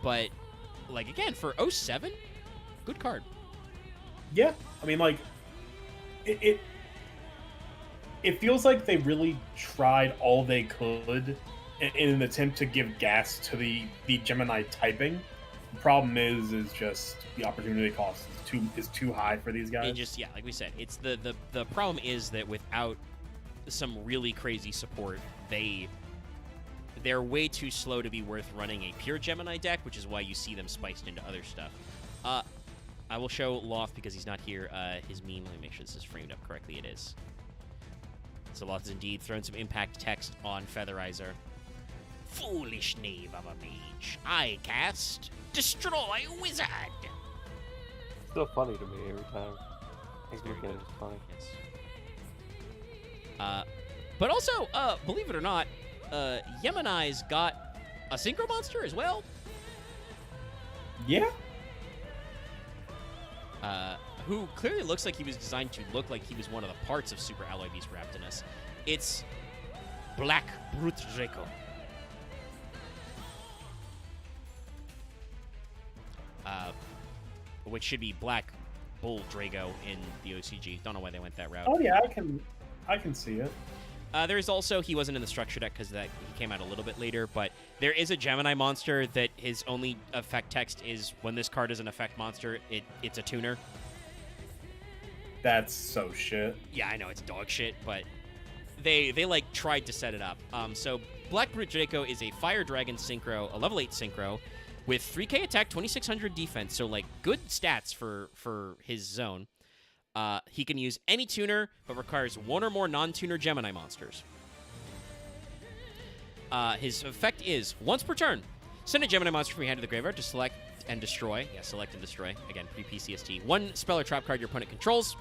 But, like, again, for 07, good card. Yeah, I mean, like, it feels like they really tried all they could in an attempt to give gas to the Gemini typing. The problem is just the opportunity cost is too high for these guys. It just, yeah, like we said, it's the problem is that without some really crazy support, they're way too slow to be worth running a pure Gemini deck, which is why you see them spiced into other stuff. I will show Loth because he's not here. His meme. Let me make sure this is framed up correctly. It is. So Loth has indeed thrown some impact text on Featherizer. Foolish knave of a mage. I cast Destroy Wizard. Still funny to me every time. He's looking at it, it's funny. Yes. But also, believe it or not, Gemini's got a synchro monster as well. Yeah. Who clearly looks like he was designed to look like he was one of the parts of Super Alloy Beast Raptinus. It's Black Brute Draco. Which should be Black Bull Drago in the OCG. Don't know why they went that route. Oh yeah, I can see it. There's also, he wasn't in the structure deck because he came out a little bit later, but there is a Gemini monster that his only effect text is when this card is an effect monster, it's a tuner. That's so shit. Yeah, I know, it's dog shit, but they like tried to set it up. So Black Brute Draco is a Fire Dragon Synchro, a level 8 Synchro, with 3k attack, 2600 defense, so like good stats for his zone. He can use any tuner, but requires 1 or more non-tuner Gemini monsters. His effect is, once per turn, send a Gemini monster from your hand to the graveyard to select and destroy. Yeah, select and destroy. Again, pre-PCST. 1 spell or trap card your opponent controls.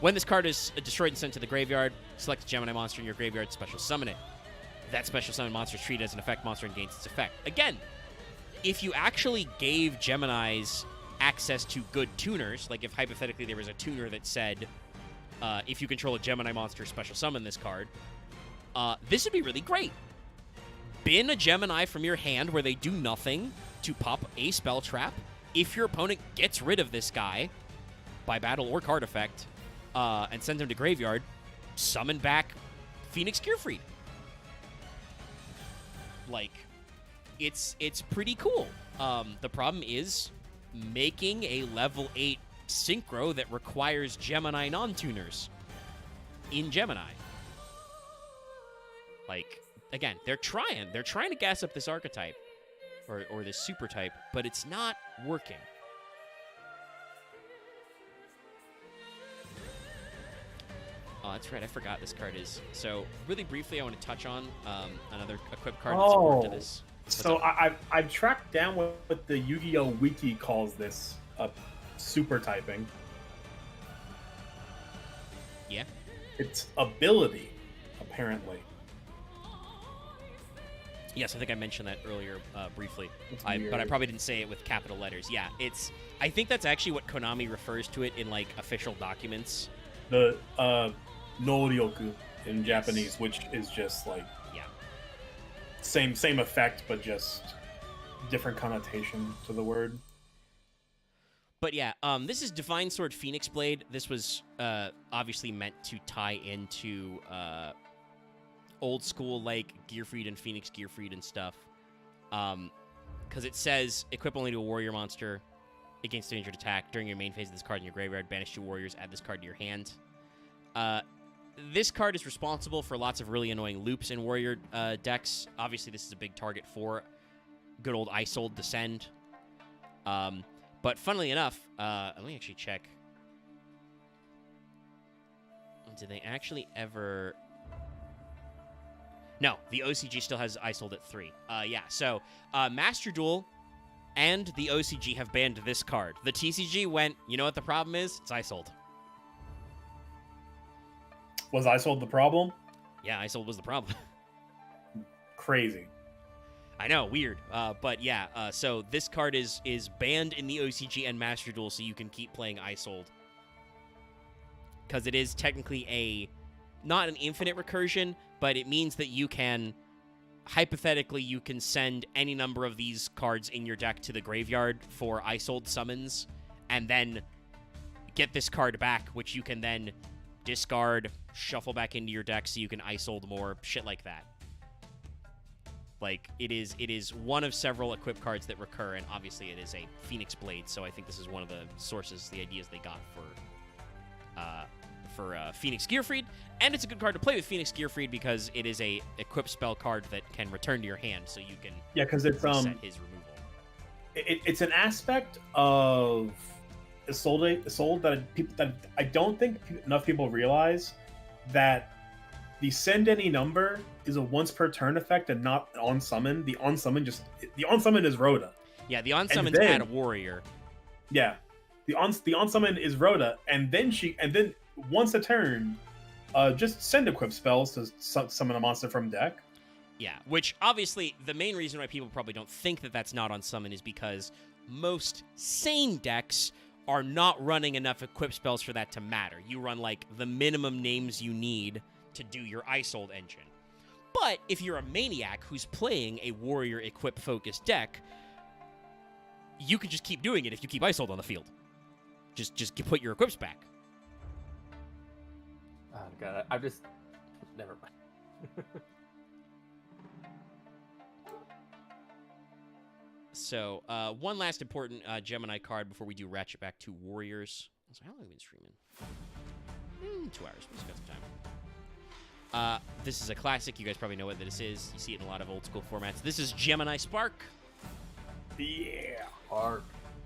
When this card is destroyed and sent to the graveyard, select a Gemini monster in your graveyard, special summon it. That special summon monster is treated as an effect monster and gains its effect. Again, if you actually gave Geminis access to good tuners, like if hypothetically there was a tuner that said, if you control a Gemini monster, special summon this card, this would be really great. Bin a Gemini from your hand where they do nothing to pop a spell trap. If your opponent gets rid of this guy by battle or card effect, and sends him to graveyard, summon back Phoenix Gearfried. Like, it's pretty cool. The problem is making a level 8 synchro that requires Gemini non-tuners in Gemini. Like, again, they're trying to gas up this archetype or this super type, but it's not working. Oh, that's right. I forgot this card is. So, really briefly, I want to touch on another equipped card that's important to this. So I've tracked down what the Yu-Gi-Oh! Wiki calls this super typing. Yeah? It's ability, apparently. Yes, I think I mentioned that earlier briefly. Weird. But I probably didn't say it with capital letters. Yeah, I think that's actually what Konami refers to it in, like, official documents. The Noryoku in Japanese, which is just like same effect, but just different connotation to the word. But yeah, this is Divine Sword Phoenix Blade. This was obviously meant to tie into old school like Gearfried and Phoenix Gearfried and stuff. Because it says equip only to a warrior monster against a ranged attack during your main phase of this card in your graveyard. Banish 2 warriors. Add this card to your hand. This card is responsible for lots of really annoying loops in warrior decks. Obviously, this is a big target for good old Isold Descend. But funnily enough, let me actually check. Did they actually ever... No, the OCG still has Isold at 3. Yeah, so Master Duel and the OCG have banned this card. The TCG went, you know what the problem is? It's Isold. Was Isold the problem? Yeah, Isold was the problem. Crazy. I know, weird. But yeah, so this card is banned in the OCG and Master Duel, so you can keep playing Isold. Because it is technically not an infinite recursion, but it means that you can, hypothetically, you can send any number of these cards in your deck to the graveyard for Isold summons, and then get this card back, which you can then discard, shuffle back into your deck so you can Isold more, shit like that. Like, it is one of several equip cards that recur, and obviously it is a Phoenix Blade, so I think this is one of the sources, the ideas they got for Phoenix Gearfried, and it's a good card to play with Phoenix Gearfried because it is a equip spell card that can return to your hand, so you can because it's reset his removal. It's an aspect of Isold that I don't think enough people realize, that the send any number is a once per turn effect and not on summon. The on summon is Rhoda. Yeah, the on summons add a warrior. Yeah, the on summon is Rhoda, and then once a turn, just send equip spells to summon a monster from deck. Yeah, which obviously the main reason why people probably don't think that that's not on summon is because most sane decks are not running enough equip spells for that to matter. You run like the minimum names you need to do your Isold engine. But if you're a maniac who's playing a warrior equip focused deck, you can just keep doing it if you keep Isold on the field. Just put your equips back. Oh god, I'm just never mind. So, one last important Gemini card before we do ratchet back to Warriors. So how long have we been streaming? 2 hours. We still got some time. This is a classic. You guys probably know what this is. You see it in a lot of old school formats. This is Gemini Spark. Yeah. Spark.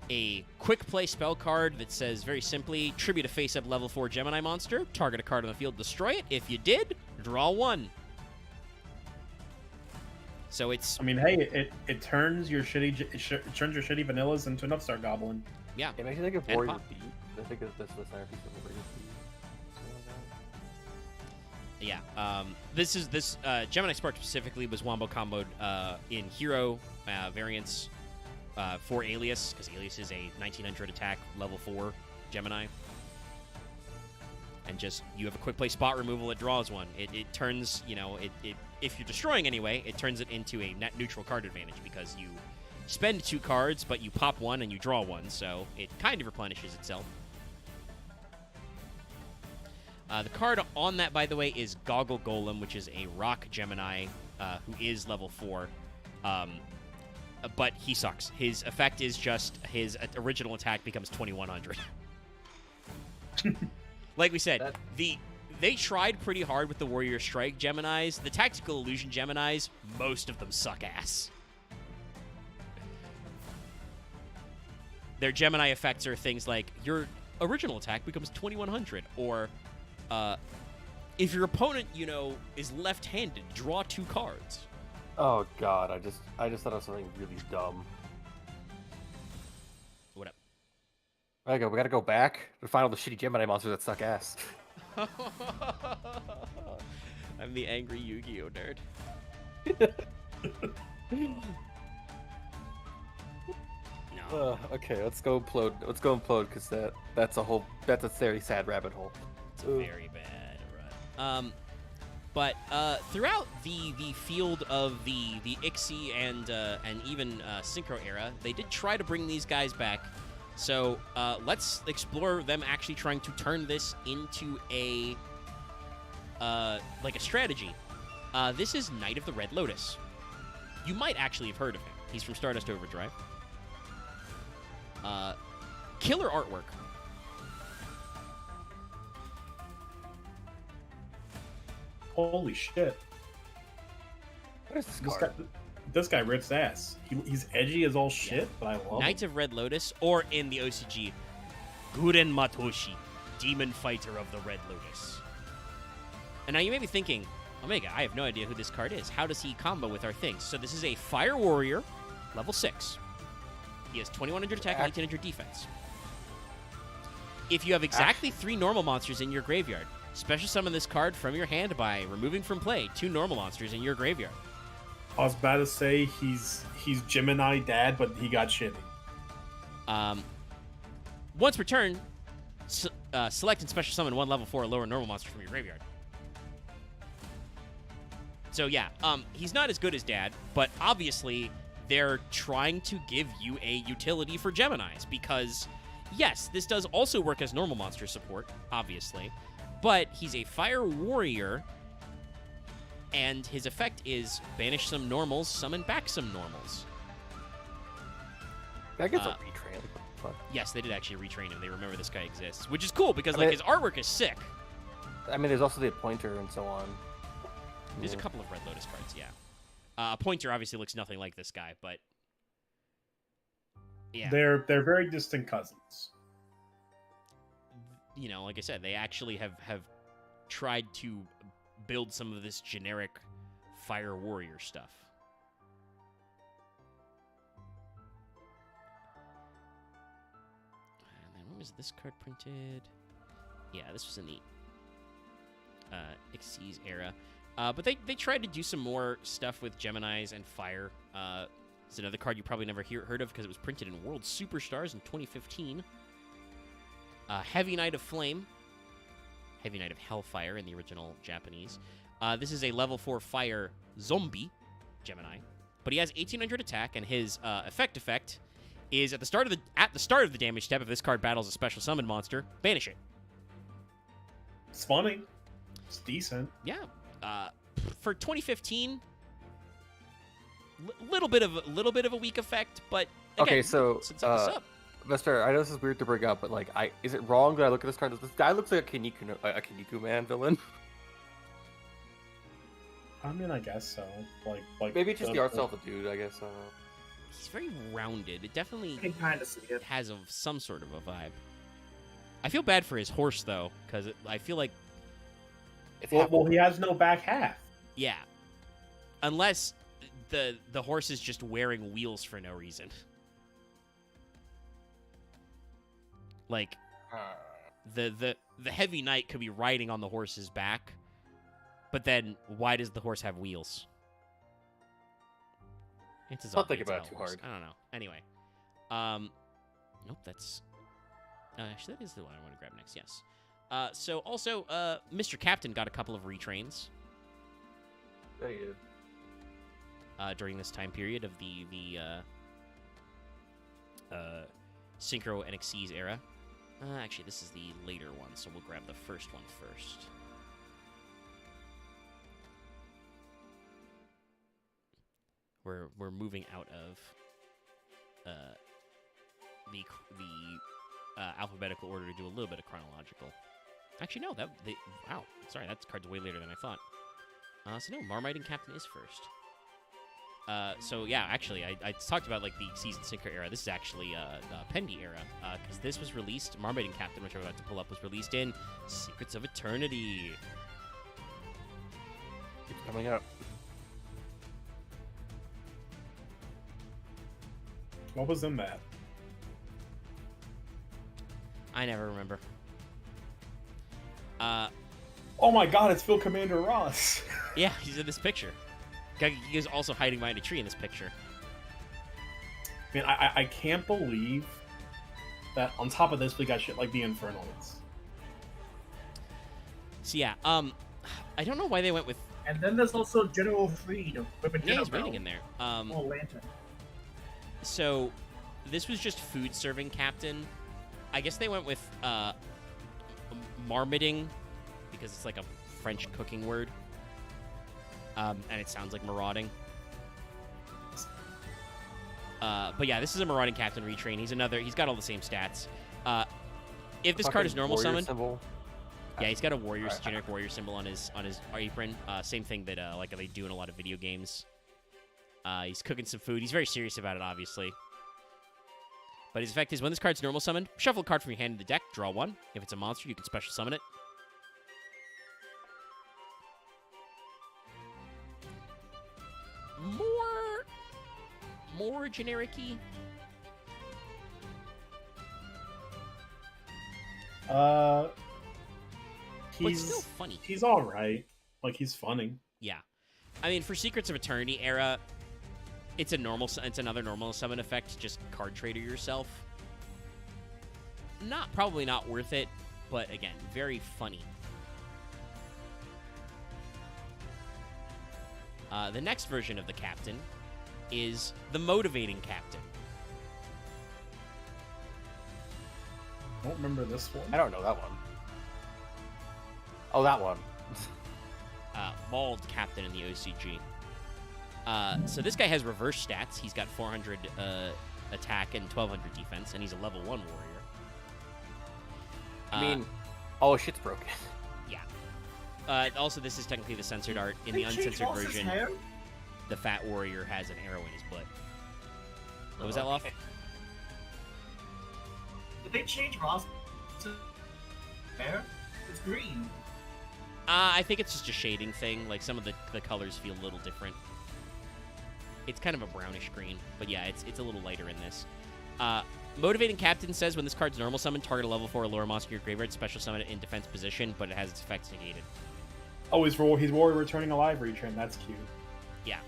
A quick play spell card that says very simply, tribute a face-up level 4 Gemini monster, target a card on the field, destroy it. If you did, draw 1. So it's... I mean, hey, it turns your shitty vanillas into an upstart goblin. Yeah. It makes me think of And Warrior pop. Beat. I think that's the centerpiece of Warrior Beat. Yeah. This Gemini Spark specifically was wombo comboed in hero variants for Alias, because Alias is a 1900 attack level 4 Gemini. And just, you have a quick play spot removal, it draws 1. It turns, if you're destroying anyway, it turns it into a net neutral card advantage because you spend 2 cards, but you pop 1 and you draw 1, so it kind of replenishes itself. The card on that, by the way, is Goggle Golem, which is a rock Gemini who is level 4. But he sucks. His effect is just his original attack becomes 2100. Like we said, they tried pretty hard with the Warrior Strike Geminis. The Tactical Illusion Geminis, most of them suck ass. Their Gemini effects are things like your original attack becomes 2100, or if your opponent, is left-handed, draw 2 cards. Oh god, I just thought of something really dumb. What up? We gotta go back to find all the shitty Gemini monsters that suck ass. I'm the angry Yu-Gi-Oh nerd. No. Okay, let's go implode. Let's go implode because that's a very sad rabbit hole. It's a very bad run. But throughout the field of the Ixie and even Synchro era, they did try to bring these guys back. So let's explore them actually trying to turn this into a like a strategy. This is Knight of the Red Lotus. You might actually have heard of him. He's from Stardust Overdrive. Killer artwork. Holy shit. What is this This card? guy, this guy rips ass. He's edgy as all shit, but I love Knight him. of Red Lotus, or in the OCG, Guren Matoshi, Demon Fighter of the Red Lotus. And now you may be thinking, Omega, I have no idea who this card is. How does he combo with our things? So this is a Fire Warrior, level 6. He has 2100 attack and 1900 defense. If you have exactly 3 normal monsters in your graveyard, special summon this card from your hand by removing from play 2 normal monsters in your graveyard. I was about to say he's Gemini dad, but he got shitty. Once per turn, select and special summon 1 level 4 or lower normal monster from your graveyard. So yeah, he's not as good as Dad, but obviously they're trying to give you a utility for Geminis because, yes, this does also work as normal monster support, obviously, but he's a Fire Warrior, and his effect is banish some normals, summon back some normals. That gets a retrain. Like, what the fuck? Yes, they did actually retrain him. They remember this guy exists, which is cool because I mean, his artwork is sick. I mean, there's also the pointer and so on. There's a couple of Red Lotus cards, yeah. Pointer obviously looks nothing like this guy, but yeah, They're very distant cousins. you know, like I said, they actually have tried to build some of this generic Fire Warrior stuff. And then when was this card printed? Yeah, this was in the Xyz era. But they tried to do some more stuff with Geminis and Fire. It's another card you probably never heard of because it was printed in World Superstars in 2015. Heavy Knight of Flame. Heavy Knight of Hellfire in the original Japanese. This is a level 4 Fire Zombie Gemini. But he has 1800 attack, and his effect is at the start of the damage step, if this card battles a special summon monster, banish it. It's funny. It's decent. Yeah. For 2015, little bit of a weak effect, but again, Okay, so, set this up. Mister, I know this is weird to bring up, but like, is it wrong that I look at this card? This guy looks like a Kinniku Man villain. I mean, I guess so. Like Maybe it's just the art style of the dude. I guess. He's very rounded. It definitely You can kind of see it. has some sort of a vibe. I feel bad for his horse though, because I feel like It's Well, he has no back half. yeah, unless the horse is just wearing wheels for no reason. Like the heavy knight could be riding on the horse's back, but then why does the horse have wheels? It's a I'll zombie, think it's about a it too horse. hard. I don't know. Anyway, nope. That's actually that is the one I want to grab next. Yes. So also, Mr. Captain got a couple of retrains There you during this time period of the Synchro and Xyz era. Actually, this is the later one, so we'll grab the first one first. We're moving out of the alphabetical order to do a little bit of chronological. Actually, no, wow, sorry, that card's way later than I thought. So no, Marmite and Captain is first. So yeah, actually, I talked about like the Season Synchro era. This is actually Pendy era, because this was released. Marmite and Captain, which I'm about to pull up, was released in Secrets of Eternity. keeps coming up. What was in that? I never remember. Oh my god, it's Phil Commander Ross. Yeah, he's in this picture. He is also hiding behind a tree in this picture. Man, I can't believe that on top of this we got shit like the Infernoids. So yeah, I don't know why they went with. And then there's also General Freed of Weapon Yeah, he's General. waiting in there. Oh, Lantern. So this was just food serving captain. I guess they went with marmoting because it's like a French cooking word, and it sounds like marauding. But yeah, this is a marauding captain retrain. He's got all the same stats. If this card is normal summoned, yeah, he's got a generic warrior symbol on his apron. Same thing that like they do in a lot of video games. He's cooking some food. He's very serious about it, obviously. But his effect is when this card's normal summoned, shuffle a card from your hand to the deck, draw one. If it's a monster, you can special summon it. More generic-y. He's still funny. He's all right. Like, he's funny. Yeah, I mean, for Secrets of Eternity era, it's another normal summon effect. Just card trader yourself. Probably not worth it, but again, very funny. The next version of the captain is the motivating captain. I don't remember this one. I don't know that one. Oh, that one. Bald captain in the OCG. So this guy has reverse stats. He's got 400 attack and 1200 defense, and he's a level 1 warrior. I mean, all his shit's broken. Yeah. Also, this is technically the censored art. In the uncensored version, the fat warrior has an arrow in his butt. What was that, Loft? Did they change Ross to hair? It's green. I think it's just a shading thing. Like, some of the colors feel a little different. It's kind of a brownish green, but yeah, it's a little lighter in this. Motivating Captain says when this card's normal summon, target a level 4 or lower monster in your graveyard, special summon it in defense position, but it has its effects negated. Oh, he's warrior returning alive retrain. That's cute. Yeah.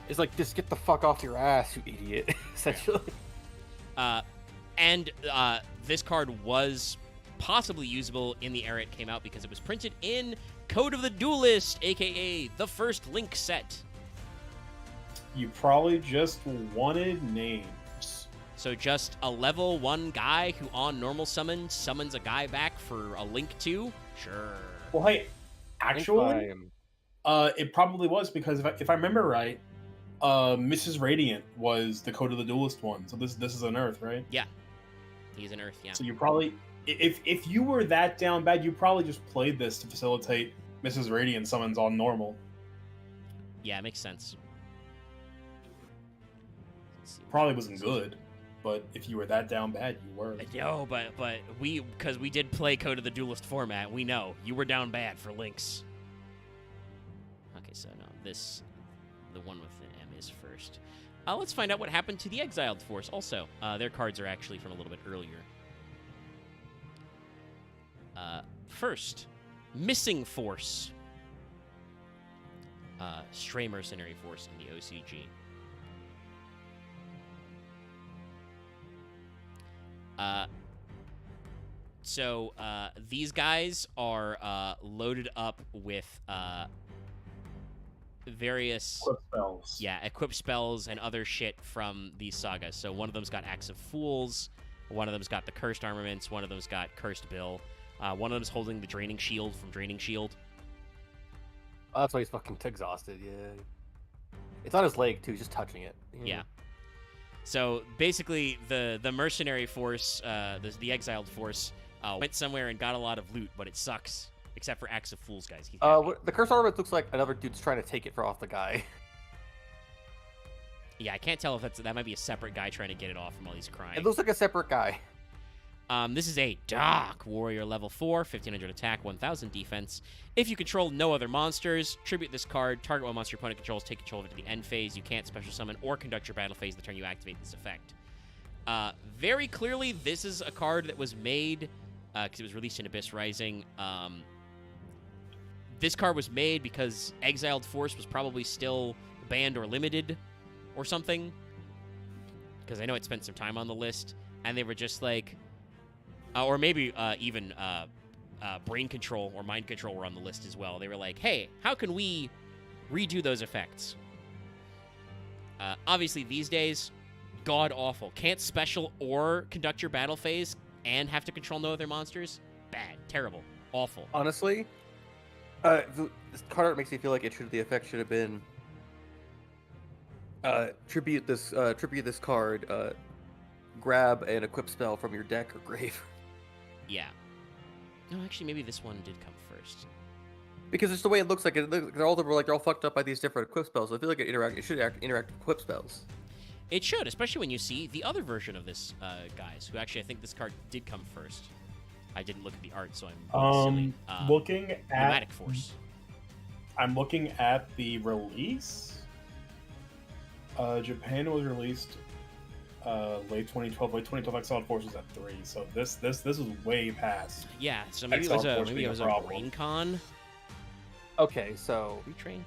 It's like, just get the fuck off your ass, you idiot, essentially. And this card was possibly usable in the era it came out because it was printed in Code of the Duelist, aka the first Link set. You probably just wanted names. So just a level 1 guy who on normal summon summons a guy back for a Link 2? Sure. Well, hey, actually, it probably was because if I remember right, Mrs. Radiant was the Code of the Duelist one. So this is an Earth, right? Yeah. He's an Earth, yeah. So you probably, if you were that down bad, you probably just played this to facilitate Mrs. Radiant summons on normal. Yeah, it makes sense. Probably wasn't good, but if you were that down bad, you were. No, but because we did play Code of the Duelist format, we know you were down bad for Links. Okay, so no, the one with the M is first. Let's find out what happened to the Exiled Force. Also, their cards are actually from a little bit earlier. First, Missing Force. Stray Mercenary Force in the OCG. So these guys are loaded up with various Equip spells. Yeah, equip spells and other shit from these sagas. So one of them's got Axe of Fools, one of them's got the Cursed Armaments, one of them's got Cursed Bill, one of them's holding the Draining Shield from Draining Shield. Oh, that's why he's fucking exhausted, yeah. It's on his leg, too, he's just touching it. Yeah. So basically, the mercenary force, the exiled force, went somewhere and got a lot of loot, but it sucks. Except for Axe of Fools, guys. The Cursed Armament looks like another dude's trying to take it off the guy. Yeah, I can't tell if that might be a separate guy trying to get it off from all these crying. It looks like a separate guy. This is a Dark Warrior level 4, 1500 attack, 1000 defense. If you control no other monsters, tribute this card. Target one monster your opponent controls, take control of it to the end phase. You can't special summon or conduct your battle phase the turn you activate this effect. Very clearly, this is a card that was made because it was released in Abyss Rising. This card was made because Exiled Force was probably still banned or limited or something. Because I know it spent some time on the list, and they were just like... or maybe even Brain Control or Mind Control were on the list as well. They were like, hey, how can we redo those effects? Obviously, these days, god awful. Can't special or conduct your battle phase and have to control no other monsters. Bad, terrible, awful. Honestly, this card art makes me feel like the effect should have been tribute this card, grab an equip spell from your deck or grave. Yeah. No, actually, maybe this one did come first. Because it's the way it looks like. They're all fucked up by these different equip spells. So I feel like it should interact with equip spells. It should, especially when you see the other version of this, guys. Who actually, I think this card did come first. I didn't look at the art, so I'm silly. Looking at Pneumatic Force. I'm looking at the release. Japan was released late 2012. Late 2012, Exiled Force was at 3. So this is way past. Yeah, so maybe Exiled it Force was being a a problem. Brain Con Okay, so retrain.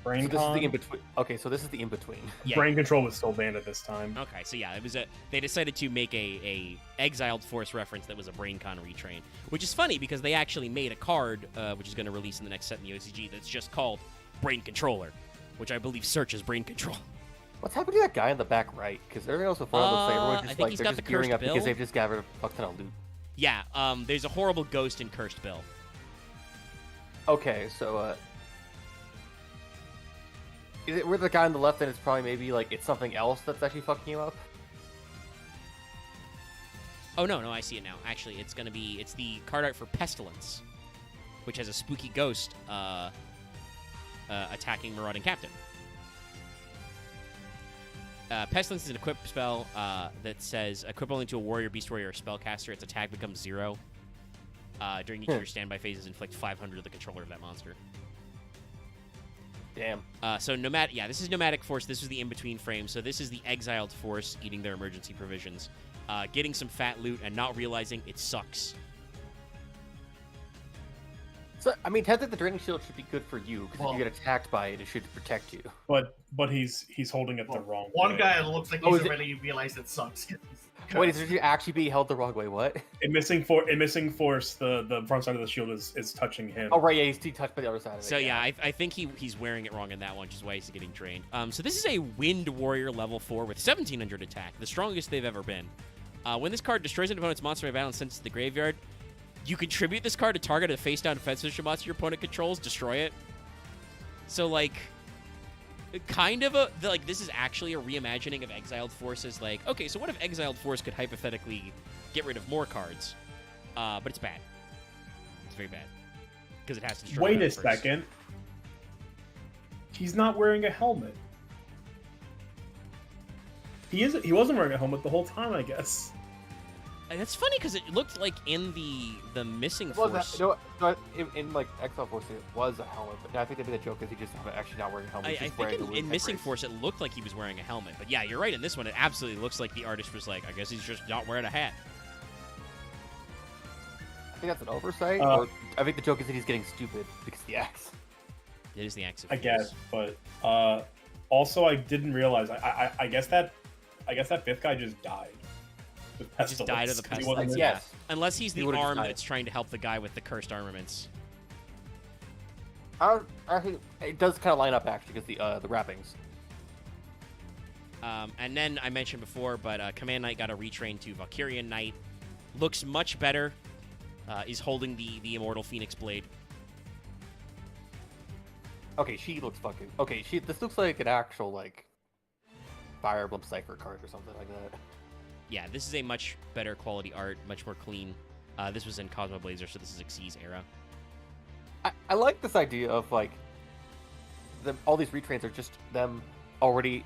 Brain this is the Con- in between. Okay, so this is the in between. Yeah. Brain Control was still banned at this time. Okay, so yeah, it was they decided to make a Exiled Force reference that was a BrainCon retrain, which is funny because they actually made a card which is going to release in the next set in the OCG that's just called Brain Controller, which I believe searches Brain Control. What's happened to that guy in the back right? Because everything else before looks like everyone's I just think like he's they're got just the gearing cursed up because bill. they've just gathered a fuck ton of loot. Yeah, there's a horrible ghost in Cursed Bill. Okay, so is it where the guy on the left, and it's probably maybe like it's something else that's actually fucking you up? Oh no, I see it now. Actually, it's the card art for Pestilence, which has a spooky ghost attacking Marauding Captain. Pestilence is an equip spell that says equip only to a warrior, beast warrior, or spellcaster. Its attack becomes 0. During each of your standby phases, inflict 500 to the controller of that monster. Damn. So this is Pneumatic Force. This is the in-between frame. So this is the Exiled Force eating their emergency provisions, getting some fat loot and not realizing it sucks. So I mean, technically, the draining shield should be good for you because Well- if you get attacked by it, it should protect you. But he's holding it the wrong One way. guy looks like Oh, he's is it- already realized it sucks. Wait, is it actually being held the wrong way? What? In missing force, the front side of the shield is touching him. Oh right, yeah, he's touched by the other side of it. So yeah, I think he's wearing it wrong in that one, which is why he's getting drained. So this is a Wind Warrior level 4 with 1700 attack, the strongest they've ever been. When this card destroys an opponent's monster by battle and sends it to the graveyard, you contribute this card to target a face-down defensive monster your opponent controls, destroy it. So like, kind of this is actually a reimagining of Exiled Force as like, okay, so what if Exiled Force could hypothetically get rid of more cards? But it's bad. It's very bad. Because it has to destroy Wait a cards first. second. He's not wearing a helmet. He wasn't wearing a helmet the whole time, I guess. And that's funny because it looked like in the missing Well, force. in like Exile Force, it was a helmet, but I think the joke is he just actually not wearing a helmet. I he's just think wearing the in Wound Missing Tech Force, it looked like he was wearing a helmet. But yeah, you're right. In this one, it absolutely looks like the artist was like, I guess he's just not wearing a hat. I think that's an oversight, Uh, or I think the joke is that he's getting stupid because of the axe. It is the axe of I guess, Fools. but also I didn't realize. I guess that fifth guy just died. With He just died of the 'cause he pestilence. wasn't- Yes. Unless he's He the would've just arm died. that's trying to help the guy with the cursed armaments. I think it does kind of line up actually because the wrappings. And then I mentioned before, but Command Knight got a retrain to Valkyrian Knight. Looks much better. Is holding the Immortal Phoenix Blade. Okay, she looks fucking. Okay, this looks like an actual like Fire Emblem Cipher card or something like that. Yeah, this is a much better quality art, much more clean. This was in Cosmo Blazer, so this is Xyz era. I like this idea of like all these retrains are just them already.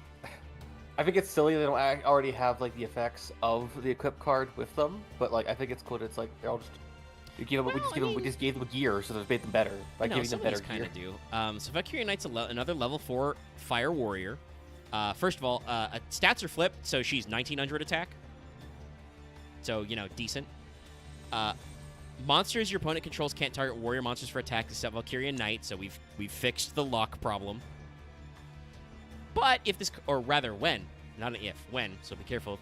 I think it's silly they don't already have like the effects of the equip card with them, but like I think it's cool that it's like they're all just. We just gave them a gear, so they made them better by giving them better kind gear. of do. So Valkyrian Knight's another level 4 Fire Warrior. First of all, stats are flipped, so she's 1900 attack. So, decent. Monsters your opponent controls can't target warrior monsters for attack except Valkyrian Knight, so we've fixed the lock problem. But if this, or rather when, not an if, when, so be careful.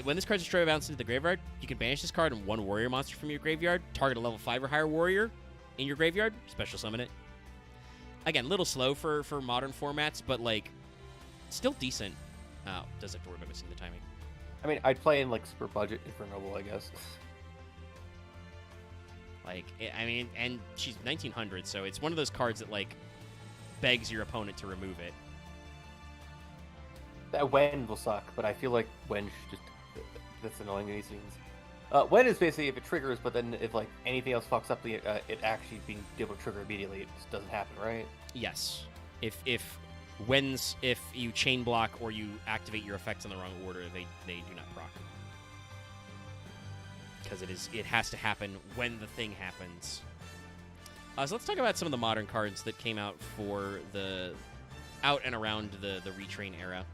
When this card's destroyed or bounced into the graveyard, you can banish this card and one warrior monster from your graveyard, target a level 5 or higher warrior in your graveyard, special summon it. Again, a little slow for modern formats, but, like, still decent. Oh, does have to worry about missing the timing. I mean, I'd play in like super budget Infernoble, I guess. Like, I mean, and she's 1900, so it's one of those cards that like begs your opponent to remove it. That Wen will suck, but I feel like Wen should just that's annoying in these scenes. Wen is basically if it triggers, but then if like anything else fucks up it actually being able to trigger immediately, it just doesn't happen, right? Yes. If you chain block or you activate your effects in the wrong order, they do not proc. Because it has to happen when the thing happens. So let's talk about some of the modern cards that came out for out and around the retrain era.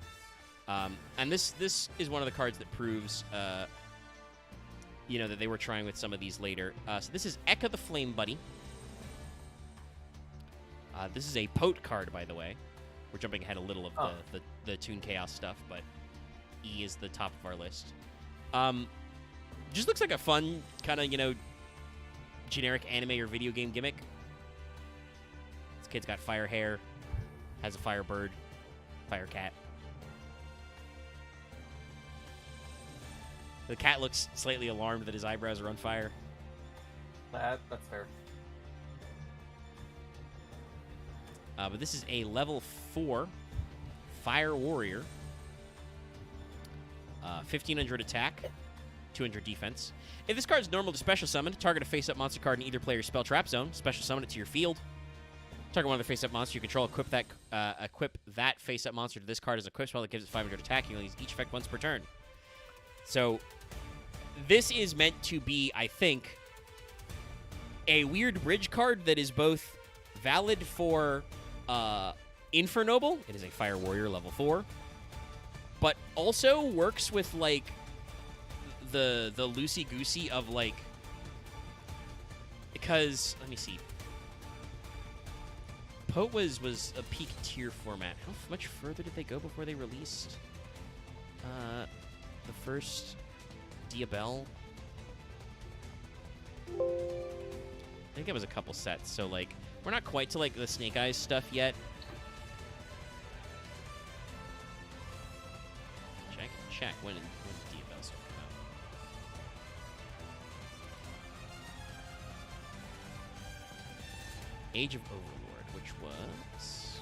And this is one of the cards that proves that they were trying with some of these later. So this is Eka the Flame Buddy. This is a Pote card, by the way. We're jumping ahead a little of the Toon Chaos stuff, but E is the top of our list. Just looks like a fun kind of, generic anime or video game gimmick. This kid's got fire hair, has a fire bird, fire cat. The cat looks slightly alarmed that his eyebrows are on fire. That's fair. But this is a level 4 Fire Warrior. 1500 attack, 200 defense. If this card is normal to special summon, target a face-up monster card in either player's spell trap zone. Special summon it to your field. Target one of the face-up monsters you control. Equip that face-up monster to this card as a equip spell that gives it 500 attack. You only use each effect once per turn. So this is meant to be, I think, a weird bridge card that is both valid for Infernoble. It is a Fire Warrior level 4, but also works with like the loosey-goosey of like, because let me see. Pote was a peak tier format. How much further did they go before they released the first Diabelle? I think it was a couple sets, so like we're not quite to like the Snake Eyes stuff yet. Check when did Diabelle start come out? Age of Overlord, which was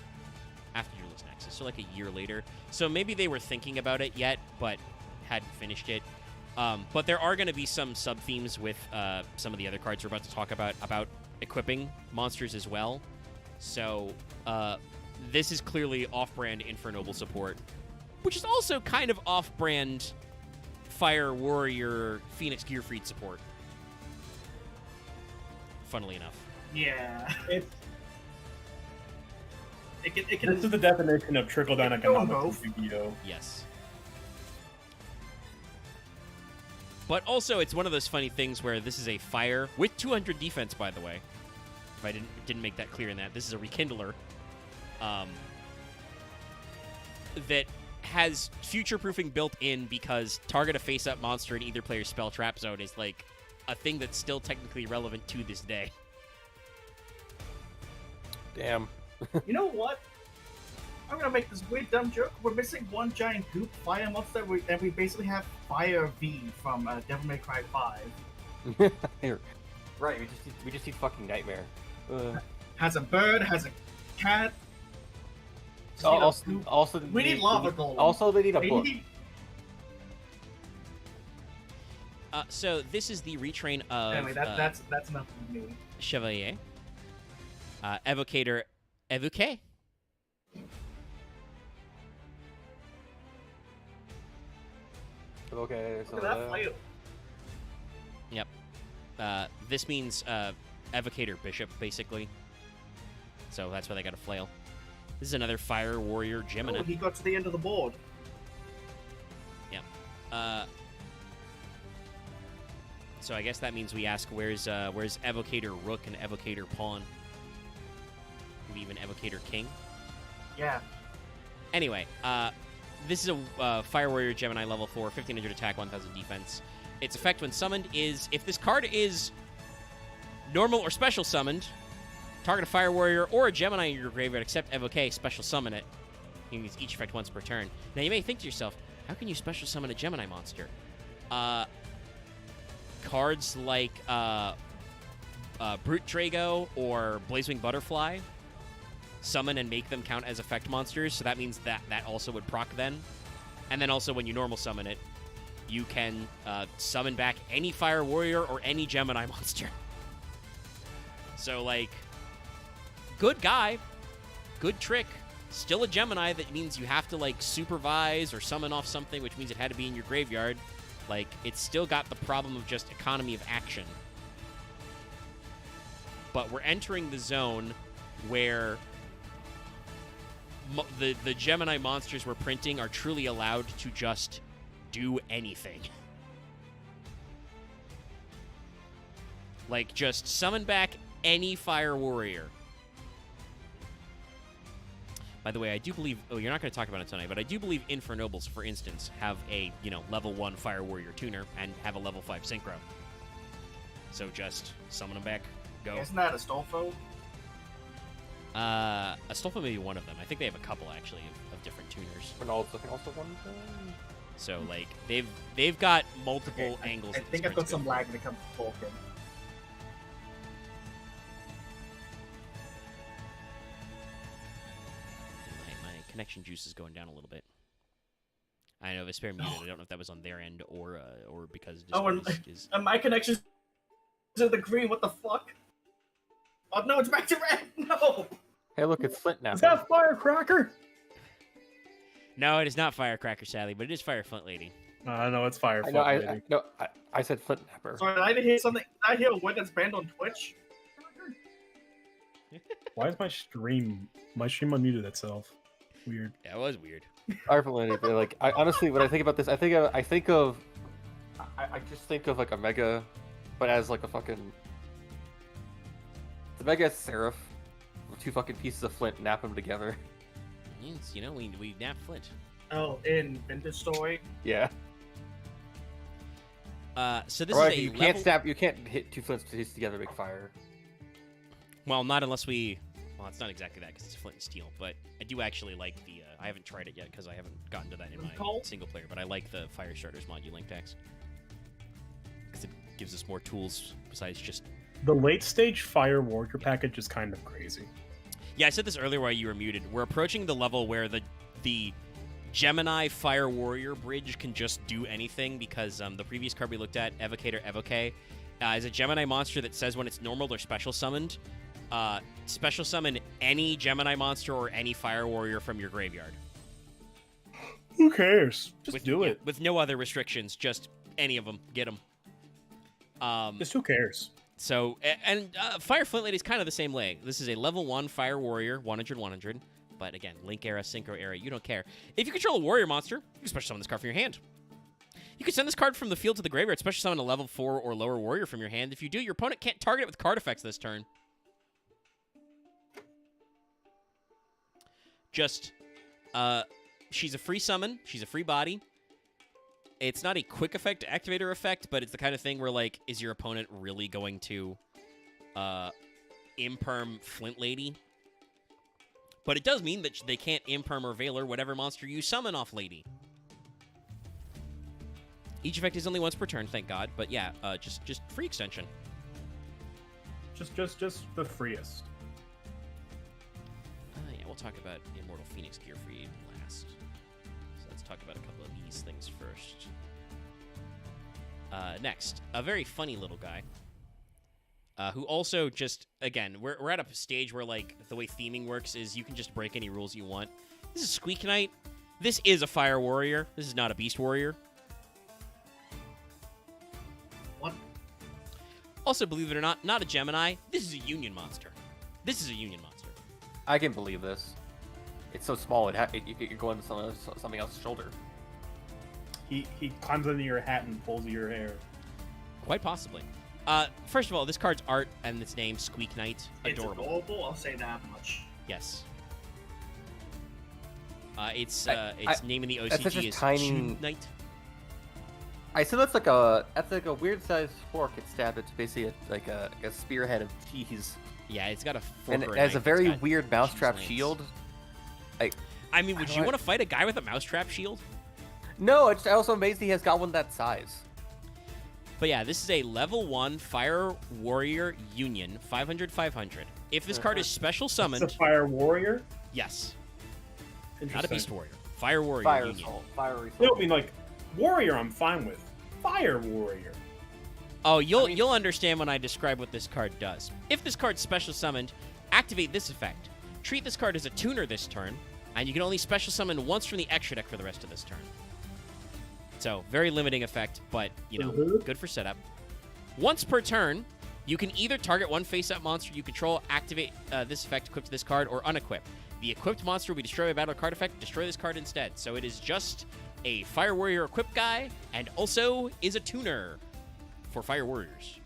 after Duelist Nexus, so like a year later. So maybe they were thinking about it yet, but hadn't finished it. But there are going to be some sub-themes with some of the other cards we're about to talk about equipping monsters as well. So this is clearly off-brand Infernoble support, which is also kind of off-brand Fire Warrior Phoenix Gearfried support. Funnily enough. Yeah. This is the definition of trickle-down economics in Yu-Gi-Oh! Yes. But also, it's one of those funny things where this is a fire with 200 defense, by the way. If I didn't make that clear in that. This is a Rekindler that has future-proofing built in because target a face-up monster in either player's spell trap zone is like a thing that's still technically relevant to this day. Damn. You know what? I'm gonna make this weird dumb joke. We're missing one giant goop fire monster, and we basically have Fire V from Devil May Cry 5. Right, we just need fucking Nightmare. Has a bird, has a cat. Also, we need Lava Golem. Also, they need a book. So this is the retrain of Anyway, that's enough for me. Chevalier. Evocator Evoke. Okay, so Look at that flail. Yep. This means Evocator Bishop, basically. So that's why they got a flail. This is another Fire Warrior Gemini. Oh, he got to the end of the board. Yeah. So I guess that means we ask where's Evocator Rook and Evocator Pawn? Maybe even Evocator King? Yeah. Anyway, this is a Fire Warrior Gemini level 4, 1500 attack, 1000 defense. Its effect when summoned is, if this card is normal or special summoned, target a Fire Warrior or a Gemini in your graveyard except Evoke, special summon it. You can use each effect once per turn. Now, you may think to yourself, how can you special summon a Gemini monster? Cards like Brute Drago or Blazewing Butterfly summon and make them count as effect monsters, so that means that also would proc then. And then also, when you normal summon it, you can summon back any Fire Warrior or any Gemini monster. So, like, good guy, good trick. Still a Gemini, that means you have to, like, supervise or summon off something, which means it had to be in your graveyard. Like, it's still got the problem of just economy of action. But we're entering the zone where the Gemini monsters we're printing are truly allowed to just do anything. Like, just summon back any Fire Warrior. By the way, I do believe... Oh, you're not going to talk about it tonight, but I do believe Infernobles, for instance, have a, level 1 Fire Warrior tuner and have a level 5 Synchro. So just summon them back, go. Isn't that Astolfo? Astolfo may be one of them. I think they have a couple, actually, of different tuners. Ronaldo's also one of them. So, like, they've got multiple angles. I think I've got some lag when it comes to Tolkien. My connection juice is going down a little bit. I know Vesper muted. I don't know if that was on their end or because and my connection to the green. What the fuck? Oh no, it's back to red. No. Hey, look, it's Flint now. Is that Firecracker? No, it is not Firecracker, sadly, but it is Fire Flint Lady. No, it's Firefly. I said Flint Napper. Sorry, did I hear something? Did I hear a word that's banned on Twitch? Why is my stream unmuted itself? Weird. That was weird. Fire Flint Lady. Like, honestly, when I think about this, I just think of like a Mega, but as like a fucking. The Mega Seraph with 2 fucking pieces of Flint, nap them together. Means, we nap Flint. Oh, in Vintage Story? Yeah. So this Or is a you level... can't snap. You can't hit 2 Flints together to make fire. Well, not unless we... Well, it's not exactly that because it's Flint and Steel, but I do actually like the... I haven't tried it yet because I haven't gotten to that in my single player, but I like the Fire Starters mod you link packs. Because it gives us more tools besides just... The late stage Fire Warrior package is kind of crazy. Yeah, I said this earlier while you were muted. We're approaching the level where the Gemini Fire Warrior bridge can just do anything because the previous card we looked at, Evocator Evoke, is a Gemini monster that says when it's normal or special summoned, special summon any Gemini monster or any Fire Warrior from your graveyard. Who cares? Just do it. With no other restrictions, just any of them. Get them. Just who cares? So, and Fire Flint Lady is kind of the same way. This is a level 1 Fire Warrior, 100/100. But again, Link era, Synchro era, you don't care. If you control a Warrior monster, you can special summon this card from your hand. You can send this card from the field to the graveyard, special summon a level 4 or lower Warrior from your hand. If you do, your opponent can't target it with card effects this turn. Just, she's a free summon. She's a free body. It's not a quick effect activator effect, but it's the kind of thing where, like, is your opponent really going to imperm Flint Lady? But it does mean that they can't imperm or Veiler whatever monster you summon off Lady. Each effect is only once per turn, thank God. But yeah, just free extension. Just the freest. Yeah, we'll talk about Immortal Phoenix Gear Free last. So let's talk about a couple of these things first. Next, a very funny little guy. Who also just, again, we're at a stage where, like, the way theming works is you can just break any rules you want. This is Squeak Knight. This is a Fire Warrior. This is not a Beast Warrior. What? Also, believe it or not a Gemini. This is a Union monster. This is a Union monster. I can believe this. It's so small, you could go into something else's shoulder. He climbs into your hat and pulls your hair. Quite possibly. First of all, this card's art and its name, Squeak Knight, adorable. It's adorable, I'll say that much. Yes. Its name in the OCG is tiny Knight. I said that's like a weird sized fork. It's stabbed. It's basically like a spearhead of cheese. Yeah, it's got a fork. And or it has knife. a very It's got weird mousetrap cheese shield. I mean, would you want to fight a guy with a mousetrap shield? No, I'm also amazed he has got one that size. But yeah, this is a level 1 Fire Warrior Union, 500/500. If this card is special summoned, It's a fire warrior. yes, not a Interesting. Beast Warrior, Fire Warrior Fire Union. Assault. Fire Assault. No, I mean like warrior. I'm fine with fire warrior. Oh, you'll understand when I describe what this card does. If this card's special summoned, activate this effect. Treat this card as a tuner this turn, and you can only special summon once from the extra deck for the rest of this turn. So, very limiting effect, but, you know, good for setup. Once per turn, you can either target one face-up monster you control, activate this effect equipped to this card, or unequip. The equipped monster will be destroyed by battle card effect. Destroy this card instead. So it is just a Fire Warrior equipped guy, and also is a tuner for Fire Warriors.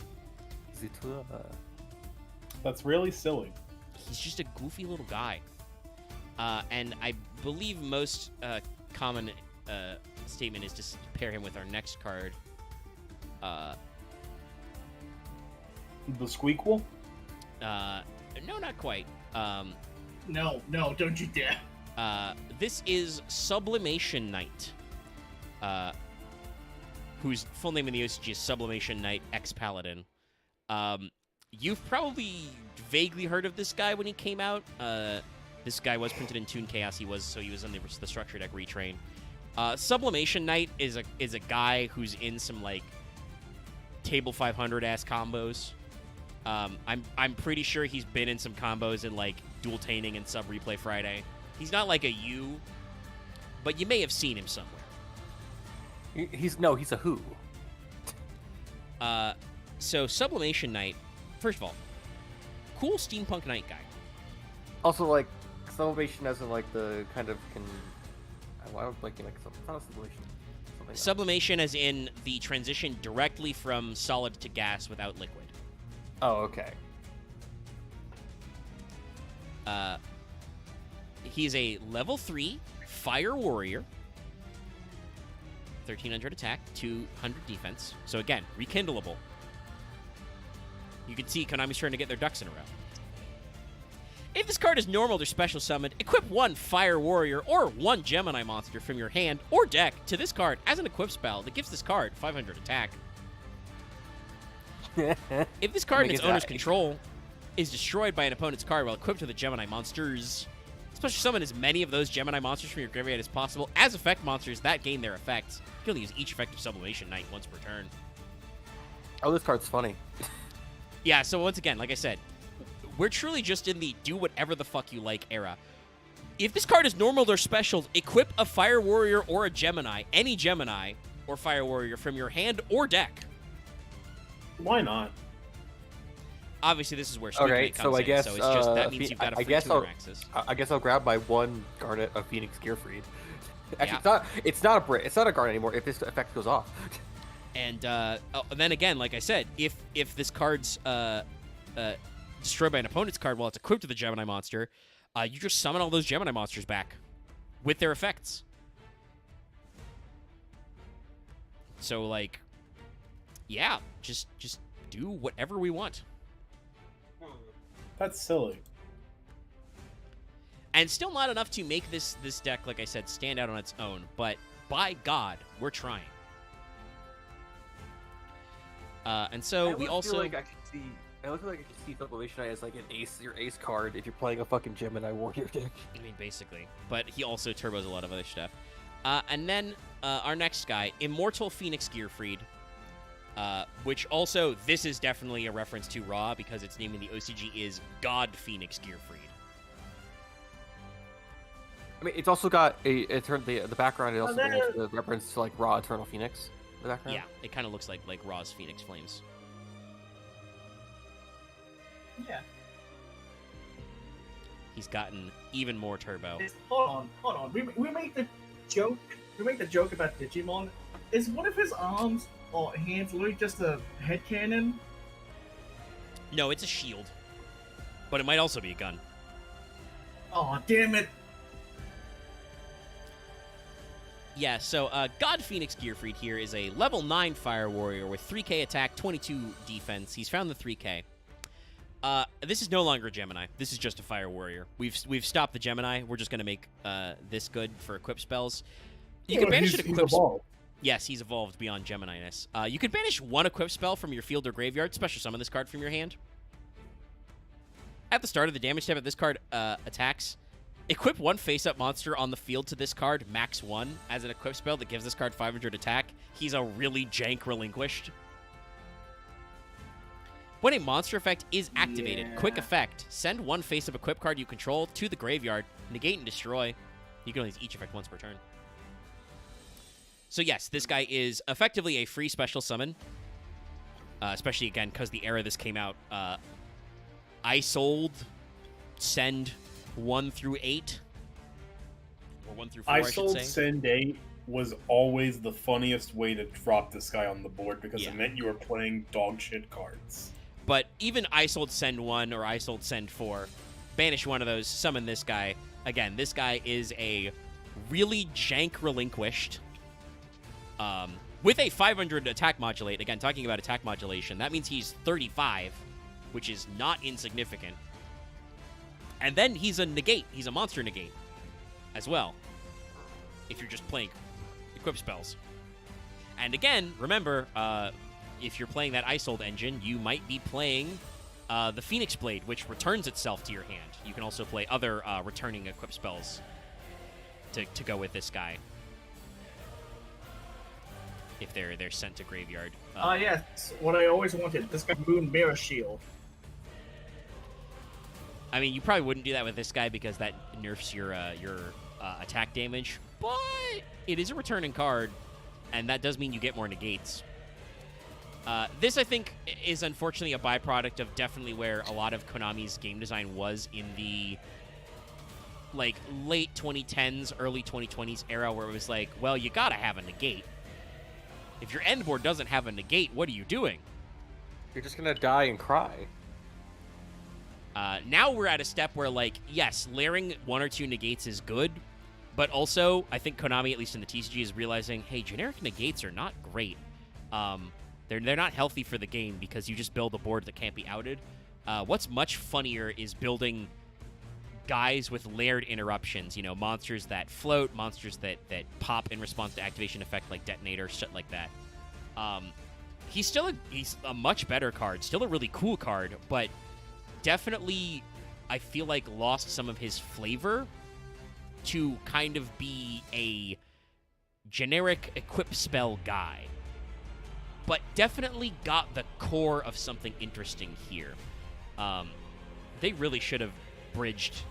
That's really silly. He's just a goofy little guy. And I believe most common statement is to pair him with our next card. The Squeakquel? No, not quite. No, don't you dare. This is Sublimation Knight, whose full name in the OCG is Sublimation Knight X-Paladin. You've probably vaguely heard of this guy when he came out. This guy was printed in Toon Chaos. He was on the structure deck retrain. Sublimation Knight is a guy who's in some like table 500 ass combos. I'm pretty sure he's been in some combos in like Dual Tainting and Sub Replay Friday. He's not like a U, but you may have seen him somewhere. He's a who. So Sublimation Knight, first of all, cool steampunk knight guy. Also, like, sublimation as in, like, the kind of why am I blanking, like, not a sublimation. Something else. Sublimation as in the transition directly from solid to gas without liquid. Oh, okay. He's a level 3 Fire Warrior. 1300 attack, 200 defense. So again, rekindleable. You can see Konami's trying to get their ducks in a row. If this card is normal or special summoned, equip one Fire Warrior or one Gemini monster from your hand or deck to this card as an equip spell that gives this card 500 attack. If this card in its owner's control is destroyed by an opponent's card while equipped with a Gemini monsters, special summon as many of those Gemini monsters from your graveyard as possible as effect monsters that gain their effects. You can only use each effect of Sublimation Knight once per turn. Oh, this card's funny. Yeah, so once again, like I said, we're truly just in the do whatever the fuck you like era. If this card is normal or special, equip a Fire Warrior or a Gemini, any Gemini or Fire Warrior from your hand or deck. Why not? Obviously, this is where Squeak Knight comes so I in, guess so it's just, that means you've got a free tuner access. I guess I'll grab my one Garnet of Phoenix Gearfried. Actually, Yeah. it's not a Garnet anymore if this effect goes off. And then again, like I said, if this card's destroyed by an opponent's card while it's equipped with a Gemini monster, you just summon all those Gemini monsters back with their effects. So like, yeah, just do whatever we want. That's silly. And still not enough to make this deck, like I said, stand out on its own. But by God, we're trying. And so we also. I look like I could see Sublimation Knight as like your ace card if you're playing a fucking Gemini Warrior deck. I mean, basically. But he also turbos a lot of other stuff. And then our next guy, Immortal Phoenix Gearfried. Which also, this is definitely a reference to Raw because its name in the OCG is God Phoenix Gearfried. I mean, it's also got the background. It also has a reference to like Raw Eternal Phoenix. The background. Yeah, it kind of looks like Raw's Phoenix Flames. Yeah. He's gotten even more turbo. Hold on. We make the joke. We make the joke about Digimon. Is one of his arms or hands literally just a head cannon? No, it's a shield. But it might also be a gun. Oh, damn it. Yeah, so God Phoenix Gearfried here is a level 9 Fire Warrior with 3k attack, 22 defense. He's found the 3k. This is no longer a Gemini. This is just a Fire Warrior. We've stopped the Gemini. We're just gonna make this good for equip spells. You can banish an equip. Yes, he's evolved beyond Gemini-ness. You can banish one equip spell from your field or graveyard. Special summon this card from your hand. At the start of the damage step, if this card attacks, equip one face-up monster on the field to this card, max 1, as an equip spell that gives this card 500 attack. He's a really jank relinquished. When a monster effect is activated, quick effect, send one face-up equip card you control to the graveyard, negate and destroy. You can only use each effect once per turn. So yes, this guy is effectively a free special summon, especially, again, because the era this came out. I sold send 1 through 8, or 1 through 4, I should say. I sold send 8 was always the funniest way to drop this guy on the board because it meant you were playing dog shit cards. But even I sold send 1 or I sold send 4, banish one of those, summon this guy. Again, this guy is a really jank relinquished with a 500 attack modulate. Again, talking about attack modulation, that means he's 35, which is not insignificant. And then he's a negate. He's a monster negate as well, if you're just playing equip spells. And again, remember, if you're playing that Isold engine, you might be playing the Phoenix Blade, which returns itself to your hand. You can also play other returning equip spells to go with this guy, if they're sent to graveyard. Yes, what I always wanted. This guy, Moon Mirror Shield. I mean, you probably wouldn't do that with this guy because that nerfs your attack damage, but it is a returning card, and that does mean you get more negates. This, I think, is unfortunately a byproduct of definitely where a lot of Konami's game design was in the like late 2010s, early 2020s era, where it was like, well, you gotta have a negate. If your end board doesn't have a negate, what are you doing? You're just gonna die and cry. Now we're at a step where, like, yes, layering 1 or 2 negates is good, but also I think Konami, at least in the TCG, is realizing, hey, generic negates are not great. They're not healthy for the game because you just build a board that can't be outed. What's much funnier is building guys with layered interruptions, you know, monsters that float, monsters that pop in response to activation effect like Detonator, shit like that. He's a much better card, still a really cool card, but definitely, I feel like, lost some of his flavor to kind of be a generic equip spell guy, but definitely got the core of something interesting here. They really should have bridged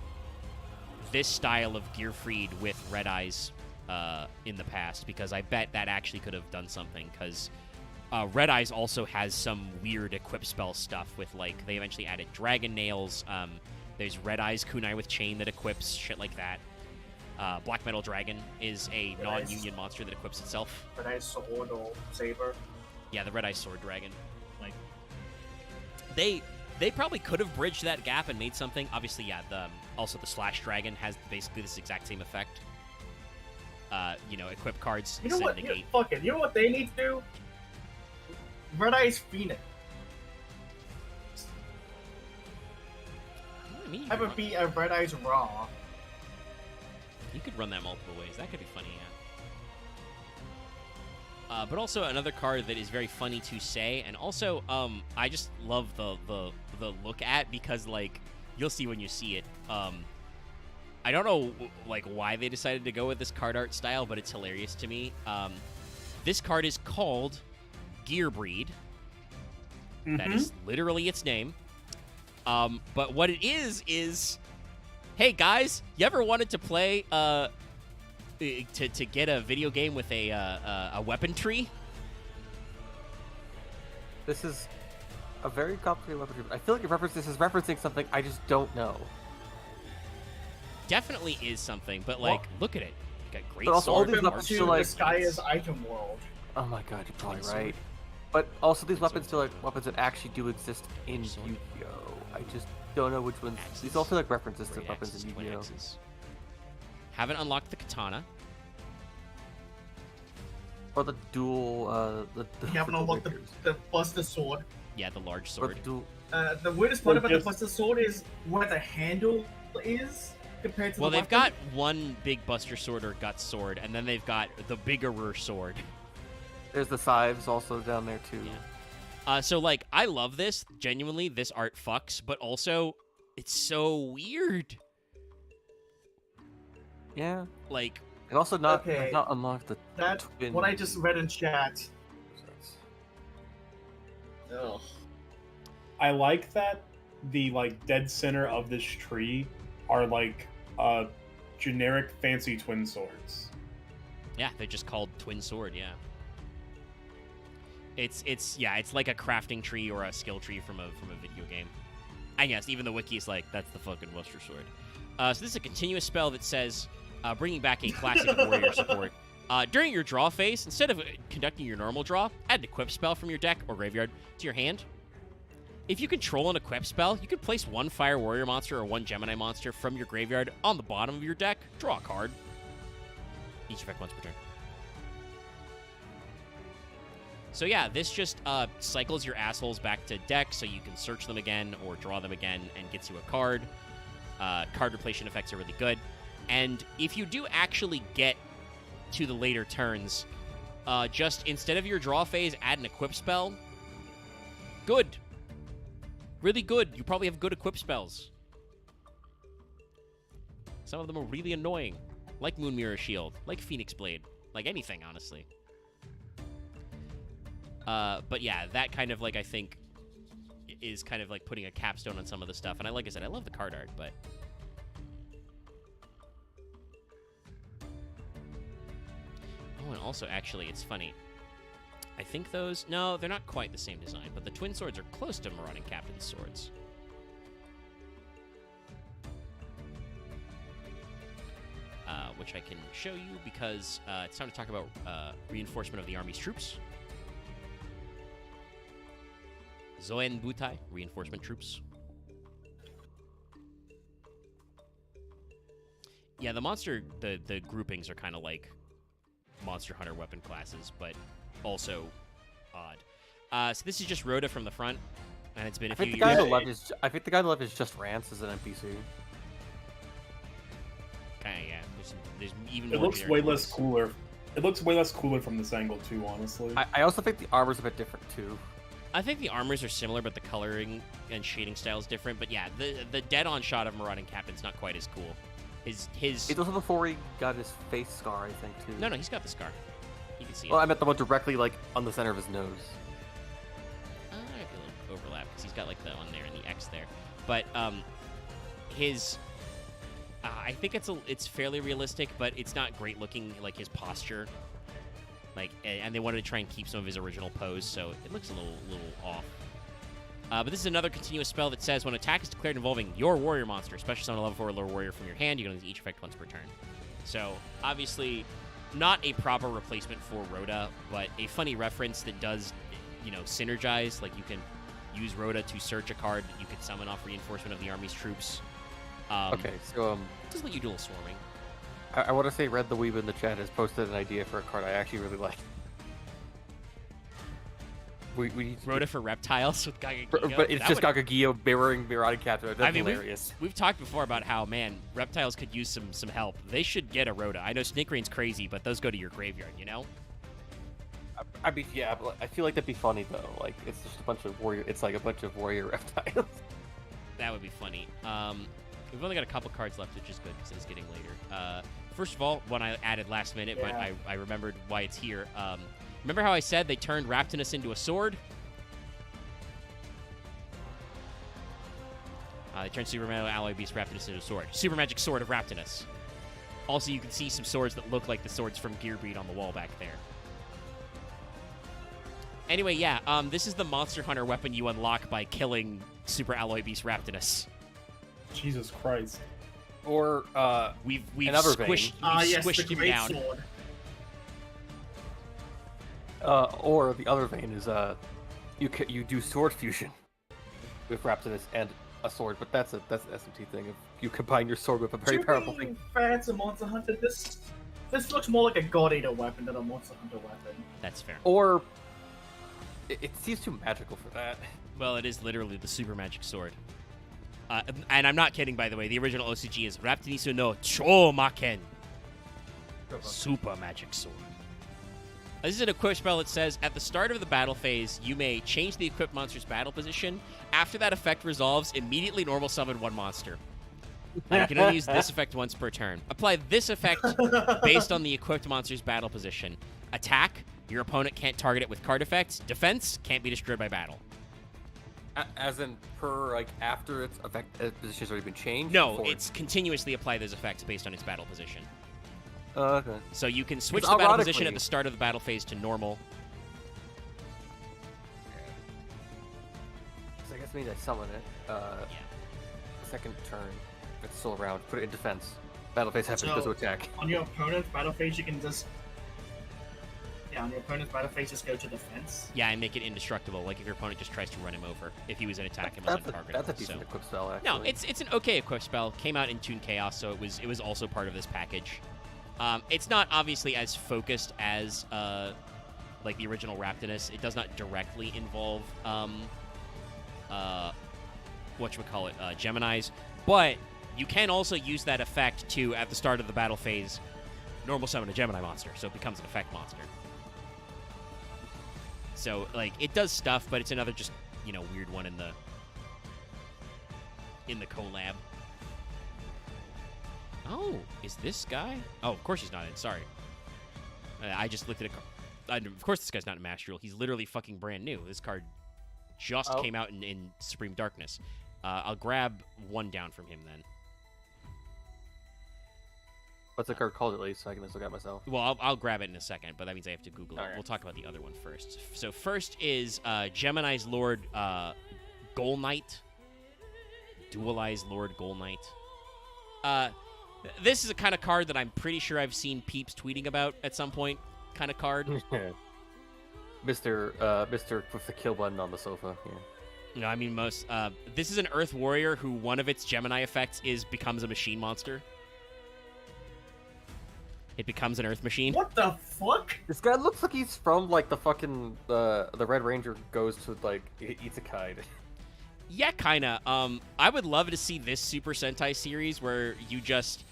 this style of Gearfried with Red Eyes in the past, because I bet that actually could have done something, because Red Eyes also has some weird equip spell stuff with, like, they eventually added Dragon Nails. There's Red Eyes Kunai with Chain that equips, shit like that. Black Metal Dragon is a non-union monster that equips itself. Red Eyes Sword or Saber. Yeah, the Red Eyes Sword Dragon. Like, they probably could have bridged that gap and made something. Obviously, yeah, also the Slash Dragon has basically this exact same effect. You know, equip cards. You know what? You know what they need to do? Red Eyes Phoenix. Have it be a Red Eyes Raw. You could run that multiple ways. That could be funny, yeah. But also another card that is very funny to say, and also I just love the look at, because, like, you'll see when you see it. I don't know, like, why they decided to go with this card art style, but it's hilarious to me. This card is called Gearbreed. That is literally its name. But what it is, hey guys, you ever wanted to play to get a video game with a weapon tree? This is a very complicated weapon tree. I feel like this is referencing something I just don't know. Definitely is something, but, like, look at it. You got great but also all sword, these weapons To feel like the Skaya's item world. Oh my god, you're probably right. But also these weapons feel like weapons that actually do exist in Yu-Gi-Oh! I just don't know which ones. These all feel like references to weapons in Yu-Gi-Oh! Haven't unlocked the katana. Or the dual, You haven't unlocked the Buster Sword. Yeah, the large Or sword. The weirdest part Or about just- the Buster Sword is where the handle is compared to Well, the they've weapon. got one big Buster Sword or Guts Sword, and then they've got the biggerer sword. There's the scythes also down there too. Yeah. So, like, I love this. Genuinely, this art fucks, but also, it's so weird. Yeah. Like, And also not Okay. not unlocked the That twin. what I just read in chat. Ugh. I like that the like dead center of this tree are like generic fancy twin swords. yeah, they're just called Twin Sword, yeah. It's like a crafting tree or a skill tree from a video game. I guess even the wiki is like, that's the fucking Buster Sword. So this is a continuous spell that says, bringing back a classic warrior support. During your draw phase, instead of conducting your normal draw, add an equip spell from your deck or graveyard to your hand. If you control an equip spell, you can place one Fire Warrior monster or one Gemini monster from your graveyard on the bottom of your deck, draw a card. Each effect once per turn. So yeah, this just cycles your assholes back to deck so you can search them again or draw them again and gets you a card. Card repletion effects are really good. And if you do actually get to the later turns, just instead of your draw phase, add an equip spell. Good. Really good. You probably have good equip spells. Some of them are really annoying. Like Moon Mirror Shield. Like Phoenix Blade. Like anything, honestly. But yeah, that kind of, like, I think is kind of like putting a capstone on some of the stuff. And like I said, I love the card art, but... Oh, and also, actually, it's funny. I think those... No, they're not quite the same design, but the twin swords are close to Marauding Captain's swords. Which I can show you because it's time to talk about reinforcement of the Army's troops. Zoen Butai, reinforcement troops. Yeah, the the groupings are kind of like Monster Hunter weapon classes, but also odd. So this is just Rhoda from the front, and it's been a few years. I think the guy on the left is just Rance as an NPC. Okay, yeah. There's even It more looks generic way ones. less cooler. It looks way less cooler from this angle too, honestly. I also think the armor's a bit different too. I think the armors are similar, but the coloring and shading style is different. But yeah, the dead-on shot of Marauding Captain's not quite as cool. His It's also before he got his face scar, I think, too. no, he's got the scar. You can see Well, it. I meant the one directly, like, on the center of his nose. There might be a little overlap because he's got like the one there and the X there. But his, I think it's fairly realistic, but it's not great looking. Like his posture, like, and they wanted to try and keep some of his original pose, so it looks a little off. But this is another continuous spell that says when attack is declared involving your warrior monster, especially summon a level 4 or lower warrior from your hand, you can use each effect once per turn. So obviously, not a proper replacement for Rhoda, but a funny reference that does, synergize. Like you can use Rhoda to search a card that you could summon off reinforcement of the army's troops. Okay, so Just let you dual swarming. I want to say Red the Weeb in the chat has posted an idea for a card I actually really like. We Rhoda for reptiles with Gagagigo. but it's That just would- Gagagigo mirroring Marauding Captain. That's hilarious. We've talked before about how, man, reptiles could use some help. They should get a Rhoda. I know Snake Rain's crazy, but those go to your graveyard, you know? I mean, yeah, but I feel like that'd be funny though. Like it's just a bunch of warrior. It's like a bunch of warrior reptiles. That would be funny. We've only got a couple cards left, which is good because it's getting later. First of all, one I added last minute, but Yeah. I remembered why it's here. Remember how I said they turned Raptinus into a sword? They turned Super Metal Alloy Beast Raptinus into a sword. Super Magic Sword of Raptinus. Also, you can see some swords that look like the swords from Gearbreed on the wall back there. Anyway, yeah, this is the Monster Hunter weapon you unlock by killing Super Alloy Beast Raptinus. Jesus Christ. Or We've Another squished, vein. we've Yes, the squished him great down. sword. or the other vein is you do sword fusion with Raptinus and a sword, but that's an SMT thing. If you combine your sword with a very powerful thing. Fans of Monster Hunter, this looks more like a God Eater weapon than a Monster Hunter weapon. That's fair. Or It seems too magical for that. Well, it is literally the super magic sword. And I'm not kidding, by the way. The original OCG is Raptinisu no Chomaken. Super magic sword. This is an equip spell that says, at the start of the battle phase, you may change the equipped monster's battle position. After that effect resolves, immediately normal summon one monster. And you can only use this effect once per turn. Apply this effect based on the equipped monster's battle position. Attack, your opponent can't target it with card effects. Defense, can't be destroyed by battle. As in, after its effect position's already been changed? No, it's continuously apply those effects based on its battle position. Okay. So you can switch the battle position at the start of the battle phase to normal. So I guess maybe I summon it. Yeah. Second turn, if it's still around, put it in defense. Battle phase happens, goes to attack. On your opponent's battle phase, you can just... Yeah, on your opponent's battle phase, just go to defense. Yeah, and make it indestructible. Like if your opponent just tries to run him over, if he was an attack and was untargetable. That's a decent equip spell, actually. No, it's an okay equip spell. Came out in Toon Chaos, so it was also part of this package. It's not obviously as focused as like the original Raptinus. It does not directly involve Geminis, but you can also use that effect to, at the start of the battle phase, normal summon a Gemini monster, so it becomes an effect monster. So like it does stuff, but it's another just weird one in the collab. Oh, is this guy? Oh, of course he's not in. Sorry. I just looked at it. Of course this guy's not in Master Duel. He's literally fucking brand new. This card just came out in Supreme Darkness. I'll grab one down from him then. What's the card called at least, so I can just look at myself? Well, I'll grab it in a second, but that means I have to Google it. Okay. We'll talk about the other one first. So first is Gemini's Lord Goal Knight. Dualized Lord Goal Knight. This is a kind of card that I'm pretty sure I've seen peeps tweeting about at some point. Kind of card. Mr. with the kill button on the sofa. Yeah. I mean this is an Earth Warrior who one of its Gemini effects is becomes a machine monster. It becomes an Earth machine. What the fuck? This guy looks like he's from like the fucking the Red Ranger goes to like eats a kite. Yeah, kinda. I would love to see this Super Sentai series where you just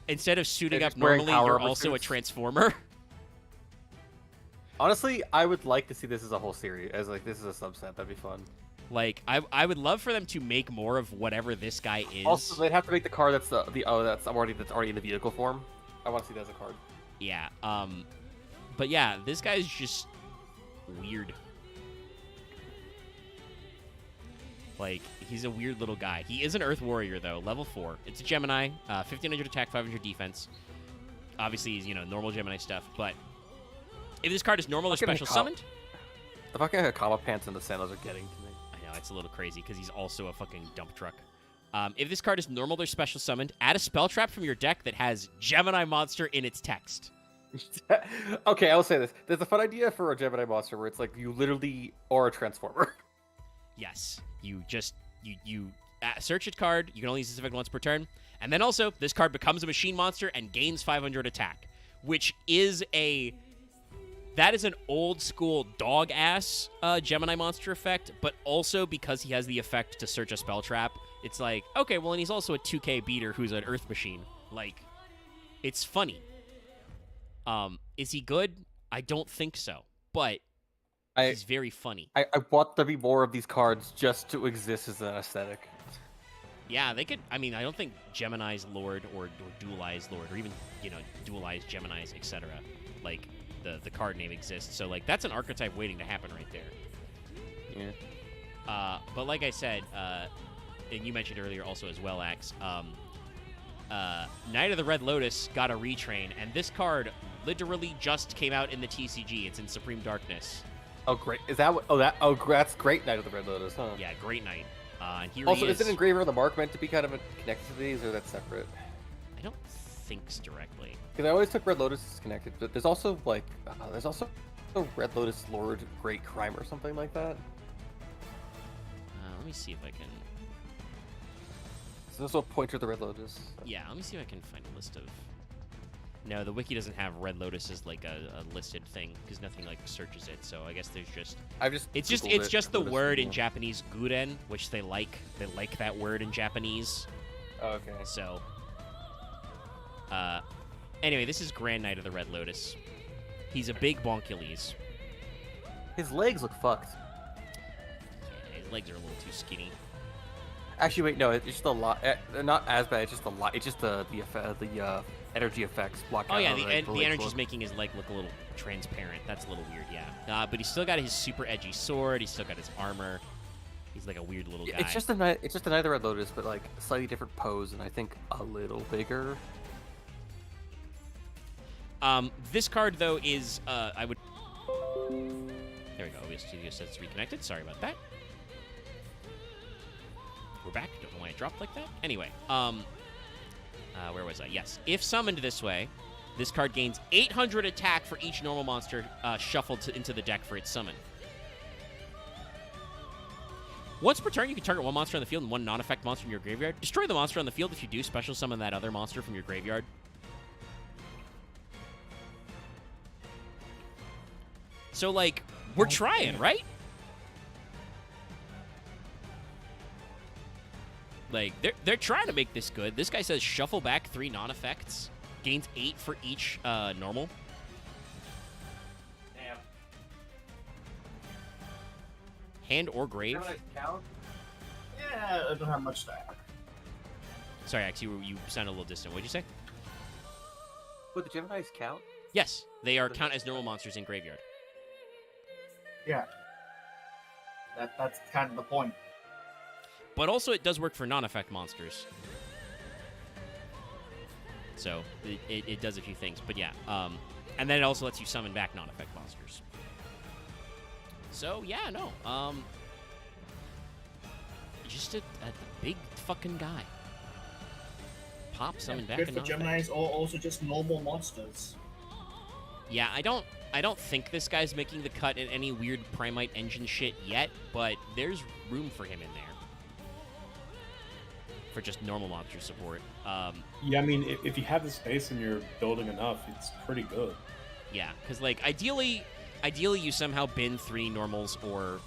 instead of suiting up normally, you're also a transformer. Honestly, I would like to see this as a whole series, as like this is a subset. That'd be fun. Like, I would love for them to make more of whatever this guy is. Also, they'd have to make the card that's that's already in the vehicle form. I want to see that as a card. Yeah. But yeah, this guy's just weird. Like, he's a weird little guy. He is an Earth Warrior, though. Level 4. It's a Gemini. 1,500 attack, 500 defense. Obviously, he's, normal Gemini stuff. But if this card is normal or special summoned... The fucking Hakama pants and the sandals are getting to me. I know, it's a little crazy, because he's also a fucking dump truck. If this card is normal or special summoned, add a spell trap from your deck that has Gemini monster in its text. Okay, I will say this. There's a fun idea for a Gemini monster where it's like you literally are a transformer. Yes. You just, you search a card, you can only use this effect once per turn, and then also, this card becomes a machine monster and gains 500 attack, which is that is an old school dog-ass Gemini monster effect, but also because he has the effect to search a spell trap, it's like, okay, well, and he's also a 2K beater who's an Earth machine. Like, it's funny. Is he good? I don't think so, but he's very funny. I want there to be more of these cards just to exist as an aesthetic. Yeah, they could. I mean, I don't think Gemini's Lord or Dualized Lord or even, Dualized Geminis, etc. Like, the card name exists. So, like, that's an archetype waiting to happen right there. Yeah. But like I said, and you mentioned earlier also as well, Axe, Knight of the Red Lotus got a retrain, and this card literally just came out in the TCG. It's in Supreme Darkness. Oh, great. Is that what? That's great. Knight of the Red Lotus, huh? Yeah, great Knight. And here also, he is. Is it Engraver of the Mark meant to be kind of connected to these, or that's separate? I don't think directly. Because I always took Red Lotus as connected, but there's also like a Red Lotus Lord Great Crime or something like that. Let me see if I can. There's also a pointer to the Red Lotus. Yeah, let me see if I can find a list of No, the wiki doesn't have Red Lotus as like a listed thing because nothing like searches it. So I guess there's just it's just the word in Japanese guren, which they like. They like that word in Japanese. Okay. So anyway, this is Grand Knight of the Red Lotus. He's a big bonkules. His legs look fucked. Yeah, his legs are a little too skinny. Actually, wait, no, it's just a lot. Not as bad. It's just a lot. It's just the energy effects block. Oh yeah, out the energy's making his leg look a little transparent. That's a little weird, yeah. But he's still got his super edgy sword. He's still got his armor. He's like a weird little guy. It's just another Red Lotus, but like a slightly different pose, and I think a little bigger. This card though is I would. There we go. OBS Studio says it's reconnected. Sorry about that. We're back. Don't know why it dropped like that. Anyway, where was I? Yes. If summoned this way, this card gains 800 attack for each normal monster shuffled into the deck for its summon. Once per turn, you can target one monster on the field and one non-effect monster in your graveyard. Destroy the monster on the field. If you do, special summon that other monster from your graveyard. So, like, we're trying, right? Like, they're trying to make this good. This guy says shuffle back 3 non-effects. Gains 8 for each normal. Damn. Hand or grave. Yeah, I don't have much stack. Sorry, Axe, you sound a little distant. What'd you say? Would the Gemini's count? Yes, they are count as normal monsters in graveyard. Yeah. That's kind of the point. But also, it does work for non-effect monsters. So, it does a few things. But yeah, and then it also lets you summon back non-effect monsters. So, yeah, no. Just a big fucking guy. Pop, summon back a Good for non-effect. Geminis, or also just normal monsters. Yeah, I don't think this guy's making the cut in any weird Primite engine shit yet, but there's room for him in there. For just normal monster support. Yeah, I mean, if you have the space and you're building enough, it's pretty good. Yeah, because like ideally you somehow bin 3 normals or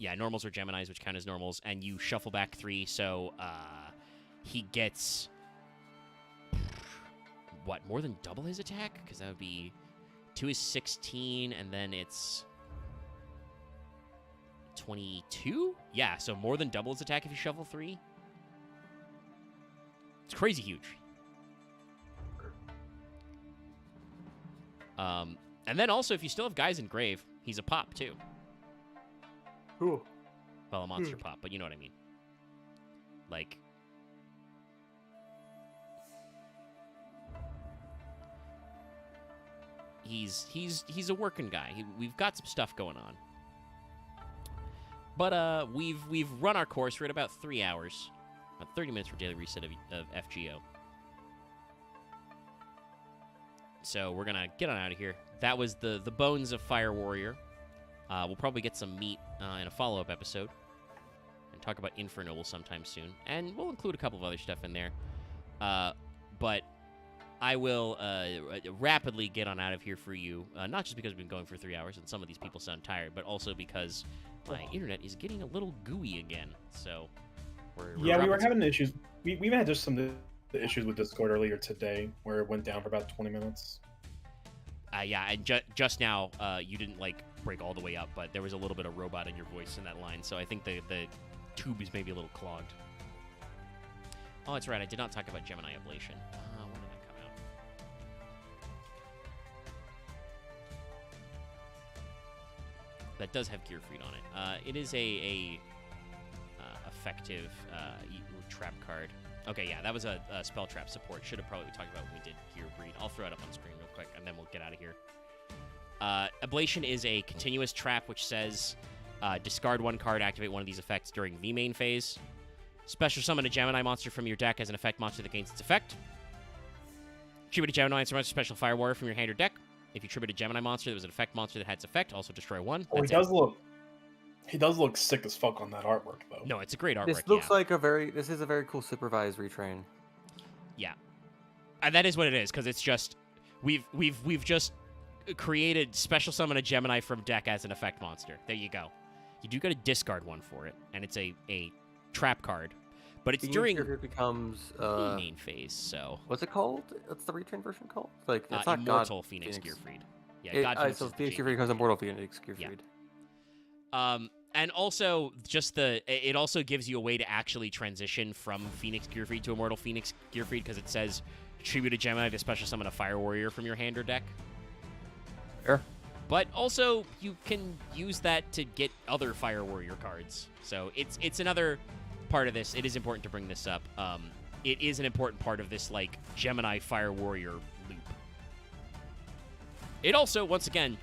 normals or Geminis, which count as normals, and you shuffle back 3, so he gets what, more than double his attack? Because that would be 2 is 16, and then it's 22. Yeah, so more than double his attack if you shuffle 3. It's crazy huge. And then also, if you still have guys in grave, he's a pop too. Cool. Well, a monster pop, but you know what I mean. Like, he's a working guy. We've got some stuff going on. But we've run our course. We're at about 3 hours. About 30 minutes for daily reset of FGO. So we're gonna get on out of here. That was the bones of Fire Warrior. We'll probably get some meat in a follow-up episode and talk about Infernoble sometime soon, and we'll include a couple of other stuff in there. But I will rapidly get on out of here for you, not just because we've been going for 3 hours and some of these people sound tired, but also because my internet is getting a little gooey again. So. We were having issues. We had just some issues with Discord earlier today, where it went down for about 20 minutes. Yeah, and just now, you didn't like break all the way up, but there was a little bit of robot in your voice in that line, so I think the tube is maybe a little clogged. Oh, that's right. I did not talk about Gemini Ablation. When did that come out? That does have Gear Freed on it. It is a effective trap card. Okay, yeah, that was a spell trap support. Should have probably talked about when we did Gear Breed. I'll throw it up on screen real quick, and then we'll get out of here. Ablation is a continuous trap which says discard 1 card, activate one of these effects during the main phase. Special summon a Gemini monster from your deck as an effect monster that gains its effect. Tribute a Gemini monster, special Fire Warrior from your hand or deck. If you tribute a Gemini monster that was an effect monster that had its effect, also destroy 1. Oh, he does look sick as fuck on that artwork, though. No, it's a great artwork. This looks like this is a very cool supervised retrain. Yeah. That is what it is, because it's just we've just created special summon a Gemini from deck as an effect monster. There you go. You do got to discard one for it, and it's a trap card, but it's during it becomes main phase. So what's it called? What's the retrain version called? Like it's not Immortal God Phoenix Phoenix. Gearfried. Yeah, God Phoenix so is the Phoenix G. Gearfried becomes Immortal Phoenix Gearfried. Yeah. And also just it also gives you a way to actually transition from Phoenix Gearfried to Immortal Phoenix Gearfried, because it says tribute a Gemini to special summon a Fire Warrior from your hand or deck. Sure. But also you can use that to get other Fire Warrior cards. So it's another part of this. It is important to bring this up. It is an important part of this like Gemini Fire Warrior loop. It also, once again,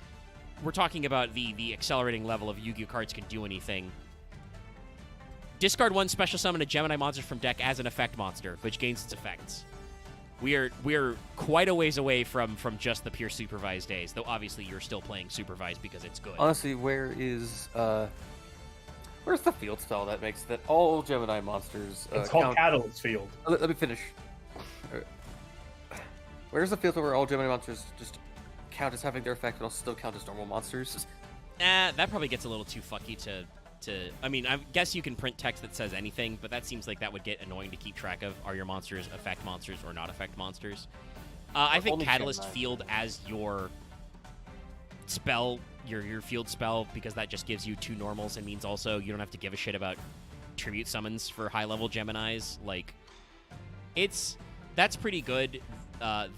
we're talking about the accelerating level of Yu-Gi-Oh! Cards can do anything. Discard one, special summon a Gemini monster from deck as an effect monster, which gains its effects. We're quite a ways away from just the pure supervised days, though obviously you're still playing supervised because it's good. Honestly, where's the field spell that makes that all Gemini monsters It's called count... Catalyst Field. Let me finish. Where's the field where all Gemini monsters just count as having their effect, but also still count as normal monsters? That probably gets a little too fucky to. I mean, I guess you can print text that says anything, but that seems like that would get annoying to keep track of. Are your monsters effect monsters or not effect monsters? I think Catalyst Gemini. Field as your spell, your field spell, because that just gives you 2 normals and means also you don't have to give a shit about tribute summons for high-level Geminis. Like, that's pretty good.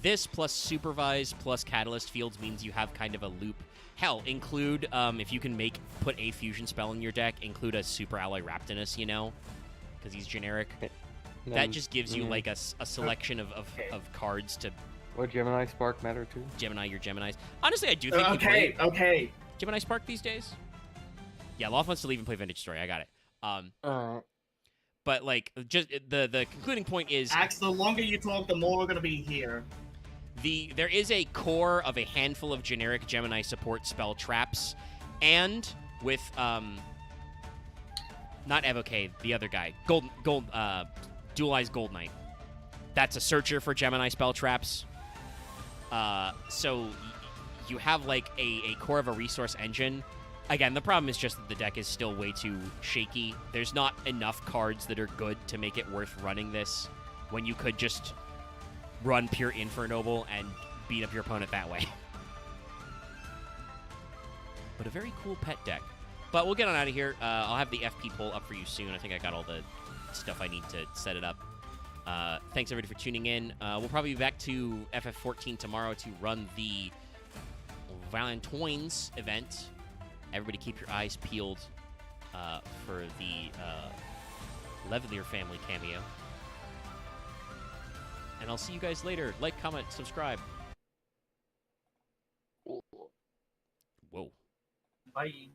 This plus Supervise plus Catalyst Fields means you have kind of a loop. Hell, include, if you can put a fusion spell in your deck, include a Super Alloy Raptinus, you know? Because he's generic. That just gives you, like, a selection of cards to... Would Gemini Spark matter too? Gemini your Geminis. Honestly, I do think you play Gemini Spark these days. Yeah, Loth wants to leave and play Vintage Story. I got it. But, like, just the concluding point is... Axe, the longer you talk, the more we're going to be here. There is a core of a handful of generic Gemini support spell traps, and with not Evoke, the other guy, Dualized Gold Knight. That's a searcher for Gemini spell traps. So you have like a core of a resource engine. Again, the problem is just that the deck is still way too shaky. There's not enough cards that are good to make it worth running this when you could just run pure Infernoble and beat up your opponent that way. But a very cool pet deck. But we'll get on out of here. I'll have the FP poll up for you soon. I think I got all the stuff I need to set it up. Thanks, everybody, for tuning in. We'll probably be back to FF14 tomorrow to run the Valentine's event. Everybody keep your eyes peeled for the Levelier family cameo. And I'll see you guys later. Like, comment, subscribe. Whoa. Bye.